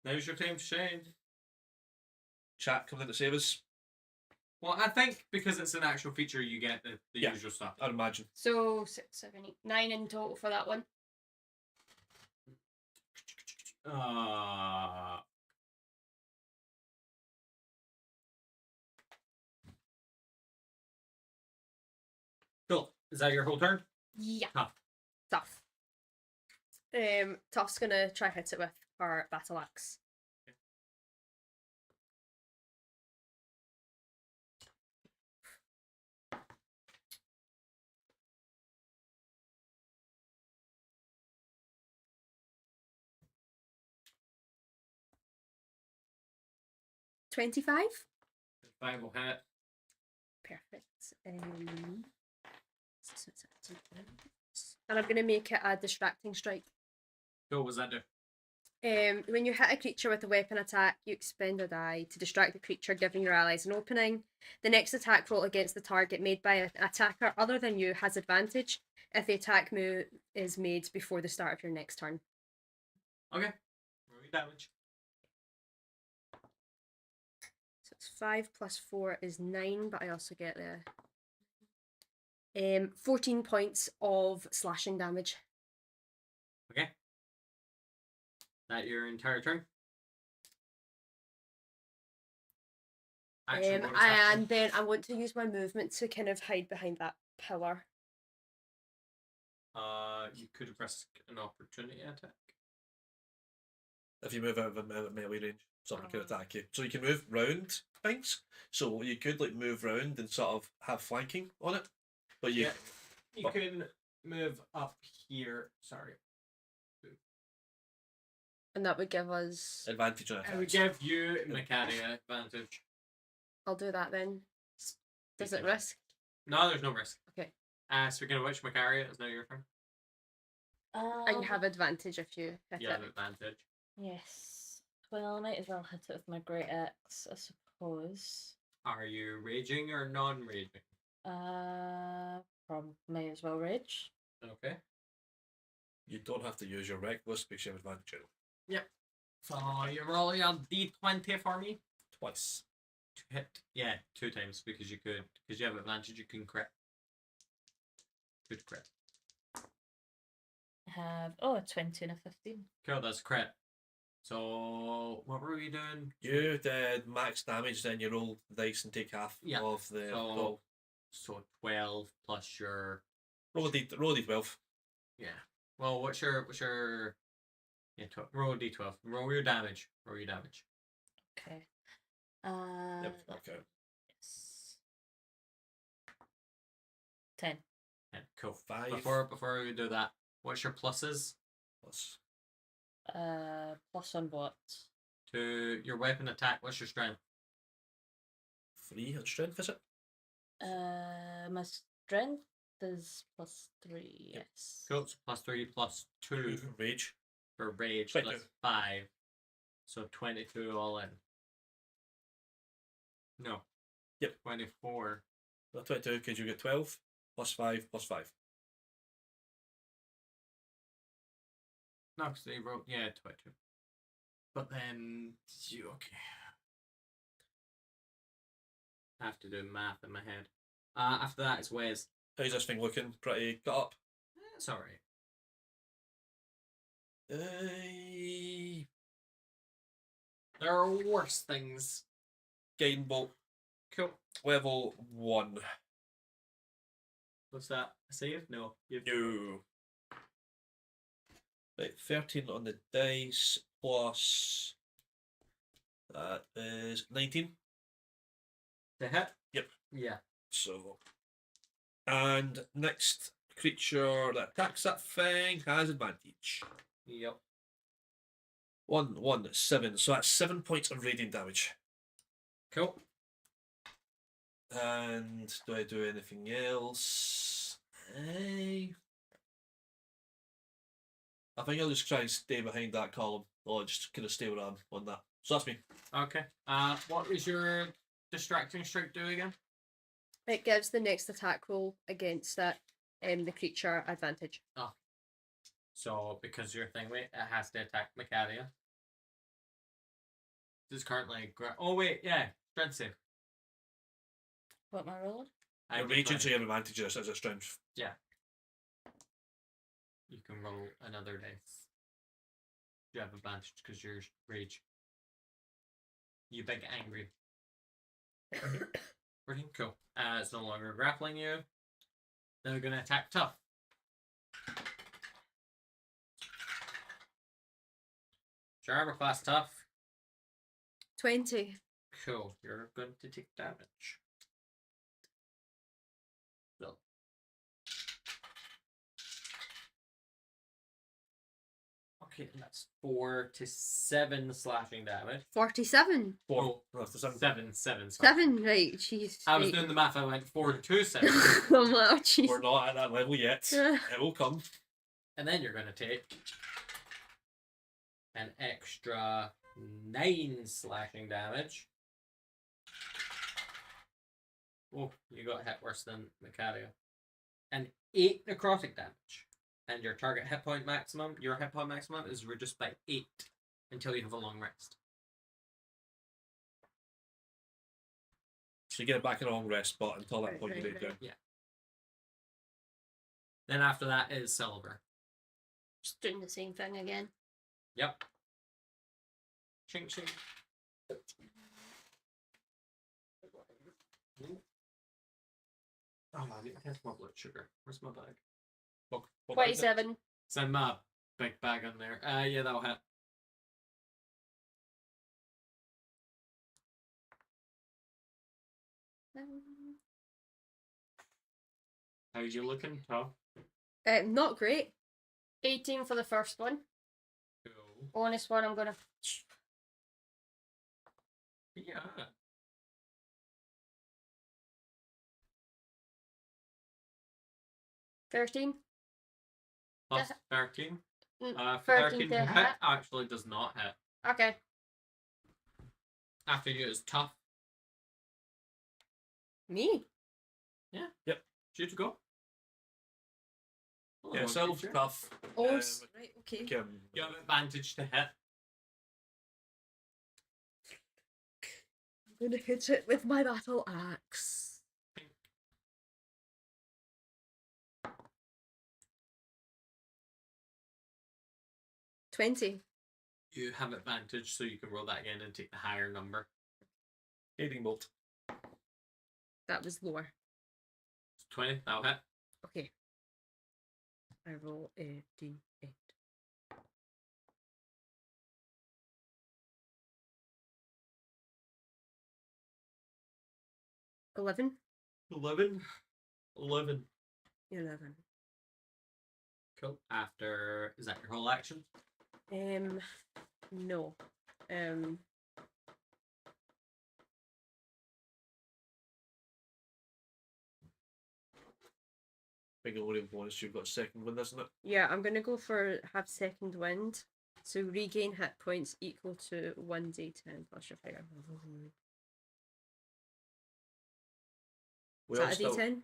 Now's your time to shine. Chat coming in to save us. Well, I think because it's an actual feature, you get the Yeah. usual stuff. I'd imagine. So 6, 7, 8, 9 in total for that one. Cool. Is that your whole turn? Yeah. Tough. Tough. Tough's gonna try hit it with her battle axe. $25. 5 will hit. Perfect. And I'm gonna make it a distracting strike. Cool. What does that do? When you hit a creature with a weapon attack, you expend a die to distract the creature, giving your allies an opening. The next attack roll against the target made by an attacker other than you has advantage if the attack move is made before the start of your next turn. Okay. Roll your damage. So it's 5 plus 4 is 9, but I also get the 14 points of slashing damage. Okay. That your entire turn? Action bonus action. And then I want to use my movement to kind of hide behind that pillar. You could risk an opportunity attack. If you move out of a melee range, someone can attack you. So you can move round things. So you could like move round and sort of have flanking on it. But you, You can move up here. Sorry. And that would give us... advantage on I would attacks. give you Macaria advantage. I'll do that then. Does it risk? No, there's no risk. Okay. Speaking of which, Macaria, it's now your turn. And you have advantage if you hit You it. have advantage. Yes. Well, I might as well hit it with my great axe, I suppose. Are you raging or non-raging? Might as well rage. Okay. You don't have to use your reckless because you have advantage on it. So you roll your d20 for me. Twice. To hit. Yeah, 2 times because you have advantage. You can crit. Good crit. I have a 20 and a 15. Cool, that's crit. So what were we doing? You did max damage, then you roll the dice and take half Yeah, of the so- roll. So 12 plus your Roll a d12. yeah. Well, what's your yeah? Roll a d12. Roll your damage. Roll your damage. Okay. Yep, okay. Yes. 10. Yeah, cool. 5 Before we do that, what's your pluses plus Plus on what? to your weapon attack? What's your strength? 3 on strength, is it? My strength is +3. Yes. Cool. So +3 plus 2 Rage. for rage. 22. That's 5. So 22 all in. No. Yep. 24. Not 22 because you get 12 plus 5 plus 5. No, because they wrote, yeah, 22. But then, okay. I have to do math in my head. After that, it's Wes. How's this thing looking? Pretty cut up. It's alright. There are worse things. Guiding bolt. Cool. Level 1. What's that? A save? No. No. Right, 13 on the dice plus. That is 19. The hit? Yep. Yeah. So. And next creature that attacks that thing has advantage. Yep. 1, 1, 7. So that's 7 points of radiant damage. Cool. And do I do anything else? I think I'll just try and stay behind that column. Or just kind of stay where I am on that. So that's me. Okay. What was your distracting strike do again? It gives the next attack roll against that the creature advantage. So, because your thing, wait, it has to attack Macaria. This is currently. Oh, wait, yeah. Strength save. What am I rolling? Your raging, so you have advantages as a strength. Yeah. You can roll another dice. You have advantage because you're rage. You big angry. Pretty cool. It's no longer grappling you. They're gonna attack tough. Your armor class tough. 20. Cool. You're going to take damage. So. Okay, that's 4 to 7 slashing damage. 47. 4. Oh, No, it's the 7. 7. Sorry. 7, right, jeez. I was right. doing the math. I went 4 to 7, I'm like, oh, jeez. We're not at that level yet. It will come. and then you're going to take an extra 9 slashing damage. Oh, you got hit worse than Macaria. And 8 necrotic damage. And your target hit point maximum, your hit point maximum is reduced by 8 until you have a long rest. So you get it back in a long rest, but until that Right, point you right, lay right. down. Then after that is Silver. Just doing the same thing again. Yep. Chink chink. Oh, I need to test my blood sugar. Where's my bag? What is it? 27. It's in my big bag on there. Yeah, that'll hit. How's you looking, Tom? Not great. 18 for the first one. Cool. Bonus one, I'm gonna. Yeah. $13. Plus That- 13. Mm, 13 to to hit. hit actually does not hit. Okay. After you is tough. Me? Shoot to go. Yeah, self tough. Oh, Um, right, okay. You have advantage to hit. I'm gonna hit it with my battle axe. $20. You have advantage, so you can roll that again and take the higher number. Guiding bolt. That was lower. 20. That'll hit. Okay. I roll a d8. 11. 11. 11. 11. Cool. After, is that your whole action? No. Big only bonus, you've got second wind, isn't it? Yeah, I'm gonna go for have second wind. So regain hit points equal to 1d10 plus your fire. We Is all that a still, d10?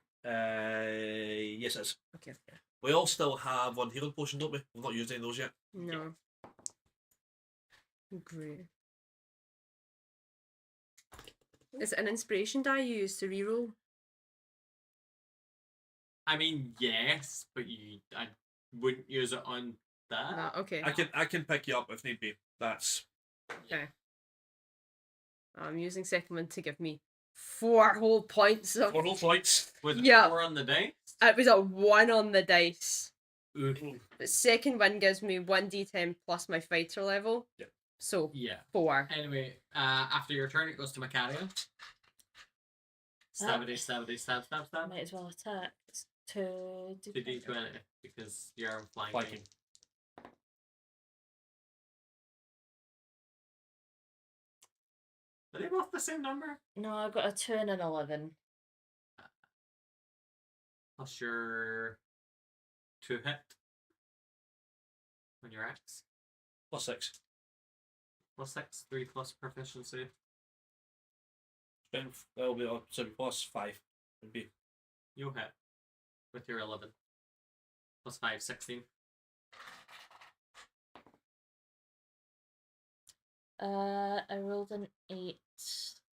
yes, it is. Okay. We all still have one healing potion, don't we? We've not used any of those yet. No. Great. Is it an inspiration die you use to reroll? I mean, yes, but I wouldn't use it on that. Ah, okay. I can pick you up if need be. That's Okay. I'm using second wind to give me 4 whole points of. 4 whole points. Was it Yeah. 4 on the day? It was a 1 on the dice. Ooh. But second wind gives me 1d10 plus my fighter level. Yep. So Yeah. 4. Anyway, after your turn, it goes to Macaria. Stabity, stabity, stab, stab, I stab. might as well attack. It's 2 To D20 because you're flanking. Flanking. Are they both the same number? No, I got a 2 and an 11. Plus your 2 hit on your axe. plus 6. Plus 6, 3 plus proficiency. Strength, that'll be, sorry, plus 5. Would be. You'll hit with your 11. Plus 5, 16. I rolled an 8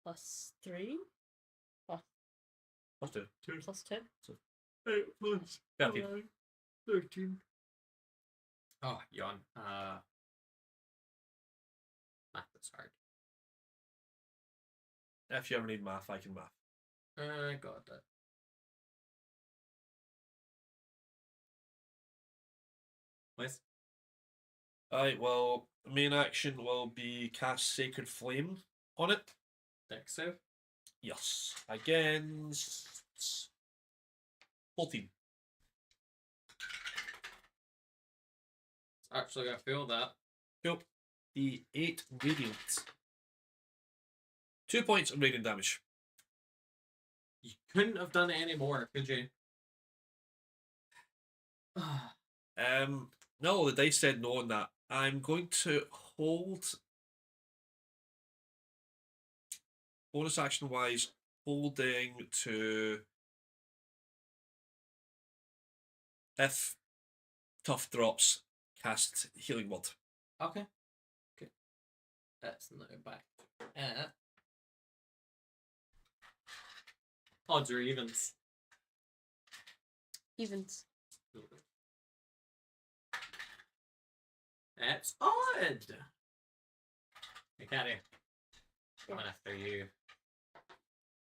plus 3 Plus 2. plus 2. 8 plus 13. 13. Oh, yawn. Math is hard. If you ever need math, I can math. Got that. Please. Alright, well, the main action will be cast Sacred Flame on it. Dex save. Yes. Against 14. Actually, I feel that. Cool. The 8 radiant. 2 points of radiant damage. You couldn't have done it any more, could you? No, the dice said no on that. I'm going to hold bonus action wise, holding to if tough drops, cast healing word. Okay. Okay. That's not back. Odds or evens? Evens. That's odd. Hey, Caddy. Coming after you.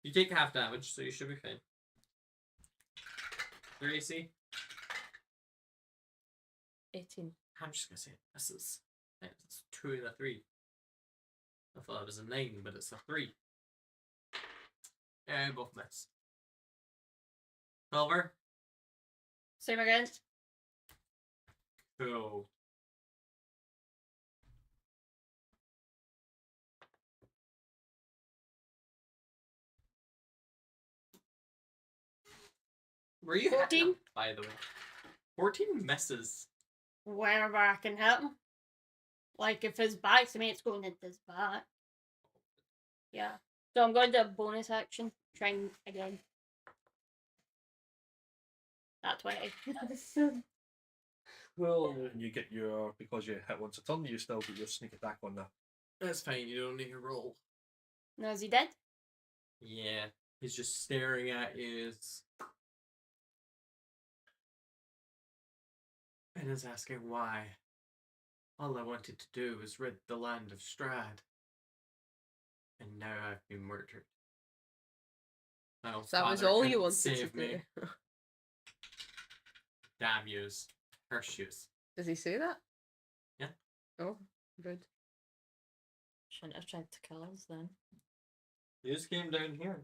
You take half damage, so you should be fine. Your AC? 18. I'm just gonna say this is it's 2 and a 3. I thought it was a 9, but it's a 3. Yeah, both miss. Silver? Same again. Cool. Were you 14? hitting him, by the way? 14 misses. Wherever I can hit him. Like if his back's to me, it's going into his back. Yeah. So I'm going to a bonus action. Trying again. That 20. Well, and you get your, because you hit once a turn, you still get your sneak attack on that. That's fine, you don't need to roll. No, is he dead? Yeah, he's just staring at you. And is asking why. All I wanted to do was rid the land of Strahd. And now I've been murdered. Oh, That was father all you couldn't wanted to save do. me. Damn yous. Curse yous. Does he say that? Yeah. Oh, good. Shouldn't have tried to kill us then. He just came down here.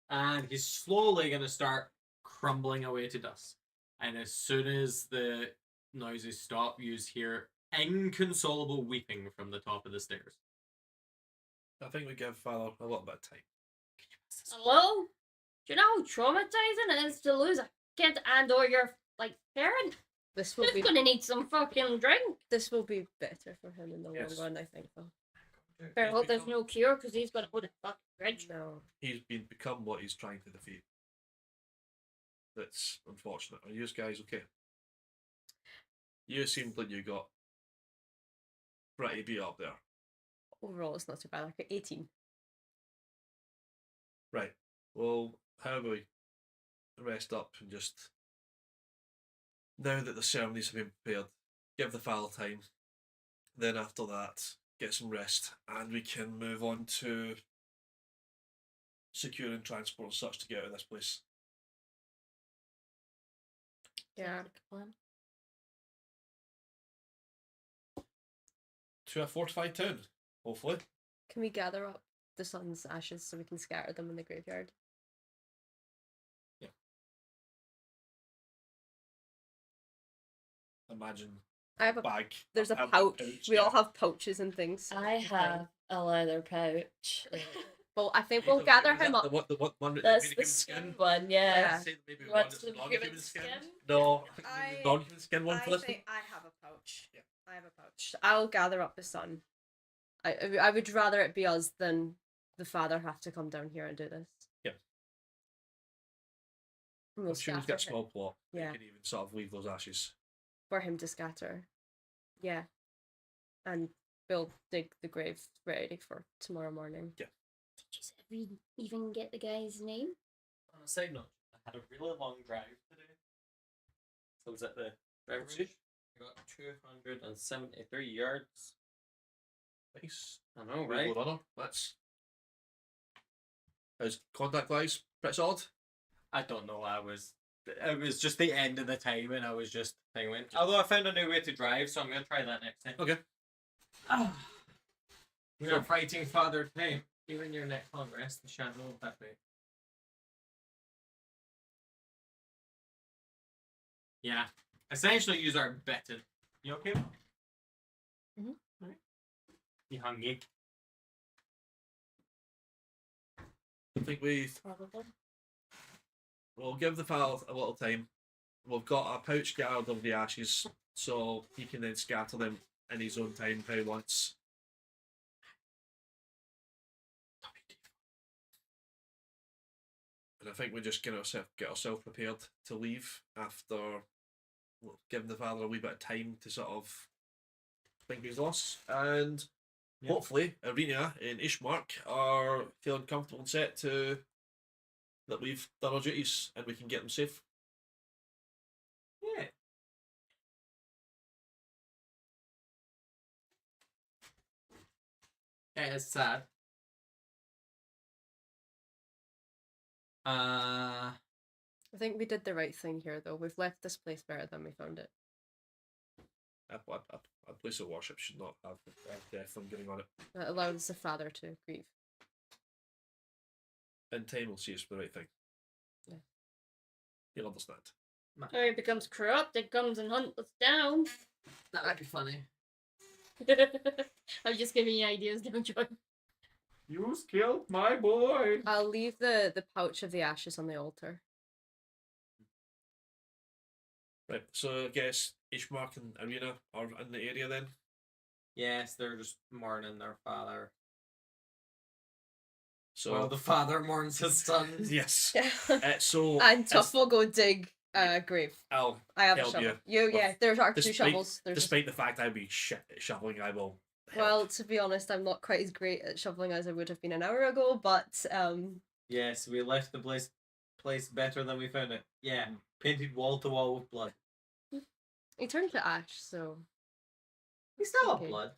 And he's slowly going to start crumbling away to dust. And as soon as the noises stop, you hear inconsolable weeping from the top of the stairs. I think we give Father a little bit of time. Hello? Do you know how traumatizing it is to lose a kid and or your like parent? This will He's be gonna need some fucking drink. this will be better for him in the Yes. long run, I think. Though. Better hope there's no cure because he's gonna hold a fucking grudge. No. He's become what he's trying to defeat. That's unfortunate. Are you guys okay? You seemed like you got pretty beat up there. Overall, it's not too bad. I got 18. Right. Well, how about we rest up and just, now that the ceremonies have been prepared, give the father time. Then after that, get some rest, and we can move on to securing transport and such to get out of this place. Yeah. Sounds like a plan. To a fortified town, hopefully. Can we gather up the sun's ashes so we can scatter them in the graveyard? Imagine I have a bag. there's a have pouch. We all yeah. have pouches and things. I have a leather pouch. Well, I think we'll gather him up. The one with That's the the human skin one, yeah. Yeah. Say maybe one What's that's the non-human human skin. skin? No, I- non-human skin one for this one. I have a pouch. Yeah. I have a pouch. I'll gather up the sun. I would rather it be us than the father have to come down here and do this. Yeah. And we'll I'm sure he's scatter got a him small plot. Yeah. You can even sort of leave those ashes. for him to scatter. Yeah. And we'll dig the grave ready for tomorrow morning. Did you even get the guy's name? On a side note, I had a really long drive today. So I was at the driving range. I got 273 yards. Nice. I know, Right. right? Well done. That's. How's contact wise? Pretty solid. I don't know. It was just the end of the time, and I was just thinking. Although I found a new way to drive, so I'm gonna try that next time. Okay. We are fighting Father Time. Even your neck on rest the shadow of that way. Yeah. Essentially, use our betted. You okay? Mhm. Right. You hungry? I think we'll give the file a little time. We've got a pouch guard of the ashes, so he can then scatter them in his own time how he wants. And I think we're just gonna get ourselves prepared to leave after giving the father a wee bit of time to sort of think his loss. And hopefully Arena and Ishmark are feeling comfortable and set to that we've done our duties and we can get them safe. Yeah. Yeah, it's sad. I think we did the right thing here, though. We've left this place better than we found it. A place of worship should not have death thing going on it. That allows the father to grieve. In time, we'll see us for the right thing. Yeah. You'll understand. Or he becomes corrupt and comes and hunts us down. That might be funny. I'm just giving you ideas, don't you? You killed my boy. I'll leave the pouch of the ashes on the altar. Right, so I guess Ishmark and Arena are in the area then. Yes, they're just mourning their father. So Well, the father mourns his son. yes. Yeah. So And Tuff will go dig a grave. I'll I have a help shovel. you. Yeah, there's our two despite- shovels. There's despite the fact I'll be shoveling, I will. Help. well, to be honest, I'm not quite as great at shoveling as I would have been an hour ago, but Yes, we left the place better than we found it. Yeah, painted wall to wall with blood. he turned to ash, so We still have Okay. blood.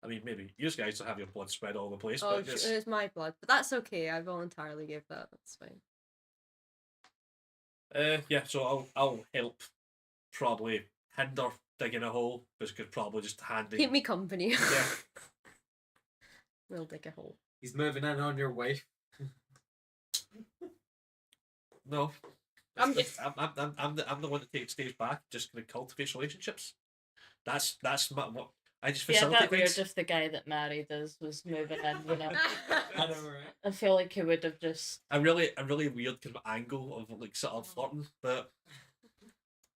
I mean, maybe you guys will have your blood spread all over the place, oh, but yes. it's my blood. But that's okay. I voluntarily gave that. That's fine. Yeah, so I'll help probably hinder digging a hole, because could probably just handy. Keep me company. Yeah. We'll dig a hole. He's moving in on your wife. No. I'm I'm the one that takes stays back, just kind of cultivates relationships. That's what I just Yeah, facilitate that weird things. if the guy that married us was moving in, you know. I know, right? I feel like he would have just A really weird kind of angle of like sort of flirting, but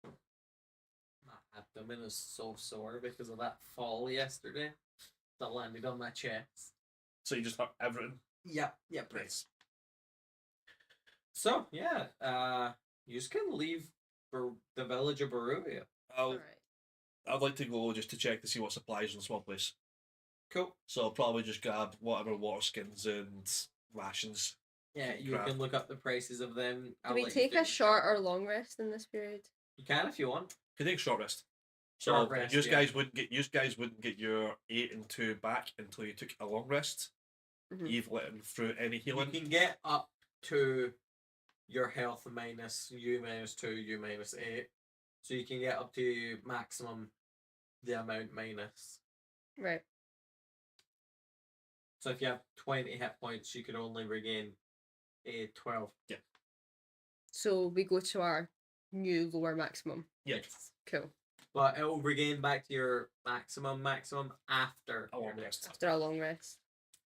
My abdomen is so sore because of that fall yesterday that landed on my chest. so you just hurt everything. Yep, yep. Nice. So yeah, you just can leave for the village of Barovia. Alright. I'd like to go just to check to see what supplies in the small place. Cool. So I'll probably just grab whatever water skins and rations. Yeah, you Crap. can look up the prices of them. Do we take a short or long rest in this period? You can if you want. Can take a short rest. Short So rest, you yeah. guys wouldn't get your 8 and 2 back until you took a long rest. Mhm. You've let him through any You healing. can get up to your health minus U minus 2, U minus 8. So you can get up to maximum the amount minus. Right. So if you have 20 hit points, you can only regain 12. So we go to our new lower maximum. Yeah. Cool. But it will regain back to your maximum after A your long next. rest. After a long rest.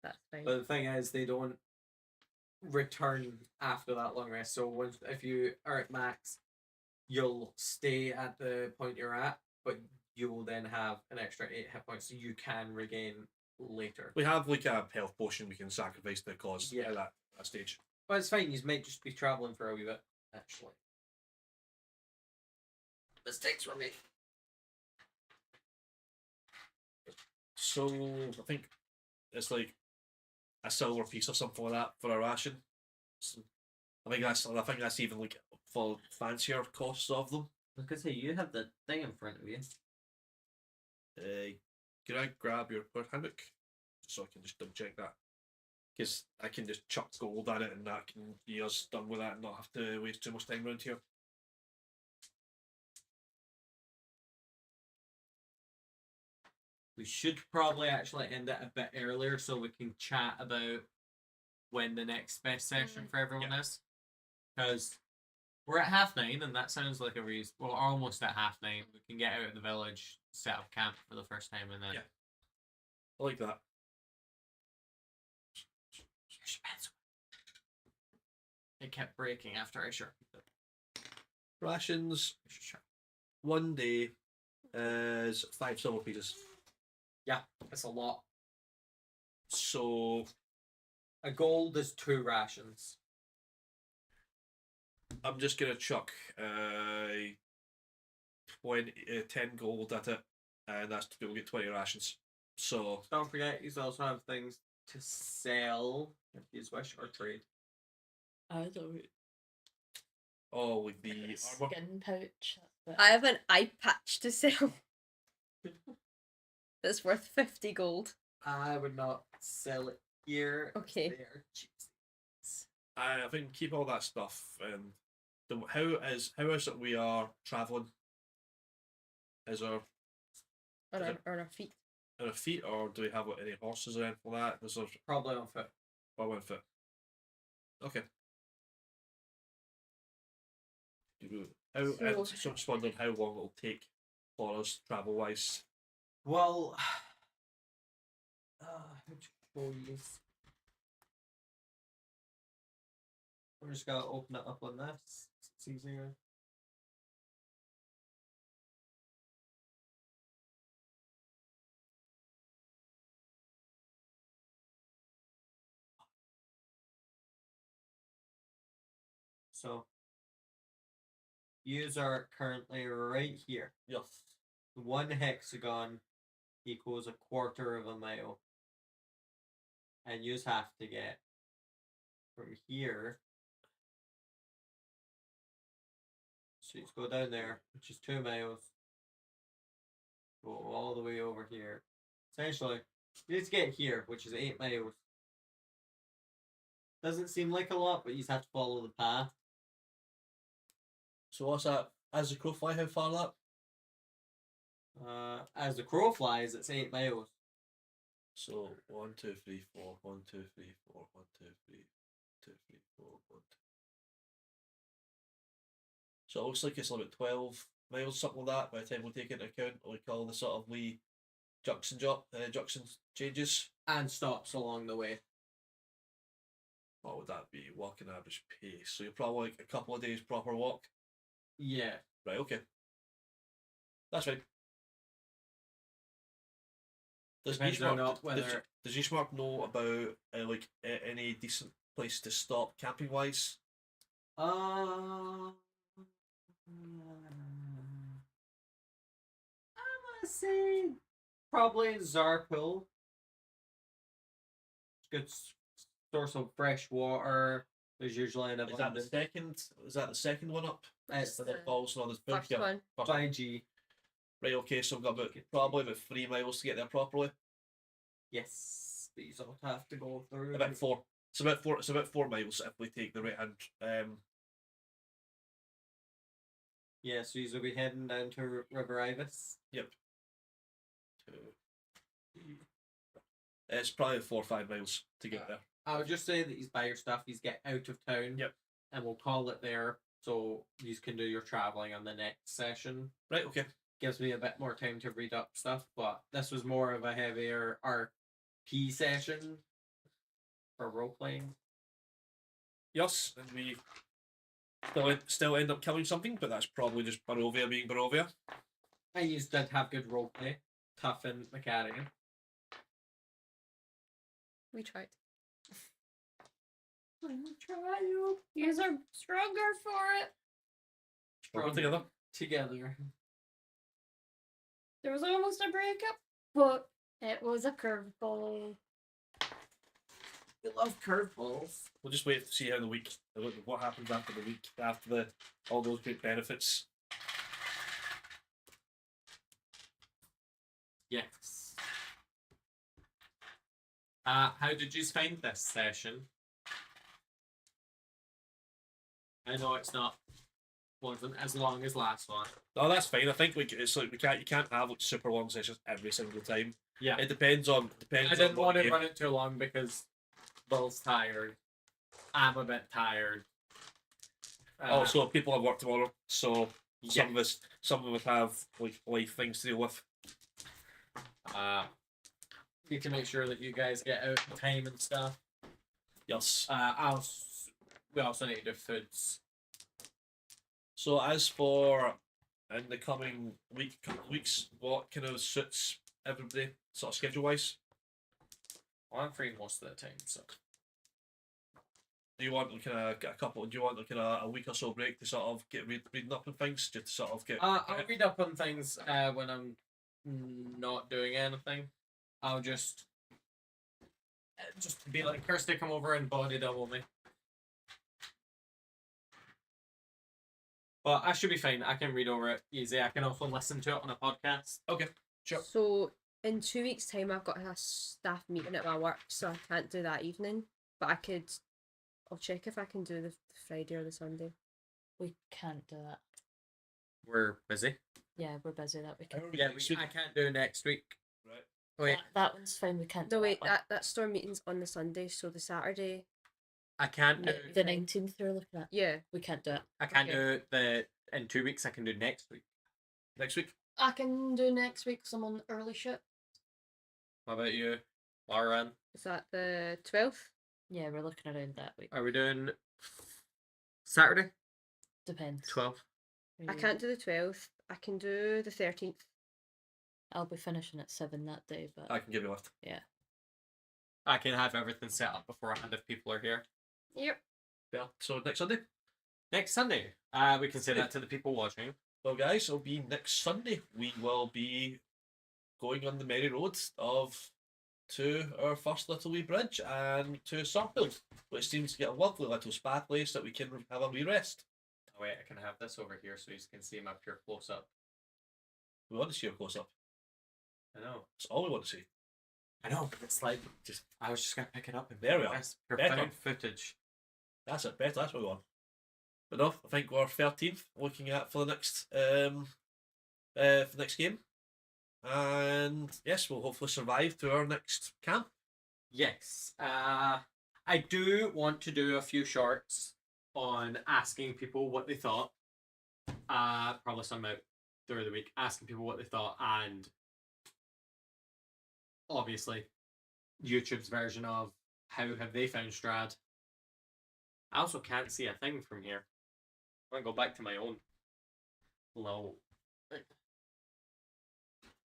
That's fine. But the thing is, they don't return after that long rest. So once if you are at max, you'll stay at the point you're at, but you will then have an extra 8 hit points, so you can regain later. We have like a health potion we can sacrifice to cause Yeah. at that stage. But it's fine. You might just be traveling for a wee bit, actually. Mistakes were made. So I think it's like a silver piece or something like that for a ration. So I think that's even like for fancier costs of them. I was gonna say you have the thing in front of you. Can I grab your handbook so I can just double check that? Because I can just chuck gold at it and that can be us done with that and not have to waste too much time around here. We should probably actually end it a bit earlier so we can chat about when the next best session for everyone is. Because we're at 9:30 and that sounds like a reason. Well, almost at 9:30. We can get out of the village, set up camp for the first time, and then. Yeah. I like that. It kept breaking after I sharpened it. Rations, 1 day is 5 silver pieces. Yeah, it's a lot. So A gold is 2 rations. I'm just gonna chuck 10 gold at it, and that's we'll get 20 rations. So Don't forget, you also have things to sell if you wish or trade. I don't with the armor. skin pouch. I have an eye patch to sell. That's worth 50 gold. I would not sell it here. Okay. They are cheap. I think keep all that stuff. How is it we are traveling? Is our On Is our feet. on our feet, or do we have any horses or anything like that? There's a Probably on foot. one foot. Okay. How So- so just wondering how long it'll take for us travel wise. Well, how to show you this? We're just gonna open it up on this. It's easier. So, yous are currently right here. Yes. 1 hexagon equals 1/4 of a mile. And yous have to get from here. So you go down there, which is 2 miles. Go all the way over here. Essentially, you need to get here, which is 8 miles. Doesn't seem like a lot, but you just have to follow the path. So what's that? As the crow fly, how far that? As the crow flies, it's 8 miles. So 1, 2, 3, 4. 1, 2, 3, 4. 1, 2, 3, 2, 3, 4. 1, 2. So it looks like it's about 12 miles, something like that. By the time we take into account, like all the sort of wee junction changes. And stops along the way. What would that be? Walking average pace. So you're probably like a couple of days proper walk. Yeah. Right. Okay. That's right. Does Depends or not whether- does Ishmark know about any decent place to stop camping wise? I'm gonna say probably Zarpil. Good source of fresh water. There's usually an Is that the abundance. second? Is that the second one up? It's So that falls on this First yeah, one. first one. 5G. Right. Okay. So we've got probably about 3 miles to get there properly. Yes, but you sort of have to go through. About 4. It's about 4. It's about 4 miles if we take the right hand. Yeah, so you'll be heading down to River Ibis. Yep. 2, 3. It's probably 4 or 5 miles to get there. I would just say that he's buy your stuff, he's get out of town. Yep. And we'll call it there so you can do your travelling on the next session. Right. Okay. Gives me a bit more time to read up stuff, but this was more of a heavier RP session for role playing. Yes, and we still end up killing something, but that's probably just Barovia being Barovia. And you did have good role play. Tough in the carrying. We tried. You are stronger for it. We're together. Together. There was almost a breakup, but it was a curveball. We love curveballs. We'll just wait to see how the week, what happens after the week, after all those great benefits. Yes. How did you find this session? I know it's wasn't as long as last one. No, that's fine. I think it's like you can't have like super long sessions every single time. Yeah. It depends on I didn't what want to game. run it too long because Bill's tired. I'm a bit tired. Also, people have work tomorrow, so yeah. some of us have like life things to deal with. Need to make sure that you guys get out in time and stuff. Yes. We also need to do foods. So as for in the coming couple of weeks, what kind of suits everybody, sort of schedule wise? Well, I'm free most of the time, so. Do you want like a couple? Do you want like a week or so break to sort of get reading up on things, just to sort of get? I'll read up on things when I'm not doing anything. I'll just be like, Kirsty, come over and body double me. But I should be fine. I can read over it easy. I can also listen to it on a podcast. Okay, sure. So in 2 weeks' time, I've got a staff meeting at my work, so I can't do that evening. But I'll check if I can do the Friday or the Sunday. We can't do that. We're busy. Yeah, we're busy that weekend. Yeah, I can't do next week. Right. Wait, That one's fine. We can't. No, do wait, that one. that store meeting's on the Sunday, so the Saturday. I can't do. The 19th you're looking at. Yeah. We can't do it. I can't Okay. do in 2 weeks. I can do next week. Next week. I can do next week 'cause I'm on early shift. What about you, Lauren? Is that the 12th? Yeah, we're looking around that week. Are we doing Saturday? Depends. 12. I can't do the 12th. I can do the 13th. I'll be finishing at 7 that day, but I can give you a lift. I can have everything set up beforehand if people are here. Yep. Yeah. So next Sunday. Next Sunday. We can say that to the people watching. Well, guys, it'll be next Sunday. We will be going on the merry road to our first little wee bridge and to Surfield, which seems to get a lovely little spa place that we can have a wee rest. Oh wait, I can have this over here so you can see my pure close up. We want to see a close up. I know. That's all we want to see. I know, but it's like I was just gonna pick it up and There we are. That's Better. profound footage. That's it. Better. That's what we want. But no, I think we're 13th looking at for the next game. And yes, we'll hopefully survive to our next camp. Yes. I do want to do a few shorts on asking people what they thought. Probably some out through the week, asking people what they thought, and obviously YouTube's version of how have they found Strahd. I also can't see a thing from here. I'm gonna go back to my own little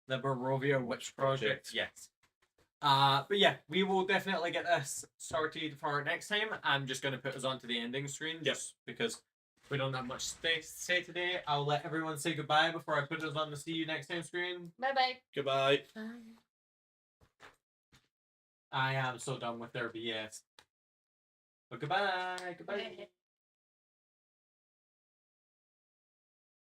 the Barovia Witch Project. Yes. But yeah, we will definitely get this sorted for next time. I'm just going to put us onto the ending screen just because we don't have much space to say today. I'll let everyone say goodbye before I put us on the see you next time screen. Bye bye. Goodbye. I am so done with their BS. But goodbye. Goodbye. Bye.